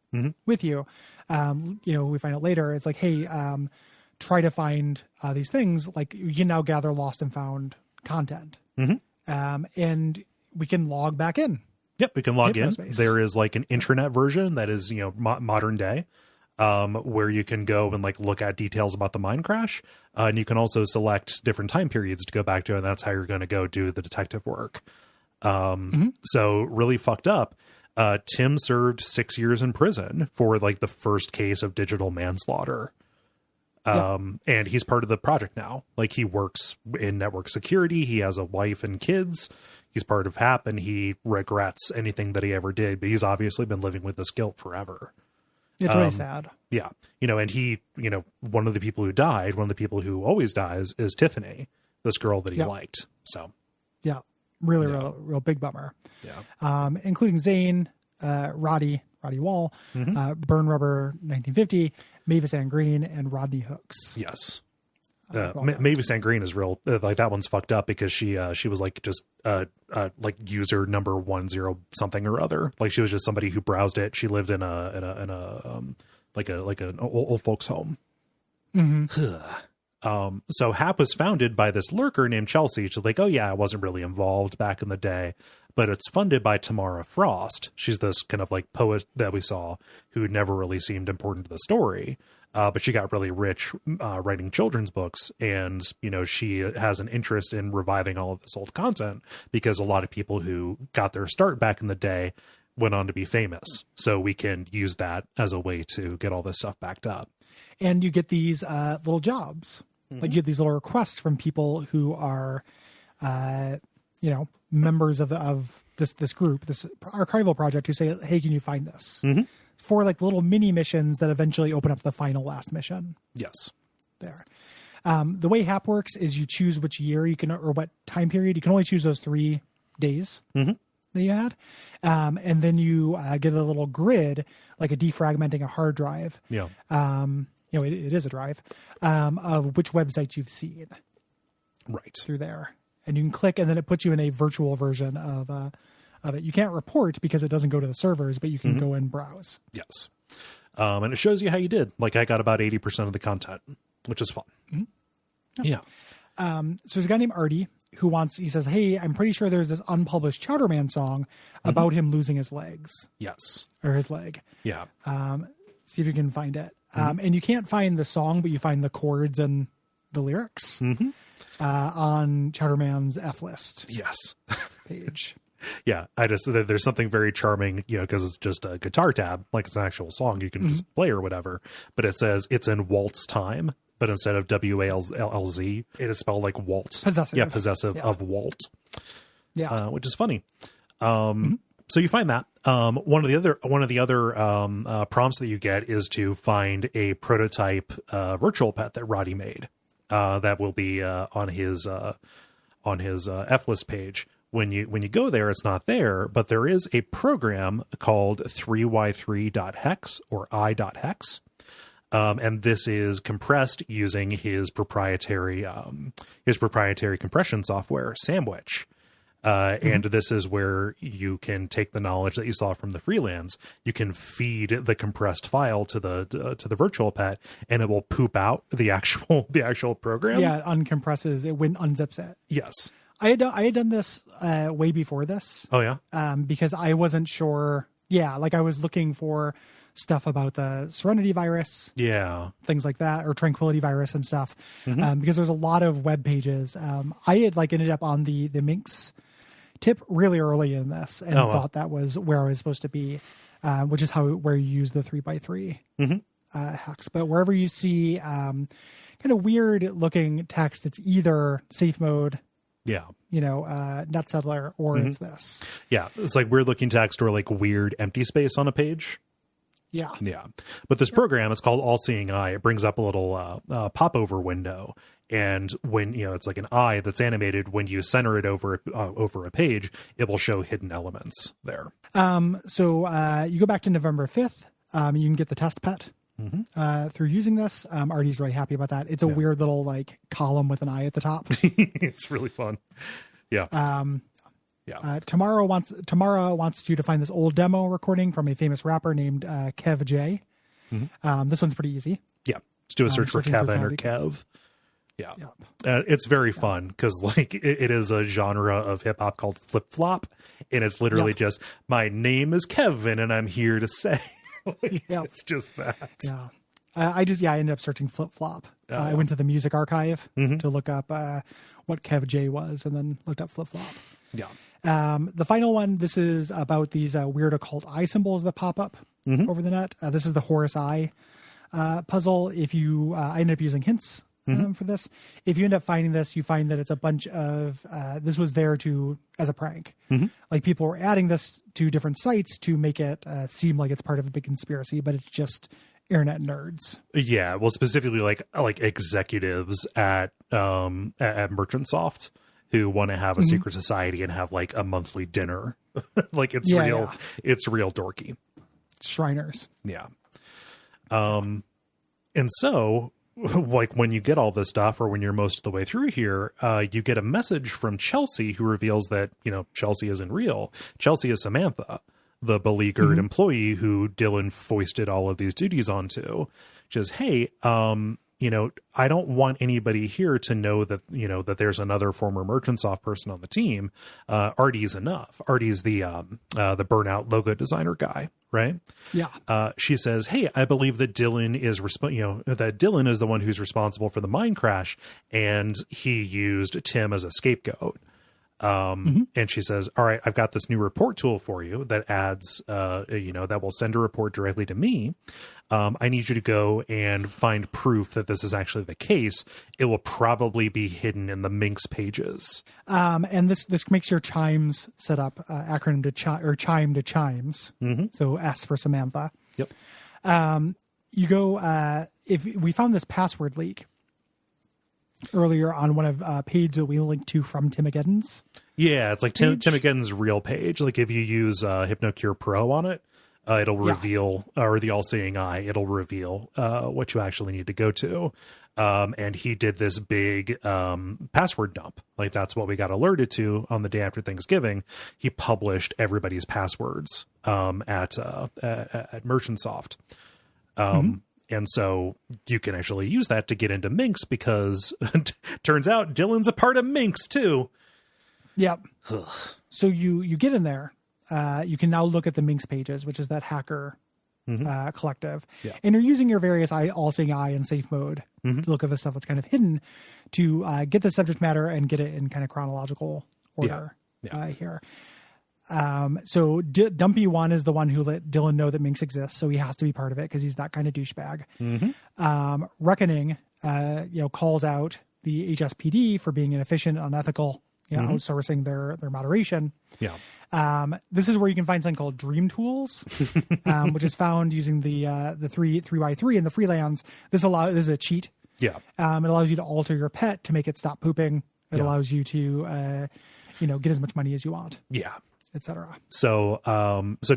with you. We find out later. It's like, hey, try to find these things. Like you can now gather lost and found content, and we can log back in. Yep, we can log in. Hypnospace. There is like an intranet version that is modern day, where you can go and like look at details about the mine crash, and you can also select different time periods to go back to, and that's how you're going to go do the detective work. So really fucked up. Tim served 6 years in prison for like the first case of digital manslaughter. And he's part of the project now. Like he works in network security. He has a wife and kids. He's part of HAP, and he regrets anything that he ever did, but he's obviously been living with this guilt forever. It's really sad. Yeah. And he, one of the people who died, one of the people who always dies is Tiffany, this girl that he liked. So Yeah. Really, real big bummer. yeah. Including Zane, Roddy Wall, Burn Rubber 1950, Mavis Ann Green, and Rodney Hooks. Yes. Mavis Ann Green is real. Like that one's fucked up because she was like just like user number 10 something or other. Like she was just somebody who browsed it. She lived in like an old folks home. So HAP was founded by this lurker named Chelsea. She's like, oh yeah, I wasn't really involved back in the day, but it's funded by Tamara Frost. She's this kind of like poet that we saw who never really seemed important to the story. But she got really rich writing children's books, and she has an interest in reviving all of this old content because a lot of people who got their start back in the day went on to be famous. So we can use that as a way to get all this stuff backed up. And you get these little jobs. Like you get these little requests from people who are, members of this group, this archival project, who say, hey, can you find this? For like little mini missions that eventually open up the final last mission. Yes. There. The way HAP works is you choose which year you can, or what time period. You can only choose those 3 days that you had. And then you get a little grid, like a defragmenting a hard drive. Yeah. It is a drive of which websites you've seen. Right. Through there. And you can click, and then it puts you in a virtual version of it. You can't report because it doesn't go to the servers, but you can go and browse. Yes. And it shows you how you did. Like I got about 80% of the content, which is fun. Yeah. So there's a guy named Artie who he says, hey, I'm pretty sure there's this unpublished Chowderman song about him losing his legs. Yes. Or his leg. Yeah. See if you can find it. And you can't find the song, but you find the chords and the lyrics on Chowderman's F list. Yes. Page. Yeah. There's something very charming, because it's just a guitar tab, like it's an actual song you can just play or whatever, but it says it's in waltz time, but instead of WALZ, it is spelled like Walt. Possessive. Yeah. Possessive of Walt. Yeah. Which is funny. So you find that. One of the other prompts that you get is to find a prototype virtual pet that Roddy made. That will be on his F-list page. When you go there, it's not there, but there is a program called 3y3.hex or i.hex. And this is compressed using his proprietary compression software, Sandwich. And this is where you can take the knowledge that you saw from the freelance. You can feed the compressed file to the virtual pet, and it will poop out the actual program. Yeah, it uncompresses it, unzips it. Yes, I had done this way before this. Oh yeah, because I wasn't sure. Yeah, like I was looking for stuff about the Serenity virus, things like that, or Tranquility virus and stuff. Because there's a lot of web pages. I had ended up on the Minx tip really early in this, and thought that was where I was supposed to be, which is where you use the 3x3 hex. But wherever you see kind of weird looking text, it's either safe mode, net settler, or it's this. Yeah, it's like weird looking text or like weird empty space on a page. Yeah. But this program, it's called All Seeing Eye. It brings up a little popover window, and when it's like an eye that's animated, when you center it over a page, it will show hidden elements there. So you go back to November 5th. You can get the test pet through using this. Artie's really happy about that. It's a weird little column with an eye at the top. It's really fun. Yeah. Tamara wants you to find this old demo recording from a famous rapper named Kev J. This one's pretty easy. Yeah. Let's do a search for Kevin or Kev. Yeah. It's very fun because it is a genre of hip hop called flip flop. And it's literally just, my name is Kevin and I'm here to say. It's just that. Yeah. I ended up searching flip flop. I went to the music archive to look up what Kev J was, and then looked up flip flop. Yeah. The final one, this is about these weird occult eye symbols that pop up over the net. This is the Horus Eye puzzle. If you, I ended up using hints for this. If you end up finding this, you find that it's a bunch of, this was there as a prank. Like people were adding this to different sites to make it seem like it's part of a big conspiracy, but it's just internet nerds. Yeah. Well, specifically like executives at Merchantsoft, who want to have a secret society and have a monthly dinner. It's real. Yeah. It's real dorky. Shriners. Yeah. And so when you get all this stuff, or when you're most of the way through here, you get a message from Chelsea who reveals that, Chelsea isn't real. Chelsea is Samantha, the beleaguered employee who Dylan foisted all of these duties onto. Just, hey, I don't want anybody here to know that, that there's another former Merchantsoft person on the team. Artie's enough. Artie's the burnout logo designer guy, right? Yeah. She says, hey, I believe that Dylan is that Dylan is the one who's responsible for the mine crash, and he used Tim as a scapegoat. And she says, all right, I've got this new report tool for you that adds, that will send a report directly to me. I need you to go and find proof that this is actually the case. It will probably be hidden in the Minx pages. And this makes your chimes set up, acronym to chime to chimes. So S for Samantha. Yep. You go, if we found this password leak earlier on one of page that we linked to from Timogeddon's. Yeah, it's like Timogeddon's real page. Like if you use HypnoCure Pro on it, it'll reveal, or the All-Seeing Eye, it'll reveal what you actually need to go to. And he did this big password dump. Like that's what we got alerted to on the day after Thanksgiving. He published everybody's passwords at Merchantsoft. And so you can actually use that to get into Minx, because turns out Dylan's a part of Minx too. Yep. So you get in there. You can now look at the Minx pages, which is that hacker collective. Yeah. And you're using your various all-seeing eye and safe mode to look at the stuff that's kind of hidden to get the subject matter and get it in kind of chronological order here. So Dumpy One is the one who let Dylan know that Minx exists, so he has to be part of it because he's that kind of douchebag. Reckoning, calls out the HSPD for being inefficient, unethical, outsourcing their moderation. Yeah. This is where you can find something called Dream Tools, which is found using the 3x3 and the freelance. This is a cheat. Yeah. It allows you to alter your pet to make it stop pooping. It allows you to, get as much money as you want. Yeah. Etc. So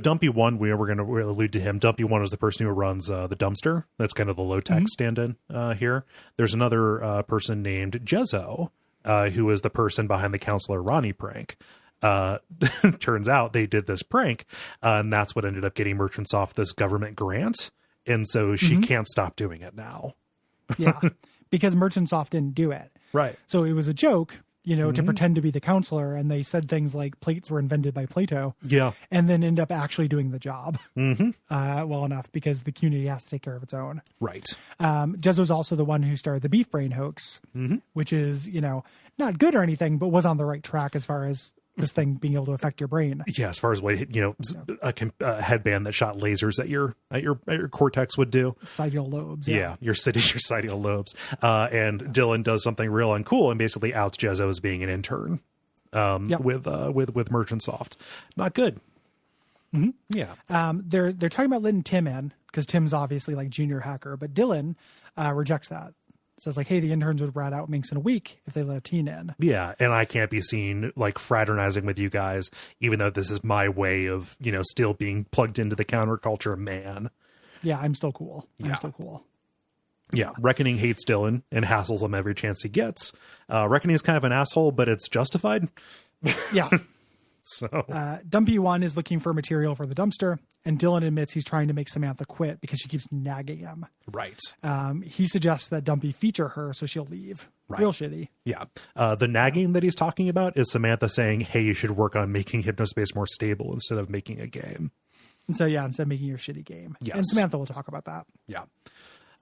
Dumpy One, we're going to allude to him. Dumpy One is the person who runs the dumpster. That's kind of the low tech stand-in here. There's another person named Jezzo, who is the person behind the Counselor Ronnie prank. Turns out they did this prank, and that's what ended up getting Merchantsoft this government grant, and so she can't stop doing it now. Yeah, because Merchantsoft didn't do it. Right. So it was a joke. To pretend to be the counselor, and they said things like plates were invented by Plato. Yeah. And then end up actually doing the job well enough because the community has to take care of its own. Right. Jezzo's also the one who started the beef brain hoax, which is, not good or anything, but was on the right track as far as this thing being able to affect your brain. Yeah, as far as what a headband that shot lasers at your cortex would do. Sidereal lobes. Yeah, your sidereal lobes. And Dylan does something real uncool and basically outs Jezzo as being an intern with Merchantsoft. Not good. Yeah. They're talking about letting Tim in because Tim's obviously like junior hacker, but Dylan rejects that. Says like, hey, the interns would rat out Minx in a week if they let a teen in. Yeah, and I can't be seen like fraternizing with you guys, even though this is my way of, still being plugged into the counterculture, man. Yeah, I'm still cool. I'm still cool. Yeah, Reckoning hates Dylan and hassles him every chance he gets. Reckoning is kind of an asshole, but it's justified. Yeah. So Dumpy One is looking for material for the dumpster, and Dylan admits he's trying to make Samantha quit because she keeps nagging him. Right. He suggests that Dumpy feature her so she'll leave. Right. Real shitty. Yeah. The nagging that he's talking about is Samantha saying, hey, you should work on making Hypnospace more stable instead of making a game. And so, instead of making your shitty game. Yes. And Samantha will talk about that. Yeah.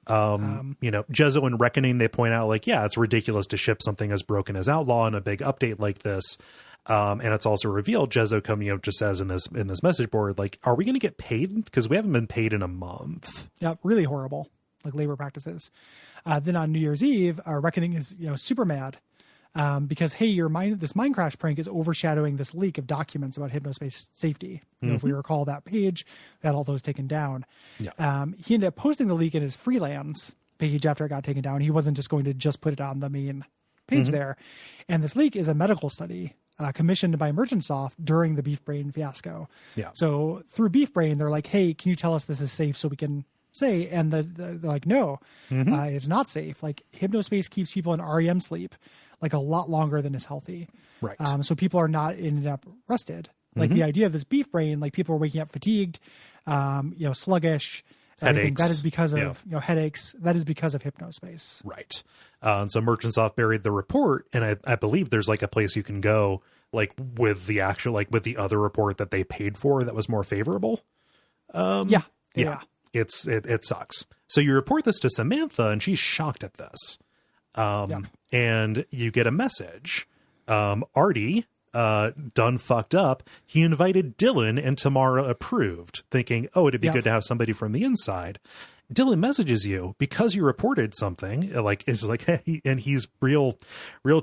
Jezzo and Reckoning, they point out like, it's ridiculous to ship something as broken as Outlaw in a big update like this. And it's also revealed, Jezzo just says in this message board, like, are we going to get paid? Because we haven't been paid in a month. Yeah, really horrible, like labor practices. Then on New Year's Eve, Reckoning is super mad because, hey, this Mind Crash prank is overshadowing this leak of documents about Hypnospace safety. If we recall that page, they had all those taken down. Yeah. He ended up posting the leak in his freelance page after it got taken down. He wasn't just going to just put it on the main page there. And this leak is a medical study commissioned by Merchantsoft during the Beef Brain fiasco. Yeah. So through Beef Brain, they're like, hey, can you tell us this is safe so we can say? And they're like, no, it's not safe. Like Hypnospace keeps people in REM sleep like a lot longer than is healthy. Right. So people are not ended up rested. Like the idea of this Beef Brain, like people are waking up fatigued, sluggish. Headaches. That is because of headaches. That is because of Hypnospace. Right. So Merchantsoft buried the report, and I believe there's like a place you can go like with the actual with the other report that they paid for that was more favorable. Yeah. It sucks. So you report this to Samantha, and she's shocked at this. And you get a message. Artie done fucked up. He invited Dylan and Tamara approved, thinking, oh, it'd be good to have somebody from the inside. Dylan messages you because you reported something, like it's like, hey, and he's real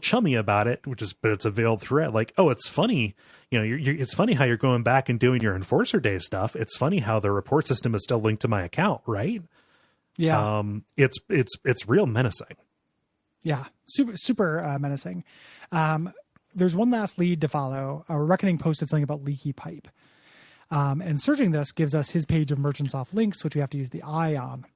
chummy about it, but it's a veiled threat. Like, oh, it's funny, it's funny how you're going back and doing your Enforcer Day stuff. It's funny how the report system is still linked to my account, right? Yeah. It's real menacing. Yeah, super menacing. There's one last lead to follow. Reckoning posted something about leaky pipe. And searching this gives us his page of Merchantsoft links, which we have to use the eye on.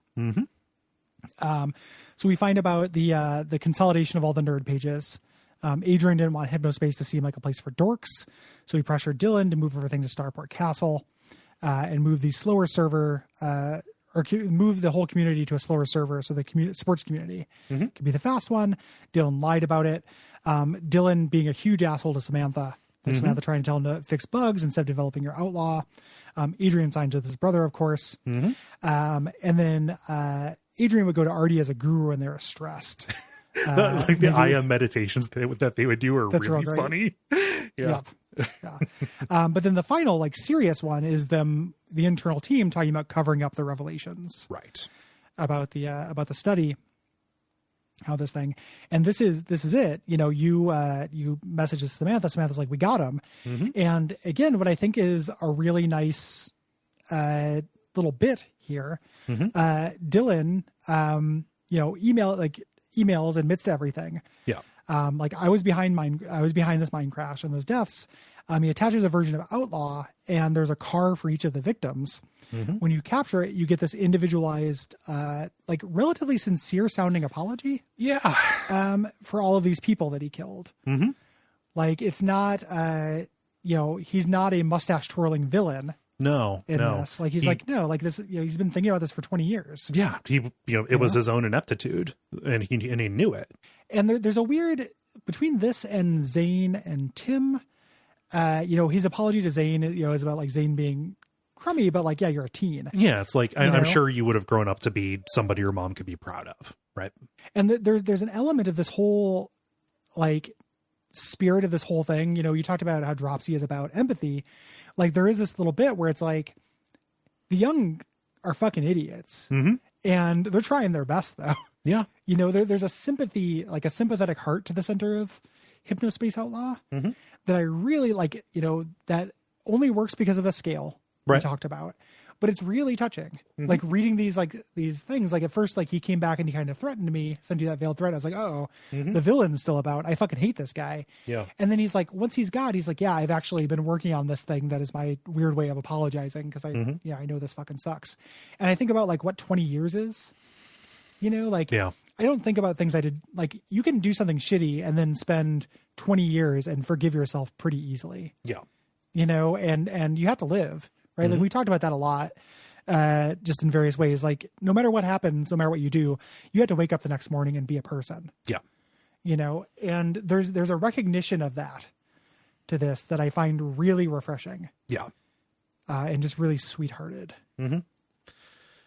So we find about the consolidation of all the nerd pages. Adrian didn't want Hypnospace to seem like a place for dorks, so he pressured Dylan to move everything to Starport Castle and move the slower server, or move the whole community to a slower server so the sports community can be the fast one. Dylan lied about it. Dylan being a huge asshole to Samantha. Samantha trying to tell him to fix bugs instead of developing your Outlaw. Adrian signed with his brother, of course. And then Adrian would go to Artie as a guru when they were stressed. Like the IM meditations that they would do are really funny. Yeah. But then the final serious one is the internal team talking about covering up the revelations. Right. About the study. how this thing, and this is it. You know, you message Samantha. Samantha's like, we got him. And again, what I think is a really nice little bit here. Dylan, you know, emails, admits to everything. Yeah. Like I was behind this mine crash and those deaths. He attaches a version of Outlaw, and there's a car for each of the victims. When you capture it, you get this individualized, like relatively sincere sounding apology. Yeah. For all of these people that he killed. Like it's not, you know, he's not a mustache twirling villain. No, this. Like he's like, no, like this, you know, he's been thinking about this for 20 years. Yeah. It was his own ineptitude, and he knew it. And there's a weird between this and Zane and Tim. You know, his apology to Zane, you know, is about like Zane being crummy, but like, yeah, you're a teen. Yeah, it's like I'm sure you would have grown up to be somebody your mom could be proud of, right? And there's an element of this whole like spirit of this whole thing. You know, you talked about how Dropsy is about empathy. Like there is this little bit where it's like the young are fucking idiots, and they're trying their best though. Yeah, you know, there's a sympathy, like a sympathetic heart to the center of Hypnospace Outlaw that I really like. You know, that only works because of the scale we talked about, but it's really touching. Like reading these things, like at first, like he came back and he kind of threatened me, sent you that veiled threat. I was like, oh, the villain's still about. I fucking hate this guy. Yeah. And then he's like, once he's like, yeah, I've actually been working on this thing that is my weird way of apologizing because I know this fucking sucks. And I think about like what 20 years is, you know, like I don't think about things I did. Like you can do something shitty and then spend 20 years and forgive yourself pretty easily. Yeah. You know, and you have to live. Right. Like we talked about that a lot, just in various ways. Like no matter what happens, no matter what you do, you have to wake up the next morning and be a person. Yeah. You know, and there's a recognition of that to this that I find really refreshing. Yeah. And just really sweethearted.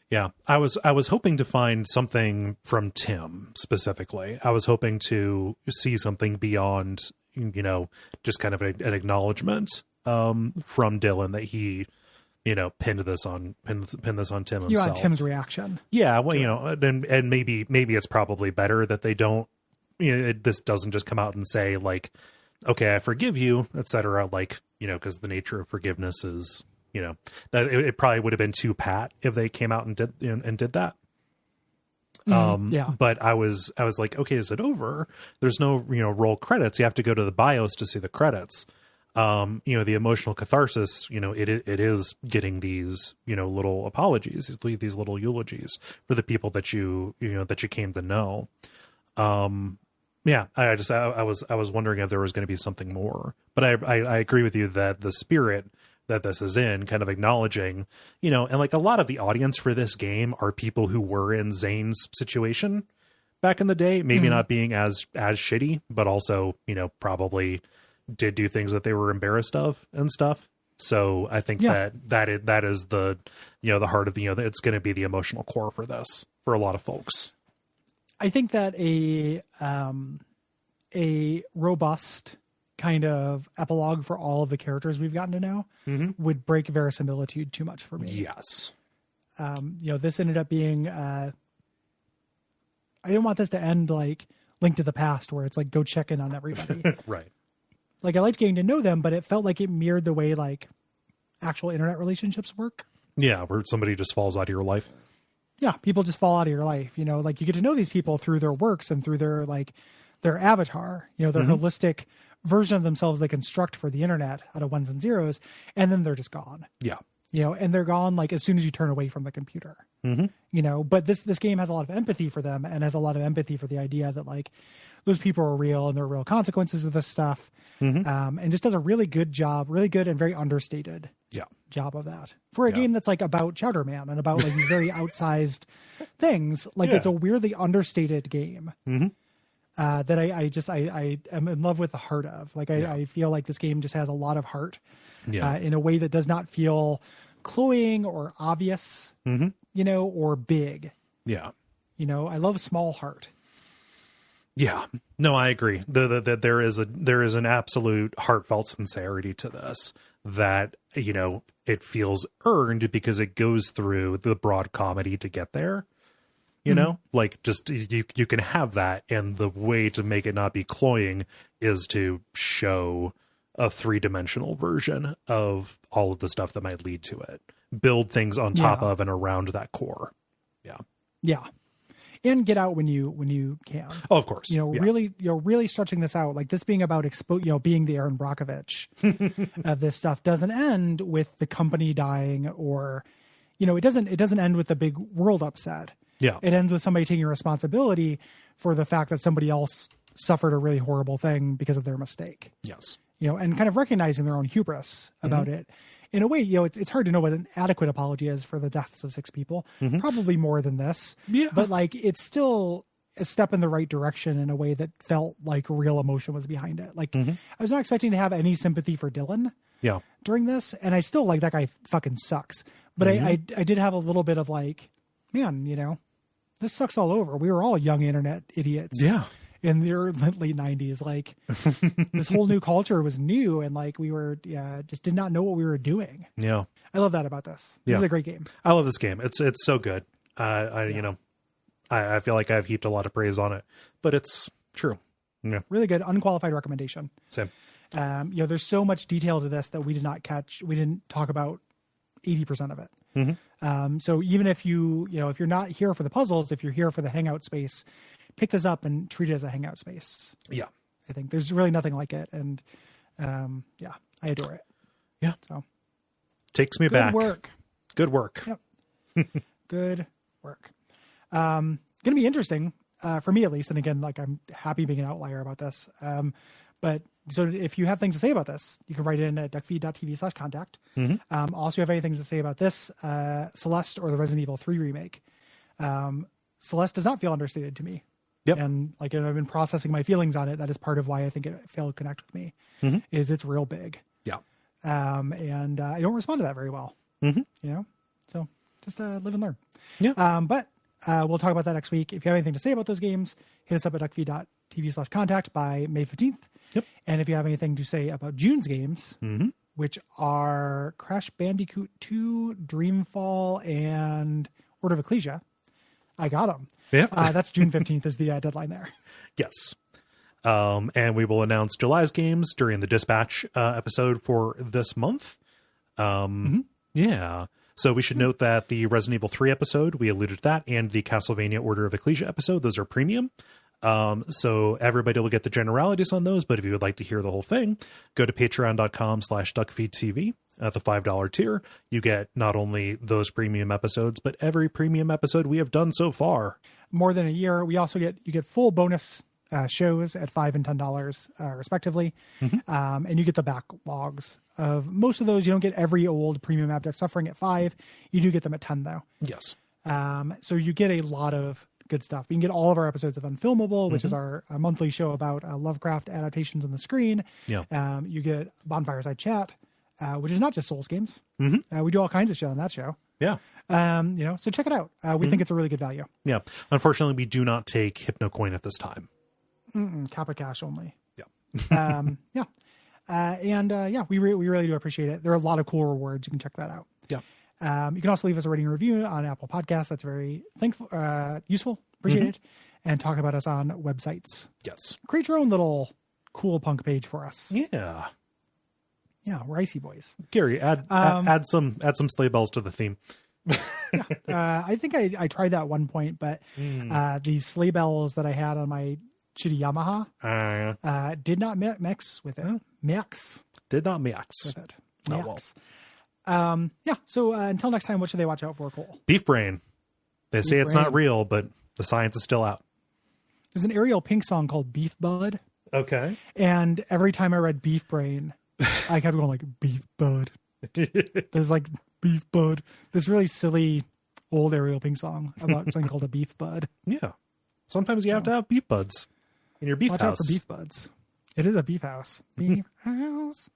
Yeah. I was hoping to find something from Tim specifically. I was hoping to see something beyond, you know, just kind of an acknowledgement from Dylan that he, you know, pinned this on Tim himself. You want Tim's reaction. Yeah. Well, you know, and maybe it's probably better that they don't, you know, this doesn't just come out and say like, okay, I forgive you, etc. Like, you know, because the nature of forgiveness is, you know, that it probably would have been too pat if they came out and did that. But I was like, okay, is it over? There's no, you know, roll credits. You have to go to the BIOS to see the credits. You know, the emotional catharsis, you know, it is getting these, you know, little apologies, these little eulogies for the people that you came to know. Yeah, I was wondering if there was going to be something more, but I agree with you that the spirit that this is in, kind of acknowledging, you know, and like a lot of the audience for this game are people who were in Zane's situation back in the day, maybe not being as shitty, but also, you know, probably did do things that they were embarrassed of and stuff. So I think that is the, you know, the heart of the, you know, it's going to be the emotional core for this for a lot of folks. I think that a robust kind of epilogue for all of the characters we've gotten to know would break verisimilitude too much for me. Yes. You know, this ended up being, I didn't want this to end like Link to the Past where it's like, go check in on everybody. Right. Like I liked getting to know them, but it felt like it mirrored the way like actual internet relationships work. Yeah. Where somebody just falls out of your life. Yeah. People just fall out of your life, you know, like you get to know these people through their works and through their, like their avatar, you know, their holistic version of themselves they construct for the internet out of ones and zeros. And then they're just gone. Yeah. You know, and they're gone like as soon as you turn away from the computer, you know, but this game has a lot of empathy for them and has a lot of empathy for the idea that like those people are real and there are real consequences of this stuff. And just does a really good job, really good and very understated job of that for a game that's like about Chowder Man and about like these very outsized things. Like it's a weirdly understated game that I am in love with the heart of. Like I feel like this game just has a lot of heart in a way that does not feel cloying or obvious, you know, or big. Yeah. You know, I love small heart. Yeah, no, I agree. There is an absolute heartfelt sincerity to this that, you know, it feels earned because it goes through the broad comedy to get there. you know, like just you can have that. And the way to make it not be cloying is to show a 3-dimensional version of all of the stuff that might lead to it. Build things on top of and around that core. Yeah. Yeah. And get out when you can. Oh, of course. Really stretching this out, like this being about being the Aaron Brockovich of this stuff doesn't end with the company dying, or, it doesn't end with the big world upset. Yeah. It ends with somebody taking responsibility for the fact that somebody else suffered a really horrible thing because of their mistake. Yes. And kind of recognizing their own hubris about it. In a way, it's hard to know what an adequate apology is for the deaths of 6 people. Probably more than this. Yeah. But like, it's still a step in the right direction in a way that felt like real emotion was behind it. Like, I was not expecting to have any sympathy for Dylan during this. And I still like that guy fucking sucks. But I did have a little bit of like, man, this sucks all over. We were all young internet idiots. Yeah. In the late 90s, like this whole new culture was new, and like we were just did not know what we were doing. Yeah. I love that about this. This is a great game. I love this game. It's so good. I feel like I've heaped a lot of praise on it, but it's true. Yeah. Really good, unqualified recommendation. Same. There's so much detail to this that we did not catch. We didn't talk about 80% of it. So even if if you're not here for the puzzles, if you're here for the hangout space, pick this up and treat it as a hangout space. Yeah. I think there's really nothing like it. And I adore it. Yeah. So takes me back. Good work. Yep. Good work. Going to be interesting for me, at least. And again, like I'm happy being an outlier about this. But so if you have things to say about this, you can write it in at duckfeed.tv/contact. Also, if you have anything to say about this, Celeste or the Resident Evil 3 remake. Celeste does not feel understated to me. Yep. And like I've been processing my feelings on it. That is part of why I think it failed to connect with me. Is it's real big. Yeah. And I don't respond to that very well. So just live and learn. Yeah. But we'll talk about that next week. If you have anything to say about those games, hit us up at duckfeed.tv/contact by May 15th. Yep. And if you have anything to say about June's games, which are Crash Bandicoot 2, Dreamfall, and Order of Ecclesia, I got them. Yeah. That's June 15th is the deadline there. Yes. And we will announce July's games during the Dispatch episode for this month. Yeah. So we should note that the Resident Evil 3 episode, we alluded to that, and the Castlevania Order of Ecclesia episode, those are premium. So everybody will get the generalities on those, but if you would like to hear the whole thing, go to patreon.com/duckfeed.tv. At the $5 tier, you get not only those premium episodes, but every premium episode we have done so far. More than a year. We also get full bonus shows at $5 and $10 respectively. And you get the backlogs of most of those. You don't get every old premium Abject Suffering at $5. You do get them at $10 though. Yes. So you get a lot of good stuff. You can get all of our episodes of Unfilmable, which is our monthly show about Lovecraft adaptations on the screen. Yeah. You get Bonfireside Chat, which is not just Souls games. We do all kinds of shit on that show. Yeah. So check it out. We think it's a really good value. Yeah. Unfortunately, we do not take HypnoCoin at this time. Kappa Cash only. Yeah. We really do appreciate it. There are a lot of cool rewards. You can check that out. Yeah. You can also leave us a rating and review on Apple Podcasts. That's very useful. Appreciate it. And talk about us on websites. Yes. Create your own little cool punk page for us. Yeah. Yeah, we're Icy Boys. Gary, add some sleigh bells to the theme. I think I tried that at one point, but the sleigh bells that I had on my shitty Yamaha did not mix with it. Did not mix with it. Not well. So until next time, what should they watch out for, Cole? Beef brain. They say it's not real, but the science is still out. There's an Ariel Pink song called Beef Bud. Okay. And every time I read Beef Brain, I kept going like, Beef Bud. There's like Beef Bud. This really silly old Ariel Pink song about something called a beef bud. Yeah. Sometimes you have to have beef buds in your beef Watch house. Out for beef buds. It is a beef house. Beef house.